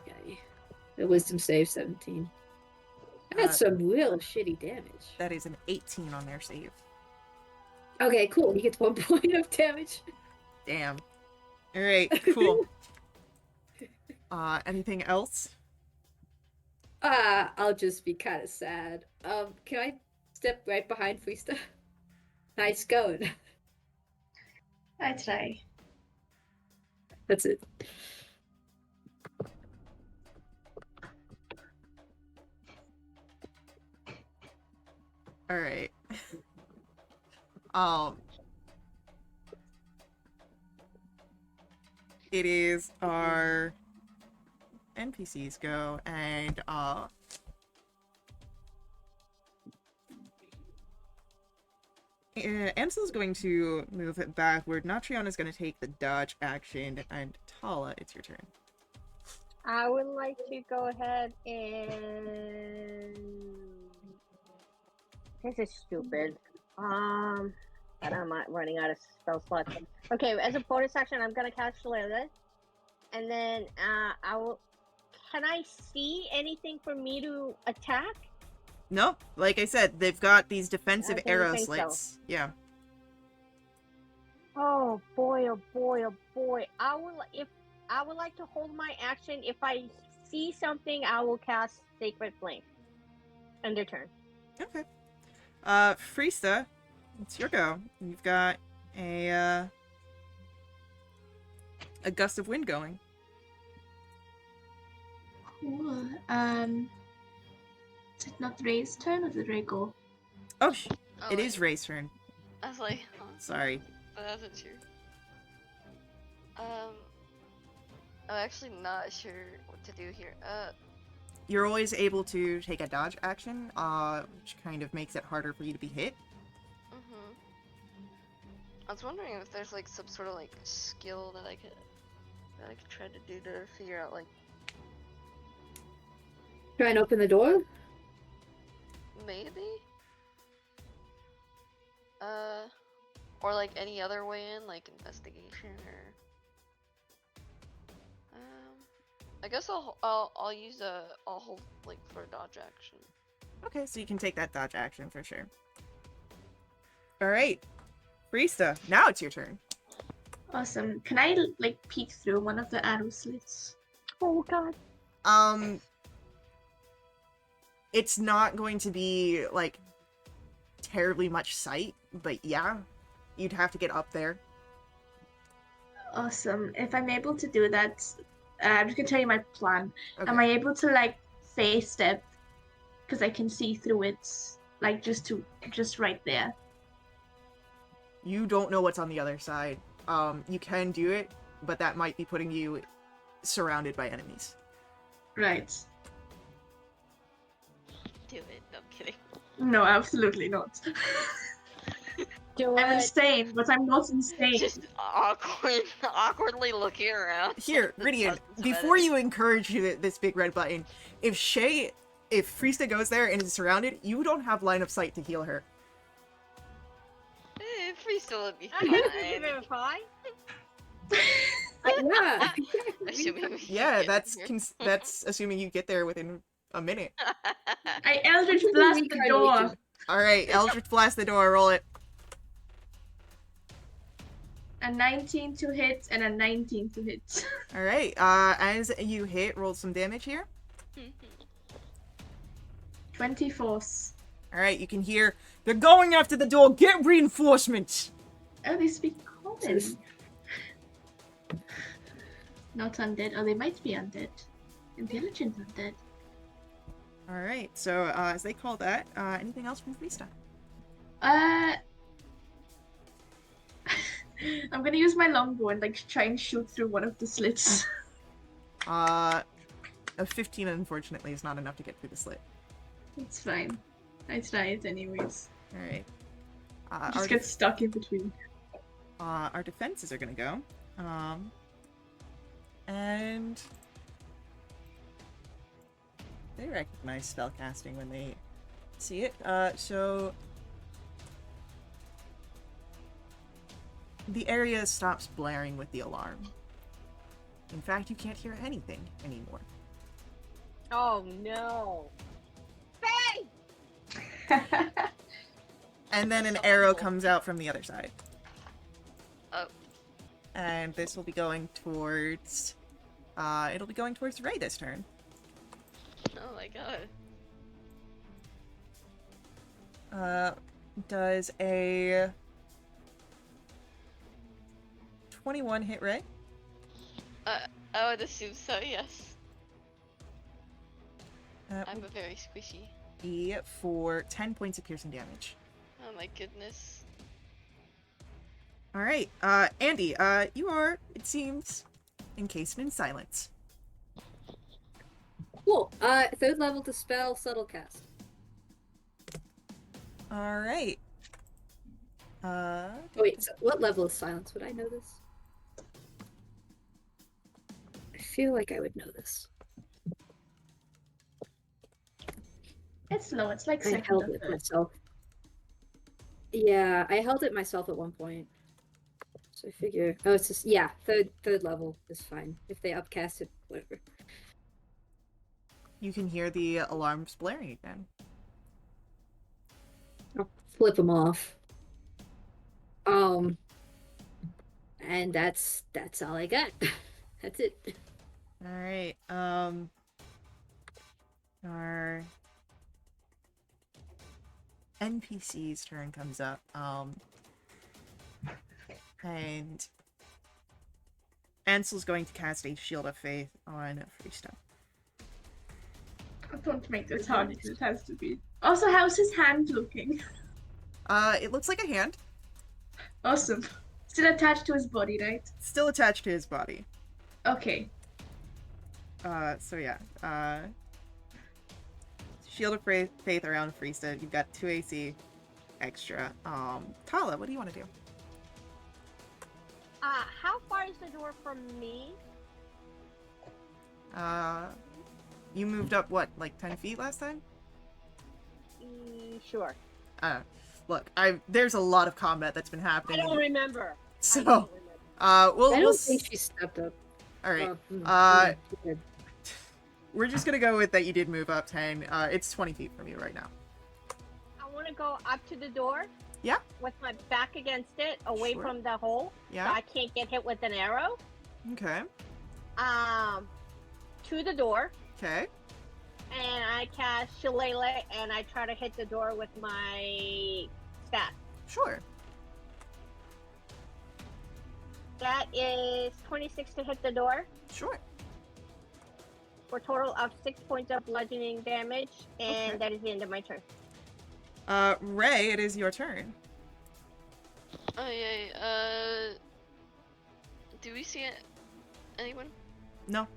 Yay. The wisdom save 17. That's some real shitty damage. That is an 18 on their save. Okay, cool. He gets 1 point of damage. Damn. Alright, cool. Anything else? I'll just be kind of sad. Can I step right behind Freesta? Nice going. I try. That's it. Alright. It is our NPCs go, and Ansel's going to move it backward. Natriana's going to take the dodge action, and Tala, it's your turn. I would like to go ahead and. This is stupid. But I'm not running out of spell slots. Okay, as a bonus action, I'm gonna cast Shillelagh, and then I will. Can I see anything for me to attack? No, like I said, they've got these defensive didn't arrow think so. slits. Yeah. Oh boy! Oh boy! Oh boy! I would like to hold my action. If I see something, I will cast Sacred Flame. End of turn. Okay. Friesta, it's your go. You've got a gust of wind going. Cool. Is it not Ray's turn or did Ray go? Oh, Oh, it wait. is Ray's turn. I was like, huh? Sorry. But that's not true. I'm actually not sure what to do here. You're always able to take a dodge action, which kind of makes it harder for you to be hit. I was wondering if there's like some sort of like skill that I could try to do to figure out like Try and open the door. maybe, or like any other way in, like investigation or. I guess I'll use I'll hold like for a dodge action. Okay, so you can take that dodge action for sure. Alright. Friesta, now it's your turn. Awesome. Can I like peek through one of the arrow slits? Oh god. It's not going to be, like, terribly much sight, but yeah, you'd have to get up there. Awesome. If I'm able to do that, I'm just gonna tell you my plan. Okay. Am I able to like face step? Because I can see through it, like just right there. You don't know what's on the other side. You can do it, but that might be putting you surrounded by enemies. Right. Do it. No, I'm kidding. No, absolutely not. Do I'm it. insane, but I'm not insane. Just awkwardly looking around. Here, The Ridian, dozens of before enemies. you encourage this big red button, if Friesta goes there and is surrounded, you don't have line of sight to heal her. Free still would be I'm gonna give fine. it a 5. Yeah. Assuming we Yeah, get that's here. that's assuming you get there within a minute. I Eldritch blast the door. Alright, Eldritch blast the door, roll it. A 19 to hit and a 19 to hit. Alright, as you hit, roll some damage here. 24. Alright, you can hear, they're going after the door, get reinforcements! Oh, they speak common. Not undead. Oh, they might be undead. Intelligent undead. Alright, so as they call that, anything else from Friesta? I'm gonna use my longbow and like try and shoot through one of the slits. A 15 unfortunately is not enough to get through the slit. It's fine. I try it anyways. Alright. Just get stuck in between. Our defenses are gonna go. And they recognize spellcasting when they see it. So the area stops blaring with the alarm. In fact, you can't hear anything anymore. Oh no. Faye! And then an arrow comes out from the other side. Oh. And this will be going towards... it'll be going towards Ray this turn. Oh my god. Does a 21 hit Ray? I would assume so, yes. I'm Will a very squishy. be for 10 points of piercing damage. Oh my goodness. Alright, Andy, you are, it seems, encased in silence. Cool. Third level to spell subtle cast. All right. Oh, wait, so what level is silence? Would I know this? I feel like I would know this. It's low. It's like I second held or it third. myself. Yeah, I held it myself at one point. So I figure, oh, it's just, yeah, third level is fine. If they upcast it, whatever. You can hear the alarms blaring again. I'll flip them off. And that's all I got. That's it. All right. Our NPC's turn comes up. And Ansel's going to cast a Shield of Faith on Freestone. Don't make this hard because it has to be. Also, how's his hand looking? It looks like a hand. Awesome. Still attached to his body, right? Still attached to his body. Okay. So yeah. Shield of Faith around Freestone. You've got 2 AC extra. Tala, what do you want to do? How far is the door from me? You moved up, what, like 10 feet last time? Sure. Look, there's a lot of combat that's been I happening. don't remember. So, I don't remember. I we'll don't think she stepped up. Alright. Oh, she did. We're just gonna go with that you did move up 10. It's 20 feet from you right now. I want to go up to the door. Yeah. With my back against it, away Sure. from the hole, Yeah. so I can't get hit with an arrow. Okay. To the door, Okay. and I cast Shillelagh, and I try to hit the door with my staff. Sure. That is 26 to hit the door, Sure. for a total of 6 points of bludgeoning damage, and Okay. that is the end of my turn. Ray, it is your turn. Oh yeah. Do we see anyone? No.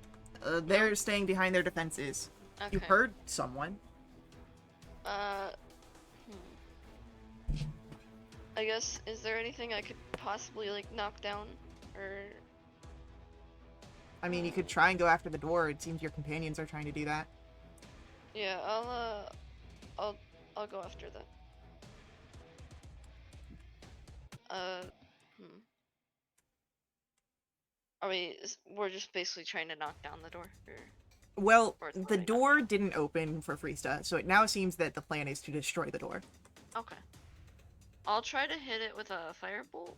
They're staying behind their defenses. Okay. You heard someone. I guess, is there anything I could possibly like knock down, or? I mean, you could try and go after the door. It seems your companions are trying to do that. Yeah, I'll go after that. We're just basically trying to knock down the door, or? Well, Or it's the already door didn't open for Freesta, so it now seems that the plan is to destroy the door. Okay. I'll try to hit it with a firebolt.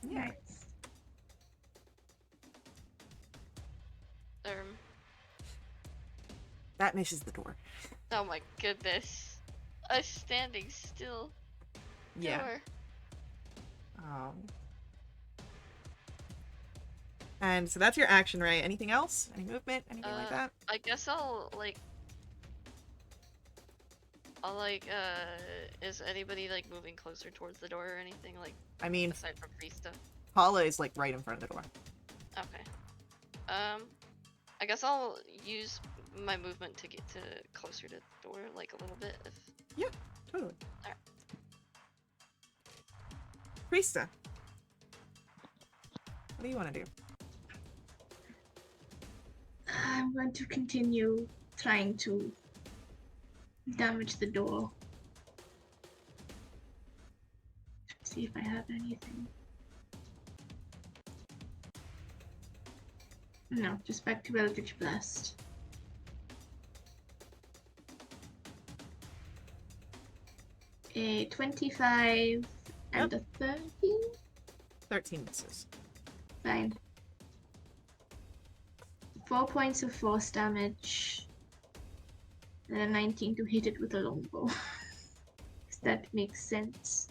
Yeah. Nice. That misses the door. Oh my goodness. A standing still Yeah. door. And so that's your action, right? Anything else? Any movement? Anything like that? I guess I'll is anybody like moving closer towards the door or anything, like, I mean, aside from Krista? Paula is like right in front of the door. Okay. I guess I'll use my movement to get to closer to the door, like a little bit, if... Yeah, totally. Alright. Freesta, what do you want to do? I'm going to continue trying to damage the door. See if I have anything. No, just back to Wildewitch Blast. A 25 and a 13? 13 misses. Fine. 4 points of force damage. And a 19 to hit it with a longbow. If that makes sense.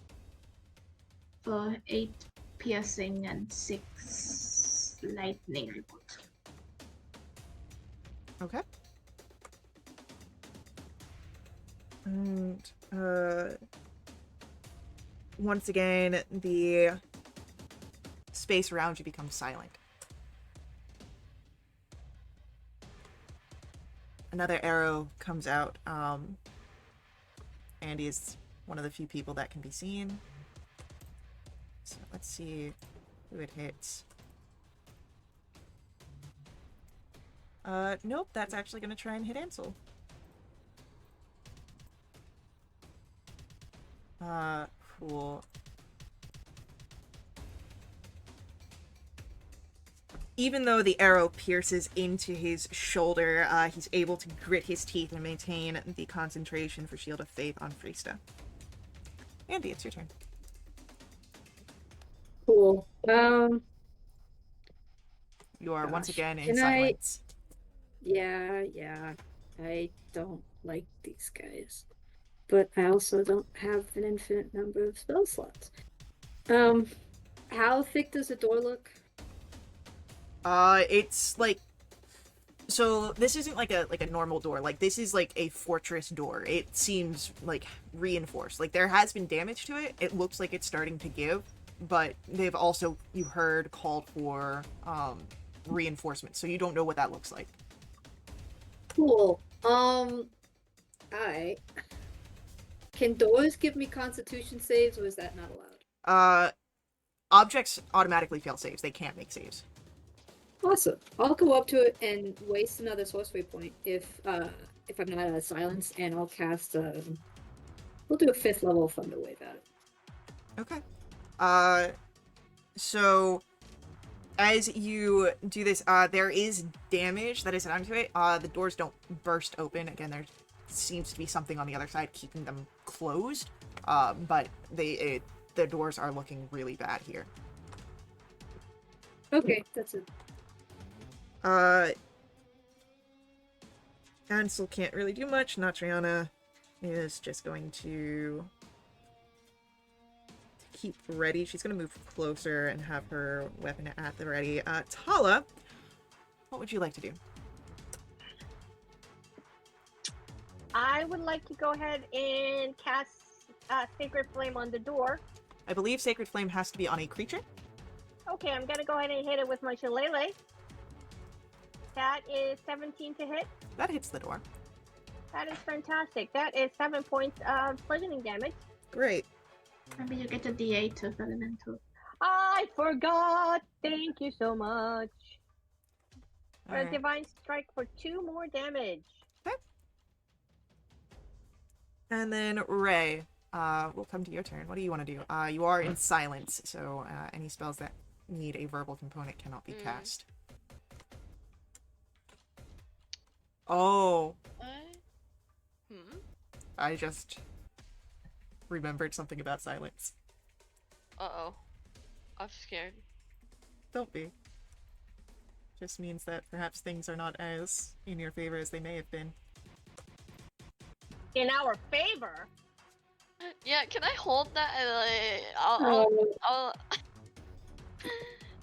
For 8 piercing and 6 lightning report. Okay. And, once again, the space around you becomes silent. another arrow comes out. Andy is one of the few people that can be seen. So let's see who it hits. Nope, that's actually going to try and hit Ansel. Cool. Even though the arrow pierces into his shoulder, he's able to grit his teeth and maintain the concentration for Shield of Faith on Freesta. Andy, it's your turn. Cool. You are once Gosh, again in can I- silence. Yeah. I don't like these guys. But I also don't have an infinite number of spell slots. How thick does the door look? It's like, so this isn't like a normal door. Like, this is like a fortress door. It seems like reinforced. Like, there has been damage to it. It looks like it's starting to give, but they've also, you heard, called for reinforcement. So you don't know what that looks like. Cool. Alright. Can doors give me constitution saves, or is that not allowed? Objects automatically fail saves. They can't make saves. Awesome. I'll go up to it and waste another sorcery point if I'm not out of silence, and I'll cast we'll do a 5th level Thunderwave at it. Okay. So as you do this, there is damage that is done to it. The doors don't burst open. Again, there seems to be something on the other side keeping them closed. But the doors are looking really bad here. Okay, that's it. Ansel can't really do much. Natriana is just going to keep ready. She's going to move closer and have her weapon at the ready. Tala, what would you like to do? I would like to go ahead and cast Sacred Flame on the door. I believe Sacred Flame has to be on a creature. Okay, I'm gonna go ahead and hit it with my shillelagh. That is 17 to hit. That hits the door. That is fantastic. That is 7 points of bludgeoning damage. Great. Maybe you get a D8 of elemental. I forgot. Thank you so much. For a Alright. divine strike for 2 more damage. And then Ray, we'll come to your turn. What do you want to do? You are in silence, so any spells that need a verbal component cannot be cast. Oh, I just remembered something about silence. Uh-oh. I'm scared. Don't be. Just means that perhaps things are not as in your favor as they may have been. In our favor. Yeah, can I hold that? And, like,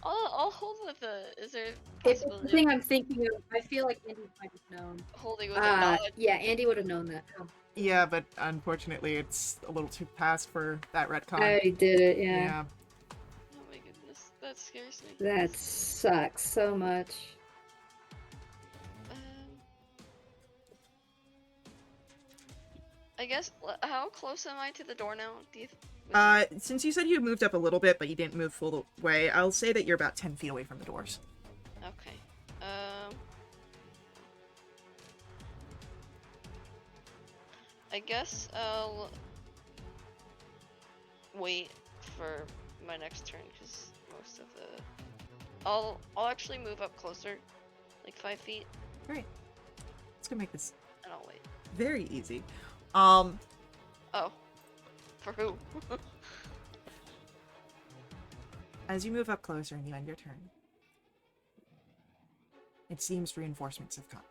I'll hold with the. Is there It's the possibility thing of I'm thinking of. I feel like Andy might have known. holding with a nod? Yeah, Andy would have known that. Yeah, but unfortunately it's a little too past for that retcon. I already did it, yeah. Yeah. Oh my goodness, that scares me. That sucks so much. I guess. How close am I to the door now? Do you? Since you said you moved up a little bit, but you didn't move full way, I'll say that you're about 10 feet away from the doors. Okay. I guess I'll wait for my next turn because most of the. I'll actually move up closer, like 5 feet, Great. Let's go make this and I'll wait. very easy. Oh. For who? As you move up closer and you end your turn, it seems reinforcements have come.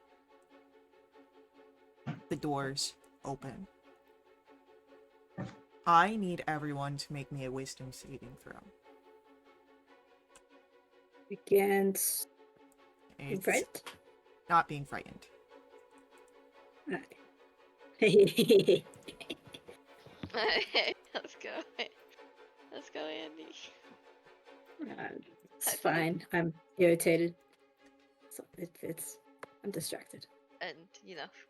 The doors open. I need everyone to make me a wisdom saving throw. Against. It's Right? not being frightened. Alright. Let's go. Let's go, Andy. It's fine. I'm irritated. So it's I'm distracted. and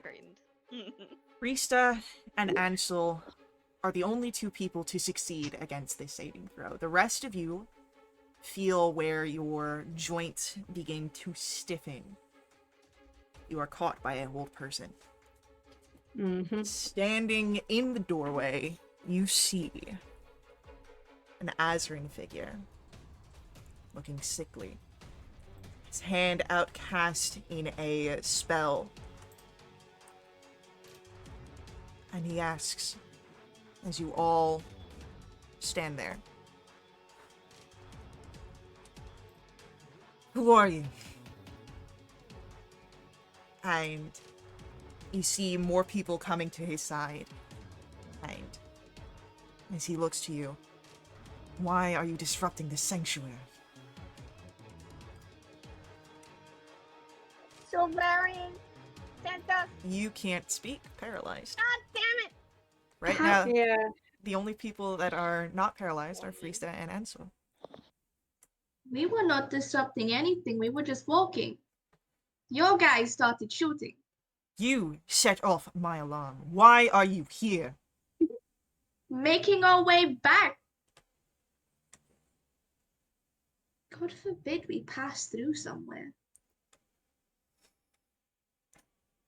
frightened. Rista and Ansel are the only two people to succeed against this saving throw. The rest of you feel where your joints begin to stiffen. You are caught by an old person. Mm-hmm. Standing in the doorway, you see an Azrin figure, looking sickly. His hand outcast in a spell. And he asks, as you all stand there, "Who are you?" And you see more people coming to his side. And as he looks to you, "Why are you disrupting the sanctuary?" Silverian sent us. You can't speak, paralyzed. God damn it! Right now, Yeah. the only people that are not paralyzed are Frista and Ansel. We were not disrupting anything. We were just walking. Your guys started shooting. You set off my alarm. Why are you here? Making our way back. God forbid we pass through somewhere.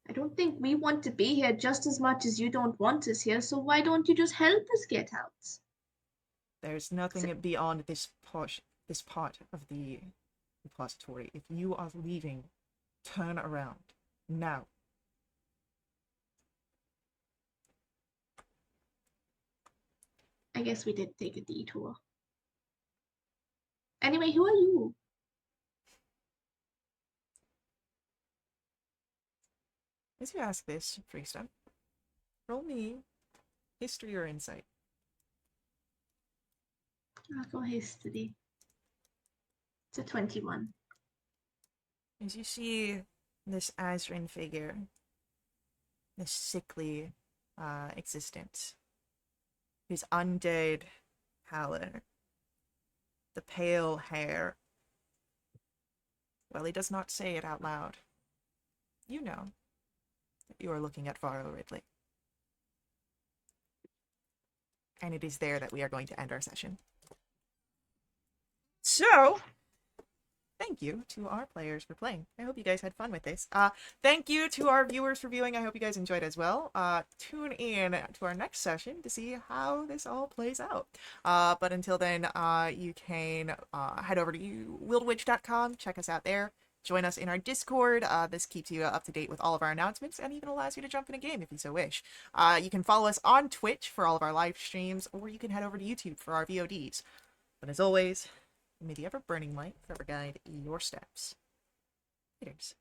I don't think we want to be here just as much as you don't want us here, so why don't you just help us get out? There's nothing beyond this part of the repository. If you are leaving, turn around. Now. I guess we did take a detour. Anyway, who are you? As you ask this, Frista, roll me history or insight. I'll go history. It's a 21. As you see this Azrin figure, this sickly existence, his undead pallor, the pale hair, well, he does not say it out loud. You know that you are looking at Varro Ridley. And it is there that we are going to end our session. So, thank you to our players for playing. I hope you guys had fun with this. Thank you to our viewers for viewing. I hope you guys enjoyed as well. Tune in to our next session to see how this all plays out. But until then, you can head over to wildewitch.com, check us out there. Join us in our Discord. This keeps you up to date with all of our announcements and even allows you to jump in a game if you so wish. You can follow us on Twitch for all of our live streams, or you can head over to YouTube for our VODs. But as always, may the ever-burning light forever guide your steps. Laters.